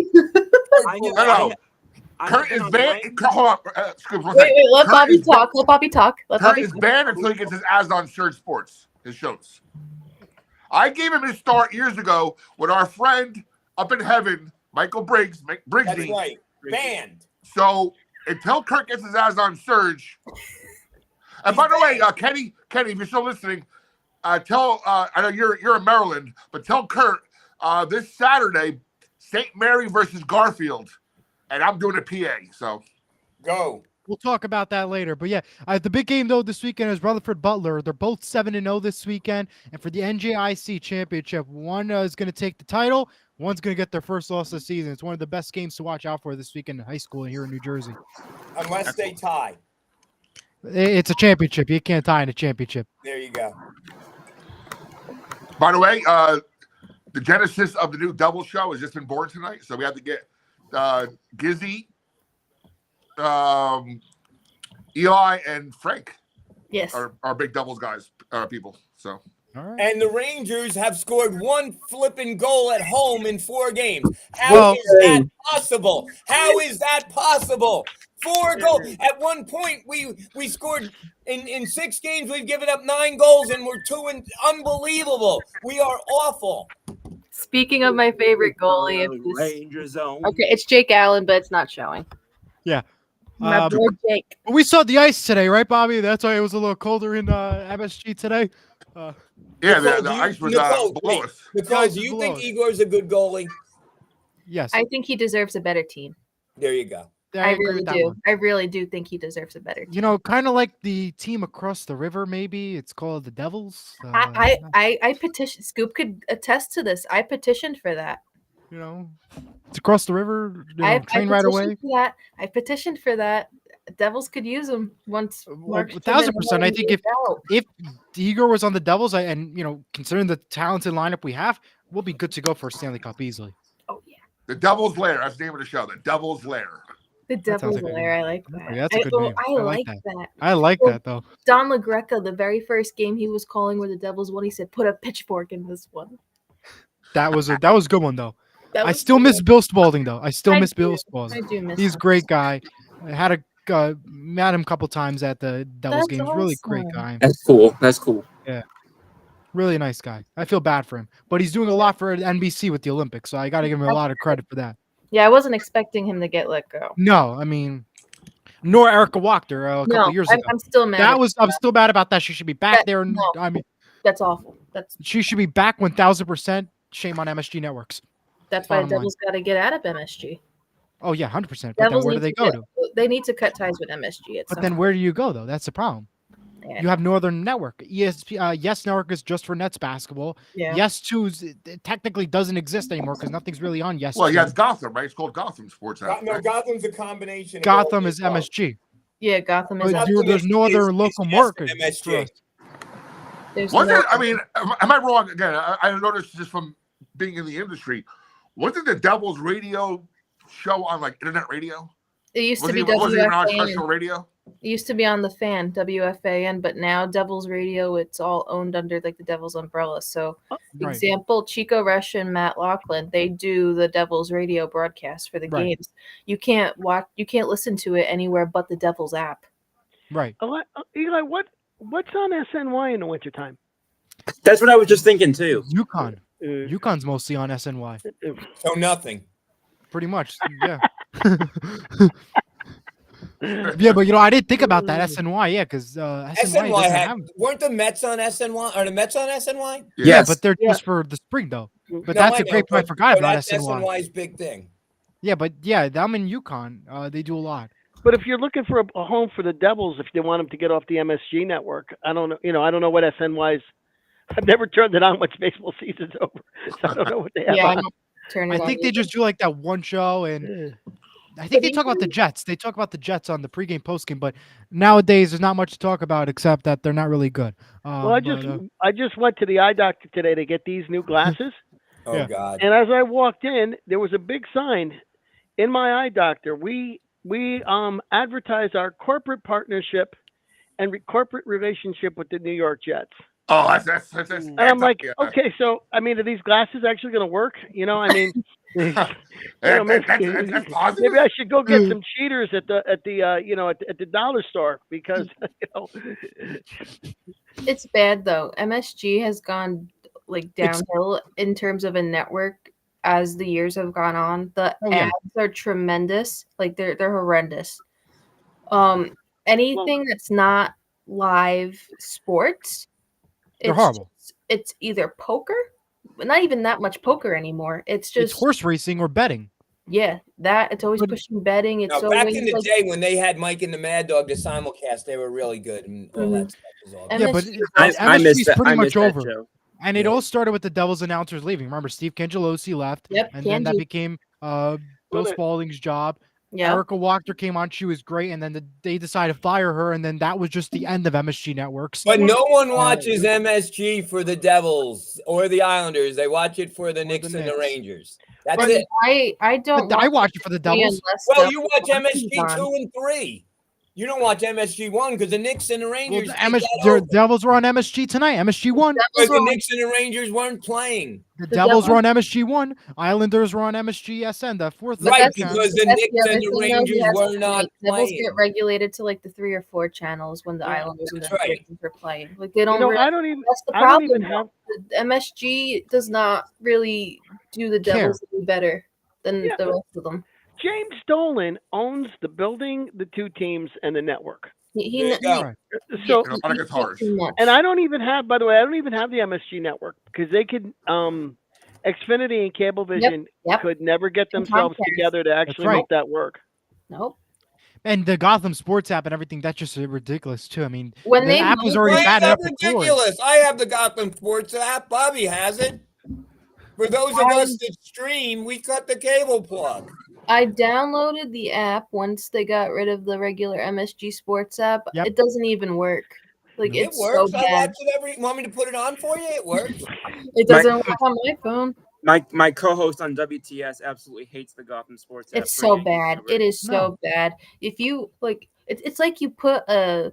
I No, have- no. I Kurt have been is on banned. Lang- Hold on. Excuse me, one Wait, second. wait, let Kurt Bobby is- talk. Let Bobby talk. Let Kurt Bobby is talk. banned until he gets his ass on Surge Sports, his shows. I gave him his start years ago with our friend up in heaven, Michael That's Brigsby. right. Banned. So until Kurt gets his ass on Surge, and by the way, Kenny, if you're still listening, tell I know you're in Maryland, but tell Kurt this Saturday, St. Mary versus Garfield, and I'm doing a PA. So Go. We'll talk about that later. But yeah, the big game though this weekend is Rutherford Butler. They're both 7-0 this weekend, and for the NJIC championship, one is going to take the title. One's going to get their first loss of the season. It's one of the best games to watch out for this weekend in high school here in New Jersey. Unless they tie. It's a championship. You can't tie in a championship. There you go. by the way, the genesis of the new double show has just been born tonight. So we had to get Gizzy, Eli, and Frank Yes. are big doubles guys, people. So All right. And the Rangers have scored one flipping goal at home in 4 games. How Well- is that possible? How is that possible? 4 goals. At one point, we scored in 6 games. We've given up 9 goals, and we're 2 and unbelievable. We are awful. Speaking of my favorite goalie, Ranger zone. okay, it's Jake Allen, but it's not showing. Yeah. My boy Jake. We saw the ice today, right, Bobby? That's why it was a little colder in MSG today. yeah, Nicole, the do you- ice was Nicole, below wait. us. Nicole, Guys, do you below think us. Igor's a good goalie? Yes. I think he deserves a better team. There you go. I agree really with that do. one. I really do think he deserves a better team. You know, kind of like the team across the river, maybe. It's called the Devils. I petitioned. Scoop could attest to this. I petitioned for that. You know, it's across the river. You know, I train right petitioned away. for that. I petitioned for that. Devils could use him once. Mark 1,000%. I think is out. if Igor was on the Devils, and you know, considering the talented lineup we have, we'll be good to go for a Stanley Cup easily. Oh yeah, The Devil's Lair. That's the name of the show. The Devil's Lair. the That sounds Devil's like a Lair. good- I like that. Yeah, that's a good name. I I like like that. that. I like Well, that though. Don LaGreca, the very first game he was calling where the Devils won, he said, "Put a pitchfork in this one." That was a good one though. That I was still good. miss Bill Spalding though. I still I miss Bill do. Spalding. I do miss. He's a him. great guy. I had met him a couple times at the Devils That's games. Really great awesome. guy. That's cool. That's cool. Really nice guy. I feel bad for him, but he's doing a lot for NBC with the Olympics, so I got to give him a lot of credit for that. Yeah, I wasn't expecting him to get let go. No, I mean, nor Erica Wachter a couple No, years I'm, ago. I'm still mad. I'm still mad about that. She should be back That- there. no. I mean, That's awful. she should be back 1,000%. Shame on MSG Networks. That's why Bottom line. Devils got to get out of MSG. Oh yeah, 100%. But then Devils where do need they to go get- to? They need to cut ties with MSG. At But some then where do you go though? That's the problem. point. You have no other network. Yes Network is just for Nets basketball. Yeah. Yes 2 it technically doesn't exist anymore because nothing's really on Yes Well, 2. he has Gotham, right? It's called Gotham Sports. Now, No, right? Gotham's a combination. of Gotham all is these clubs. MSG. Yeah, Gotham is. But out. Gotham there's no is- other is local just market MSG. for us. There's Was no- it? I mean, am I wrong again? I noticed just from being in the industry. Wasn't the Devil's radio show on like internet radio? It used to Was be it even on WFAN. terrestrial radio? It used to be on the fan, WFAN, but now Devils Radio, it's all owned under like the Devils umbrella. So, Right. example, Chico Resch and Matt Laughlin, they do the Devils Radio broadcast for the Right. games. You can't listen to it anywhere but the Devils app. Right. Eli, what's on SNY in the wintertime? That's what I was just thinking too. UConn. Uh, UConn's mostly on SNY. So nothing. Pretty much. Yeah. Yeah, but you know, I didn't think about that SNY. Yeah, because SNY SNY doesn't had have. weren't the Mets on SNY? Are the Mets on SNY? Yeah, Yes. but they're Yeah. just for the spring though. But No, that's I a great know, point. I forgot about that's SNY. SNY's big thing. Yeah, but yeah, I'm in UConn. They do a lot. But if you're looking for a home for the Devils, if they want them to get off the MSG network, I don't know. You know, I don't know what SNY's. I've never turned it on once baseball season's over, so I don't know what they have. Yeah, I on. don't turn it I on think they either. just do like that one show, and Yeah. I think But they talk about the even- Jets. They talk about the Jets on the pregame, postgame, but nowadays there's not much to talk about except that they're not really good. Well, I just went to the eye doctor today to get these new glasses, Oh Yeah. God. and as I walked in, there was a big sign. in my eye doctor, we advertise our corporate partnership and corporate relationship with the New York Jets. Oh, that's And I'm like, yeah. okay, so I mean, are these glasses actually going to work? You know, I mean, you know, maybe, That's positive. maybe I should go get some cheaters at the you know, at the dollar store because you know. It's bad though. MSG has gone like downhill in terms of a network as the years have gone on. The ads are tremendous. Like they're horrendous. Anything that's not live sports, They're horrible. It's either poker, but not even that much poker anymore. It's It's just horse racing or betting. yeah, that it's always But- pushing betting. It's Now, back always in the like, day when they had Mike and the Mad Dog to simulcast, they were really good and all that stuff was all. And Yeah, this- but I MSG missed is that. pretty I much missed that over. show. And it all started with the Devils announcers leaving. Remember, Steve Cangelosi left, Yep, and then that Kangi. became Bill Spalding's job. Yeah. Erica Wachter came on; she was great, and then they decided to fire her, and then that was just the end of MSG Networks. But no one watches MSG for the Devils or the Islanders. They watch it for the Knicks and the Knicks. Rangers. That's But it. I don't. But I watch it for the Devils. Well, you watch MSG 2 and 3. You don't watch MSG 1 because the Knicks and the Well, Rangers. the Devils were on MSG tonight. MSG won. Because the Knicks and the Rangers weren't playing. The Devils were on MSG 1. Islanders were on MSG SN. The fourth. Right, channel. because the Knicks and the Rangers were not Devils playing. get regulated to like the 3 or 4 channels when the Islanders and the That's right. Rangers are playing. Like they don't. You know, really, I don't even. that's the I don't problem. even have. The MSG does not really do the Devils any better than the rest of them. James Dolan owns the building, the 2 teams, and the network. So And a lot of guitars. And I don't even have, by the way, I don't even have the MSG network because they could, Xfinity and Cablevision could never get themselves together to actually make that work. Nope. And the Gotham Sports app and everything, that's just ridiculous too. I mean, when the app was already bad enough before. Ridiculous. I have the Gotham Sports app. Bobby has it. For those of us that stream, we cut the cable plug. I downloaded the app once they got rid of the regular MSG Sports app. Yep. It doesn't even work. Like It it's works. so I bad. watch it every. Want me to put it on for you? It works. It doesn't work on my phone. My co-host on WTS absolutely hates the Gotham Sports app. It's so bad. It is so bad. If you like, it's like you put an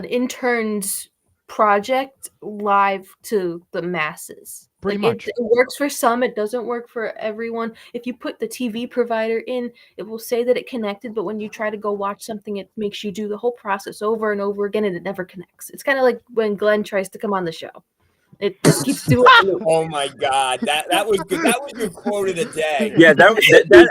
intern's project live to the masses. Pretty Like, much. it works for some, it doesn't work for everyone. If you put the TV provider in, it will say that it connected, but when you try to go watch something, it makes you do the whole process over and over again, and it never connects. It's kind of like when Glenn tries to come on the show. It just keeps doing it. Oh my God, that was good. That was your quote of the day. Yeah, that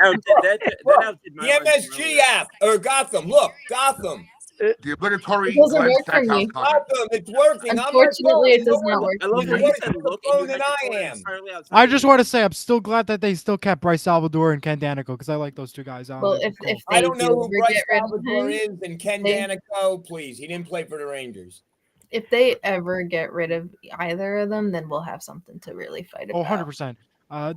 outdid my The MSG app or Gotham. Look, Gotham. The obligatory It doesn't Glenn work for Stackhouse me. comment. Gotham. It's working. Unfortunately, it does not work. I love for how me. you said look and you than had I your phone am. entirely outside I of just you. want to say I'm still glad that they still kept Bryce Salvador and Ken Danico because I like those 2 guys. Well, if they I don't know who do Bryce get rid of Salvador him, is and Ken they- Danico. Please, he didn't play for the Rangers. if they ever get rid of either of them, then we'll have something to really fight Oh, about. 100%.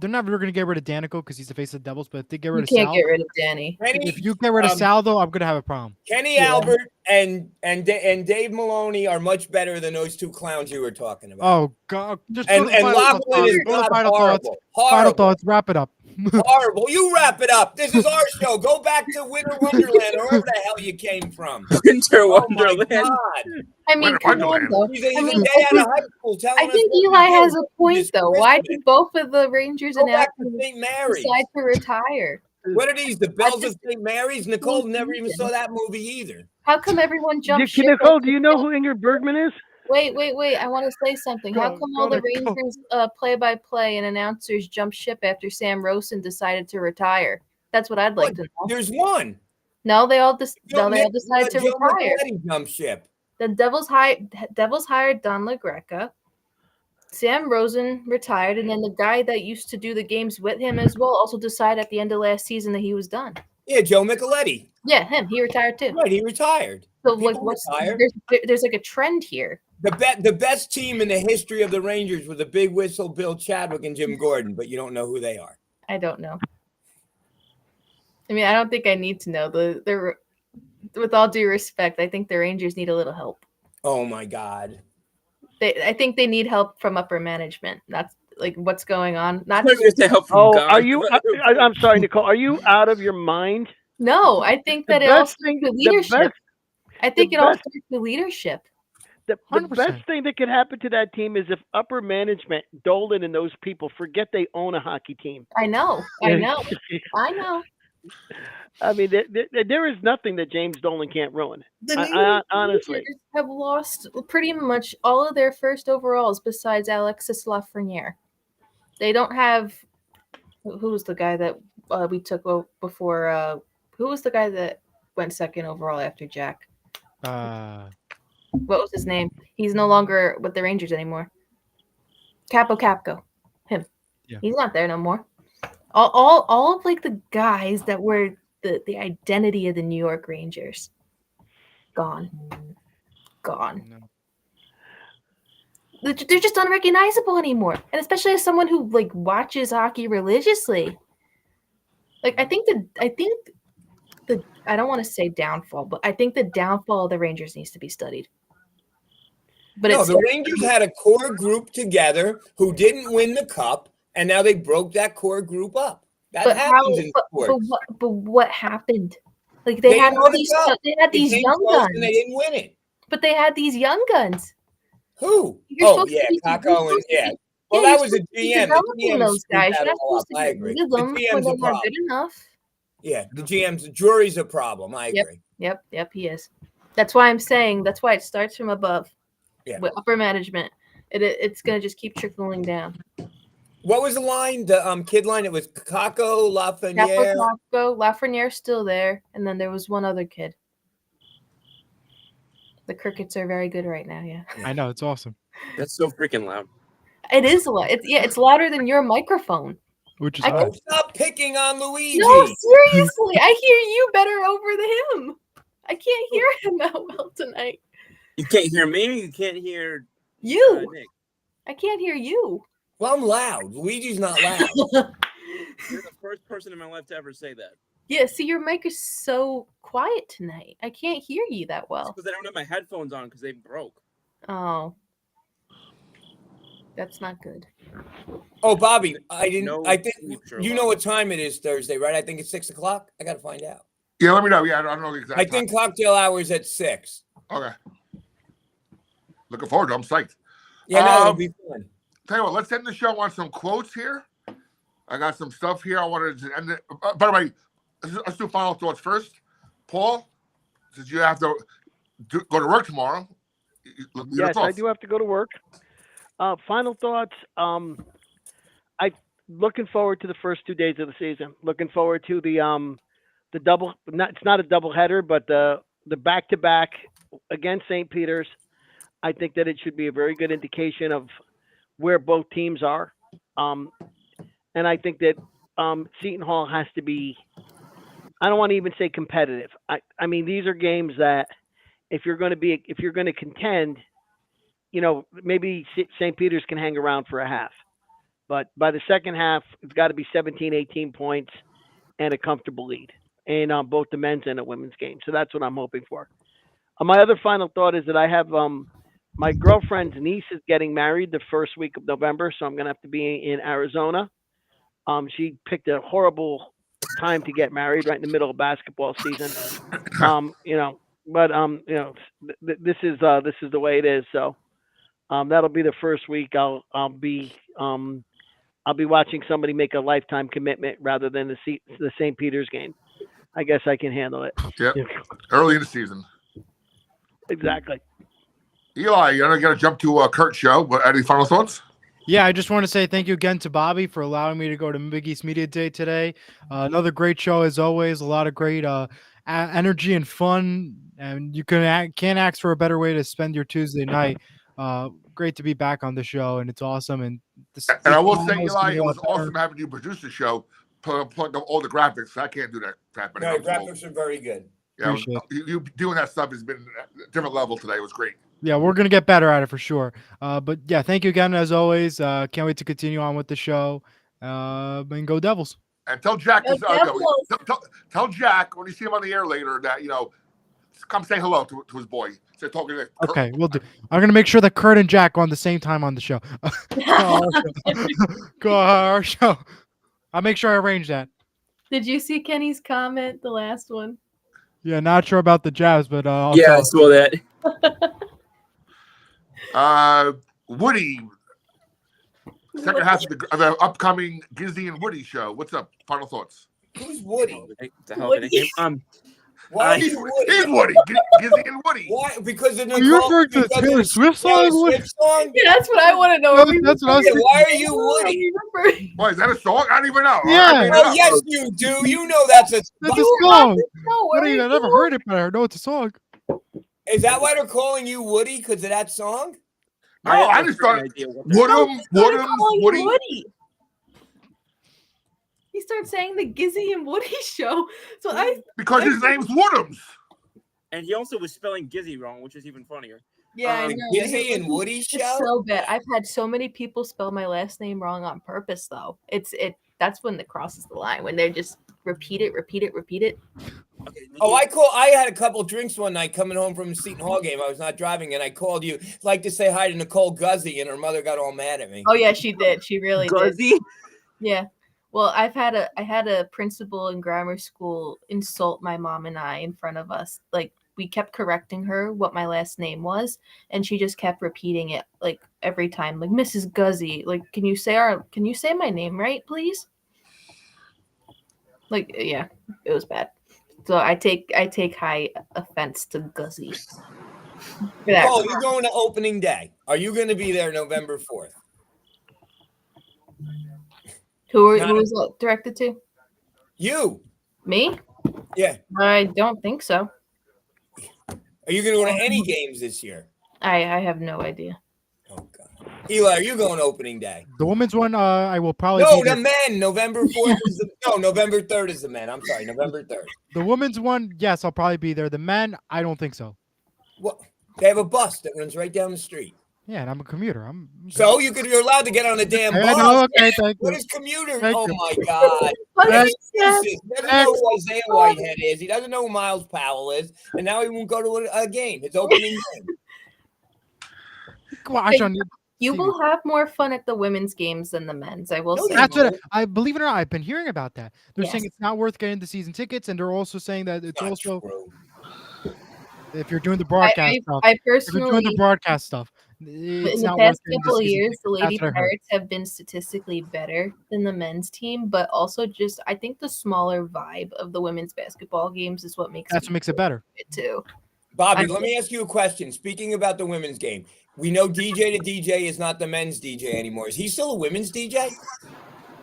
They're never going to get rid of Danico because he's the face of the Devils, but if they get rid You of can't Sal, get rid of Danny. if you get rid of Sal, though, I'm going to have a problem. Kenny Yeah. Albert and Dave Maloney are much better than those 2 clowns you were talking about. Oh, God. Just and go to the final thoughts, Lachlan is Bobby. Go to the not final thoughts. horrible. Final Horrible. thoughts. Wrap it up. Horrible. You wrap it up. This is our show. Go back to Winter Wonderland or wherever the hell you came from. Winter Oh my Wonderland. God. I mean, Winter come on, Wonderland. though. He's a I mean, day I out think, of high school telling I us think what Eli to has do. a point, This though. Why Christmas. did both of the Rangers Go and back to Actors St. Mary's. decide to retire? What are these? The Bells of just- St. Mary's? Nicole never even saw that movie either. How come everyone jumped ship? Nicole, do you know who Ingrid Bergman is? Wait. I want to say something. How come all the Nicole. Rangers play-by-play and announcers jumped ship after Sam Rosen decided to retire? That's what I'd like to know. There's one. No, they all decided to Joe retire. Micheletti jumped ship. The Devils hired Don LaGreca. Sam Rosen retired, and then the guy that used to do the games with him as well also decided at the end of last season that he was done. Yeah, Joe Micheletti. Yeah, him. He retired too. Right, he retired. So like, People retire. there's like a trend here. The best team in the history of the Rangers was the Big Whistle, Bill Chadwick, and Jim Gordon, but you don't know who they are. I don't know. I mean, I don't think I need to know. With all due respect, I think the Rangers need a little help. Oh my God. I think they need help from upper management. That's like what's going on. Not I'm gonna say help from Oh, God. are you? I'm sorry, Nicole. Are you out of your mind? no, I think The that it all best starts thing, with the leadership. best, I think the it all best- starts with leadership. the 100%. best thing that could happen to that team is if upper management, Dolan and those people, forget they own a hockey team. I know. I know. I mean, there is nothing that James Dolan can't ruin. The New York Honestly, Rangers have lost pretty much all of their first overalls besides Alexis Lafreniere. They don't have who was the guy that we took before. Who was the guy that went second overall after Jack? What was his name? He's no longer with the Rangers anymore. Capco. Him. Yeah. He's not there no more. All of like the guys that were the identity of the New York Rangers. Gone. No. They're just unrecognizable anymore. And especially as someone who like watches hockey religiously. Like I think the I don't want to say downfall, but I think the downfall of the Rangers needs to be studied. But No, it's the Rangers had a core group together who didn't win the cup, and now they broke that core group up. That but happens how in but sports. what happened? Like they had didn't all win the these cup. they had They these came young close guns. and they didn't win it. But they had these young guns. Who? You're Oh, supposed to yeah, be- you're Kako and supposed to yeah. be- Well, yeah, that you're was a supposed to be GM. The developing GM those guys. screwed that You're not all up. supposed to I get agree. rid of The them when GM's they're a not problem. good enough. Yeah, the jury's a problem. I Yep. agree. Yep, he is. That's why I'm saying that's why it starts from above. Yeah. With upper management. It's gonna just keep trickling down. What was the line? The kid line? It was Kako, Lafreniere. Lafreniere's still there, and then there was one other kid. The Crickets are very good right now, yeah. I know, it's awesome. That's so freaking loud. It is loud. It's louder than your microphone. Which is I odd. Oh, stop picking on Luigi. No, seriously, I hear you better over him. I can't hear him that well tonight. You can't hear me. You can't hear You, Nick. I can't hear you. Well, I'm loud. Luigi's not loud. You're the first person in my life to ever say that. Yeah, see, your mic is so quiet tonight. I can't hear you that well. Because I don't have my headphones on because they broke. Oh, that's not good. Oh, Bobby, I didn't. No I think sleep, you Sherlock. know what time it is Thursday, right? I think it's 6 o'clock. I got to find out. Yeah, let me know. Yeah, I don't know the exact I think cocktail hour is at 6. time. Okay. Looking forward to it. I'm psyched. Yeah, no, it'll be fun. Tell you what, let's end the show on some quotes here. I got some stuff here. I wanted to end it. By the way, let's do final thoughts first. Paul, since you have to go to work tomorrow. Your yes, I thoughts. do have to go to work. Final thoughts. I looking forward to the first 2 days of the season. Looking forward to the double. It's not a double header, but the back-to-back against St. Peter's. I think that it should be a very good indication of where both teams are. And I think that Seton Hall has to be, I don't want to even say competitive. I mean, these are games that if you're going to contend, you know, maybe St. Peter's can hang around for a half. But by the second half, it's got to be 17, 18 points and a comfortable lead in both the men's and the women's game. So that's what I'm hoping for. My other final thought is that I have my girlfriend's niece is getting married the first week of November, so I'm going to have to be in Arizona. She picked a horrible time to get married right in the middle of basketball season. You know, but you know, this is the way it is. So that'll be the first week. I'll be watching somebody make a lifetime commitment rather than the St. Peter's game. I guess I can handle it. Yep. Early in the season. Exactly. Eli, you're going to jump to Kurt's show. But any final thoughts? Yeah, I just want to say thank you again to Bobby for allowing me to go to Big East Media Day today. Another great show as always. A lot of great energy and fun, and you can't ask for a better way to spend your Tuesday night. Great to be back on the show, and it's awesome. And I will say, Eli, it was awesome having you produce the show, plug up all the graphics. I can't do that crap No, anymore. graphics are very good. Yeah, Appreciate you doing that stuff has been a different level today. It was great. Yeah, we're gonna get better at it for sure. But yeah, thank you again as always. Can't wait to continue on with the show. And go Devils. And tell Jack, Go Devils. tell Jack when you see him on the air later that come say hello to his boy. Say talking to Kurt. Okay, we'll do. I'm gonna make sure that Kurt and Jack are on the same time on the show. Go our show. I'll make sure I arrange that. Did you see Kenny's comment, the last one? Yeah, not sure about the Jazz, but I'll Yeah, I tell. saw that. Woody, second half of the upcoming Gizzy and Woody show. What's up? Final thoughts. Who's Woody? What the hell did it came? Why is Woody? He's Woody. Gizzy and Woody. Why? Because of Are you referring to the Taylor Swift song? Swift song? Yeah, that's what I want to know. That's what I was Yeah, thinking. why are you Woody? Why is that a song? I don't even know. Yeah. I made it Oh up. yes, you do. You know that's a. That's a song. No, I never heard it, but I know it's a song. Is that why they're calling you Woody? Because of that song? No, have I no just freaking thought idea what they're- Woody. He starts saying the Gizzy and Woody show. So Because his name's Woodhams. And he also was spelling Gizzy wrong, which is even funnier. I The know. Gizzy and Woody It's show? so bad. I've had so many people spell my last name wrong on purpose, though. That's when it crosses the line, when they just repeat it. Okay. Oh, I had a couple drinks one night coming home from a Seton Hall game. I was not driving, and I called you. Like to say hi to Nicole Guzzi, and her mother got all mad at me. Oh yeah, she did. She really did. Guzzy? Yeah. Well, I had a principal in grammar school insult my mom and I in front of us. Like, we kept correcting her what my last name was, and she just kept repeating it like every time, like Mrs. Guzzy. Like, can you say my name right, please? Like, yeah, it was bad. So I take high offense to Guzzy. For that. Oh, you're going to opening day. Are you going to be there November 4th? Who was that directed to? You. Me? Yeah. I don't think so. Are you going to go to any games this year? I have no idea. Oh, God. Eli, are you going opening day? The women's one, I will probably. No, be the there. men. November 4th is November 3rd is the men. I'm sorry, November 3rd. The women's one, yes, I'll probably be there. The men, I don't think so. Well, they have a bus that runs right down the street. Yeah, and I'm a commuter. So you're allowed to get on the damn I bus. know, okay, thank What you. is commuter? Thank Oh you. my God. Next. He doesn't know who Isaiah Whitehead is. He doesn't know who Miles Powell is. And now he won't go to a game. It's opening game. Watch on. You will have more fun at the women's games than the men's. I will No, say. That's what I believe it or not. I've been hearing about that. They're saying Yes. it's not worth getting the season tickets, and they're also saying that it's Not also true. if you're doing the broadcast stuff. I If you're doing personally, the broadcast stuff, in it's the not past worth getting couple of season years, tickets. the Lady That's what I heard. Pirates have been statistically better than the men's team, but also just I think the smaller vibe of the women's basketball games is what makes That's what makes it better. it too. Bobby, let me ask you a question. Speaking about the women's game, we know DJ to DJ is not the men's DJ anymore. Is he still a women's DJ?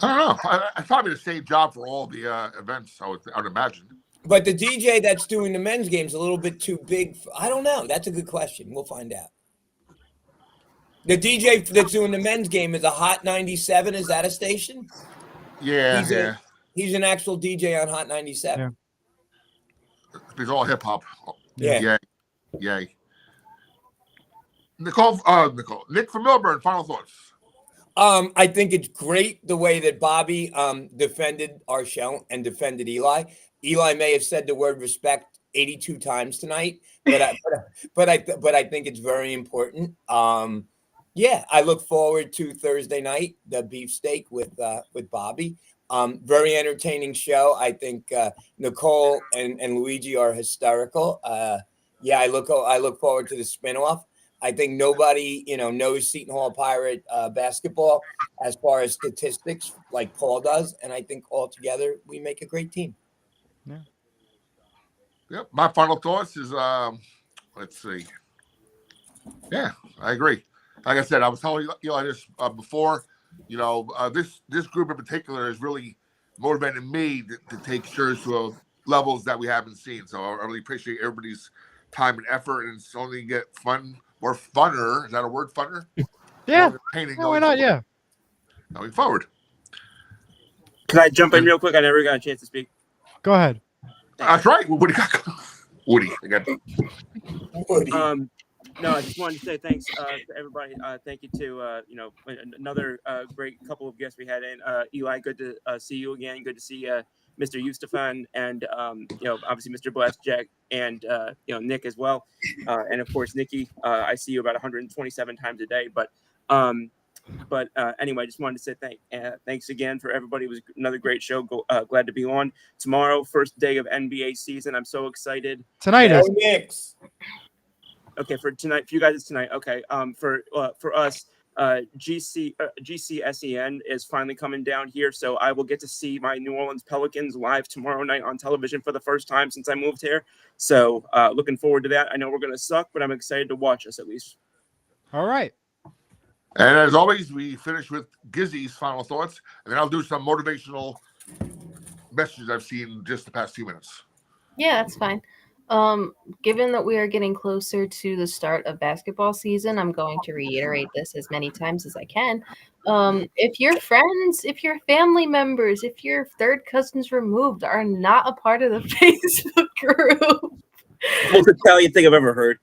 I don't know. It's probably the same job for all the events, I would imagine. But the DJ that's doing the men's game's a little bit too big. I don't know. That's a good question. We'll find out. The DJ that's doing the men's game is a Hot 97. Is that a station? Yeah, He's an actual DJ on Hot 97. It's all hip hop. Yeah. Yay. Nick from Milburn, final thoughts. I think it's great the way that Bobby defended our show and defended Eli. Eli may have said the word respect 82 times tonight, but I think it's very important. Yeah, I look forward to Thursday night, the beefsteak with Bobby. Very entertaining show. I think Nicole and Luigi are hysterical. Yeah, I look forward to the spinoff. I think nobody, knows Seton Hall Pirate basketball as far as statistics like Paul does, and I think altogether we make a great team. Yeah. Yep. My final thoughts is let's see. Yeah, I agree. Like I said, I was telling Eli this before. This group in particular has really motivated me to take shows to levels that we haven't seen. So I really appreciate everybody's time and effort, and it's only get more funner. Is that a word, funner? Yeah. Painting No, why not? Yeah. Going forward. Can I jump in real quick? I never got a chance to speak. Go ahead. That's right. Woody. I got Woody. No, I just wanted to say thanks to everybody. Thank you to another great couple of guests we had in. Eli, good to see you again. Good to see Mr. Eustafan, and obviously Mr. Blackjack, and Nick as well, and of course Nikki. I see you about 127 times a day, but anyway, I just wanted to say thanks again for everybody. It was another great show. Glad to be on tomorrow, first day of NBA season. I'm so excited. Tonight is Knicks. Okay, for tonight, for you guys, it's tonight. Okay, for us, GCSEN is finally coming down here, so I will get to see my New Orleans Pelicans live tomorrow night on television for the first time since I moved here. So looking forward to that. I know we're gonna suck, but I'm excited to watch us at least. all right. And as always, we finish with Gizzy's final thoughts, and then I'll do some motivational messages I've seen just the past few minutes. Yeah, that's fine. Given that we are getting closer to the start of basketball season, I'm going to reiterate this as many times as I can. If your friends, if your family members, if your third cousins removed are not a part of the Facebook group, Most Italian thing I've ever heard.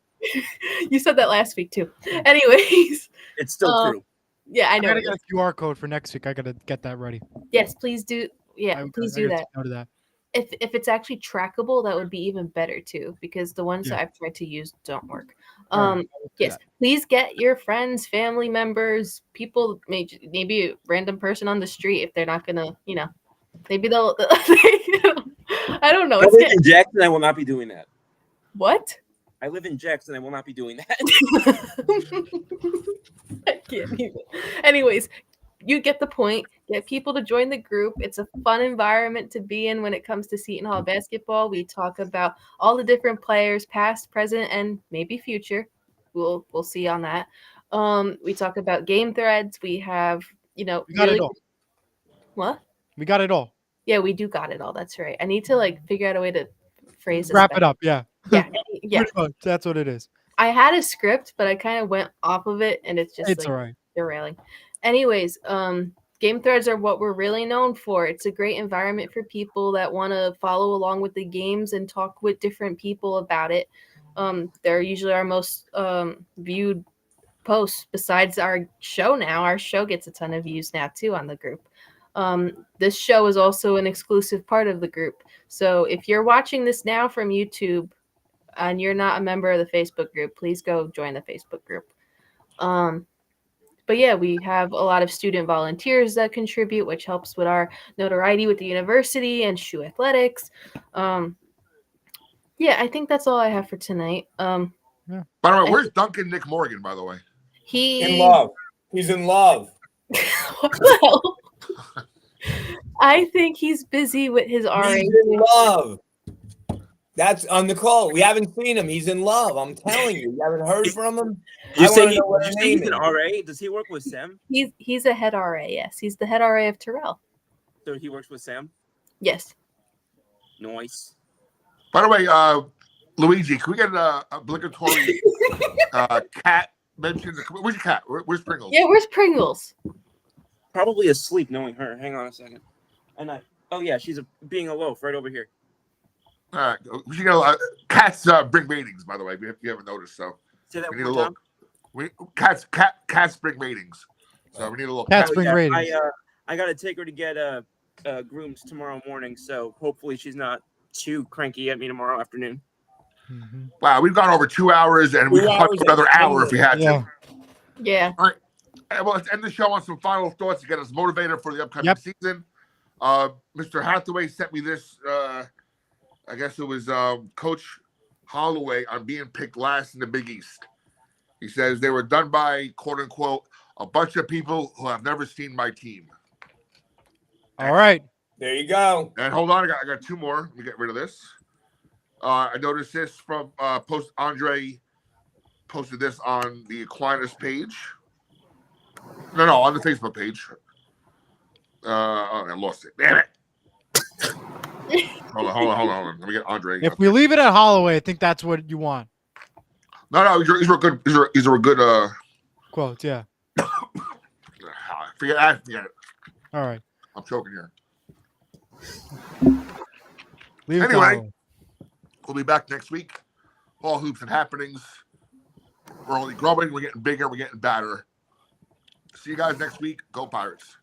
you said that last week too. Anyways, It's still true. yeah, I I know. gotta get a QR code for next week. I gotta get that ready. Yes, please do. Yeah, please do that. Take note of that. If it's actually trackable, that would be even better too, because the ones that I've tried to use don't work. All right, Yes, please get your friends, family members, people, maybe a random person on the street if they're not gonna, maybe they'll. I don't know. I live in Jackson. I will not be doing that. What? I live in Jackson. I will not be doing that. I can't even. Anyways, you get the point. Get people to join the group. It's a fun environment to be in when it comes to Seton Hall basketball. We talk about all the different players, past, present, and maybe future. We'll see on that. We talk about game threads. We have, We got it all. What? We got it all. Yeah, we do got it all. That's right. I need to figure out a way to phrase this Wrap better. it up. Yeah. Yeah, yeah. Pretty much, that's what it is. I had a script, but I kind of went off of it, and it's just It's all right. derailing. Anyways, game threads are what we're really known for. It's a great environment for people that want to follow along with the games and talk with different people about it. They're usually our most viewed posts besides our show now. Our show gets a ton of views now too on the group. This show is also an exclusive part of the group. So if you're watching this now from YouTube and you're not a member of the Facebook group, please go join the Facebook group. But yeah, we have a lot of student volunteers that contribute, which helps with our notoriety with the university and shoe athletics. Yeah, I think that's all I have for tonight. By the way, where's Duncan Nick Morgan, by the way? In love. He's in love. What the hell? I think he's busy with his RA. He's in love. That's on the call. We haven't seen him. He's in love. I'm telling you. You haven't heard from him? You I say wanna know what his he's name an is. RA? Does he work with Sam? He's a head RA, yes. He's the head RA of Terrell. So he works with Sam? Yes. Nice. By the way, Luigi, can we get an obligatory cat mention? Where's your cat? Where's Pringles? Yeah, where's Pringles? Probably asleep knowing her. Hang on a second. Oh yeah, she's being a loaf right over here. All right. We should get cats bring matings, by the way, if you haven't noticed. So Say that we need a one look. Cats bring matings. So we need a look. Cats bring ratings. I got to take her to get grooms tomorrow morning, so hopefully she's not too cranky at me tomorrow afternoon. Mhm. Wow, we've gone over 2 hours, and we 2 could talk hours another and hour if we had Yeah. to. Yeah. All right. Well, let's end the show on some final thoughts to get us motivated for the upcoming season. Mr. Hathaway sent me this. I guess it was Coach Holloway on being picked last in the Big East. He says they were done by, quote unquote, a bunch of people who have never seen my team. All right. There you go. And hold on, I got two more. Let me get rid of this. I noticed this from Andre posted this on the Aquinas page. No, on the Facebook page. I lost it. Damn it. Hold on. Let me get Andre. If we leave it at Holloway, I think that's what you want. No, he's a good. He's a good. Quotes, yeah. Forget it. All right. I'm choking here. Leave it to Anyway, Holloway. we'll be back next week. All hoops and happenings. We're only growing. We're getting bigger. We're getting badder. See you guys next week. Go Pirates.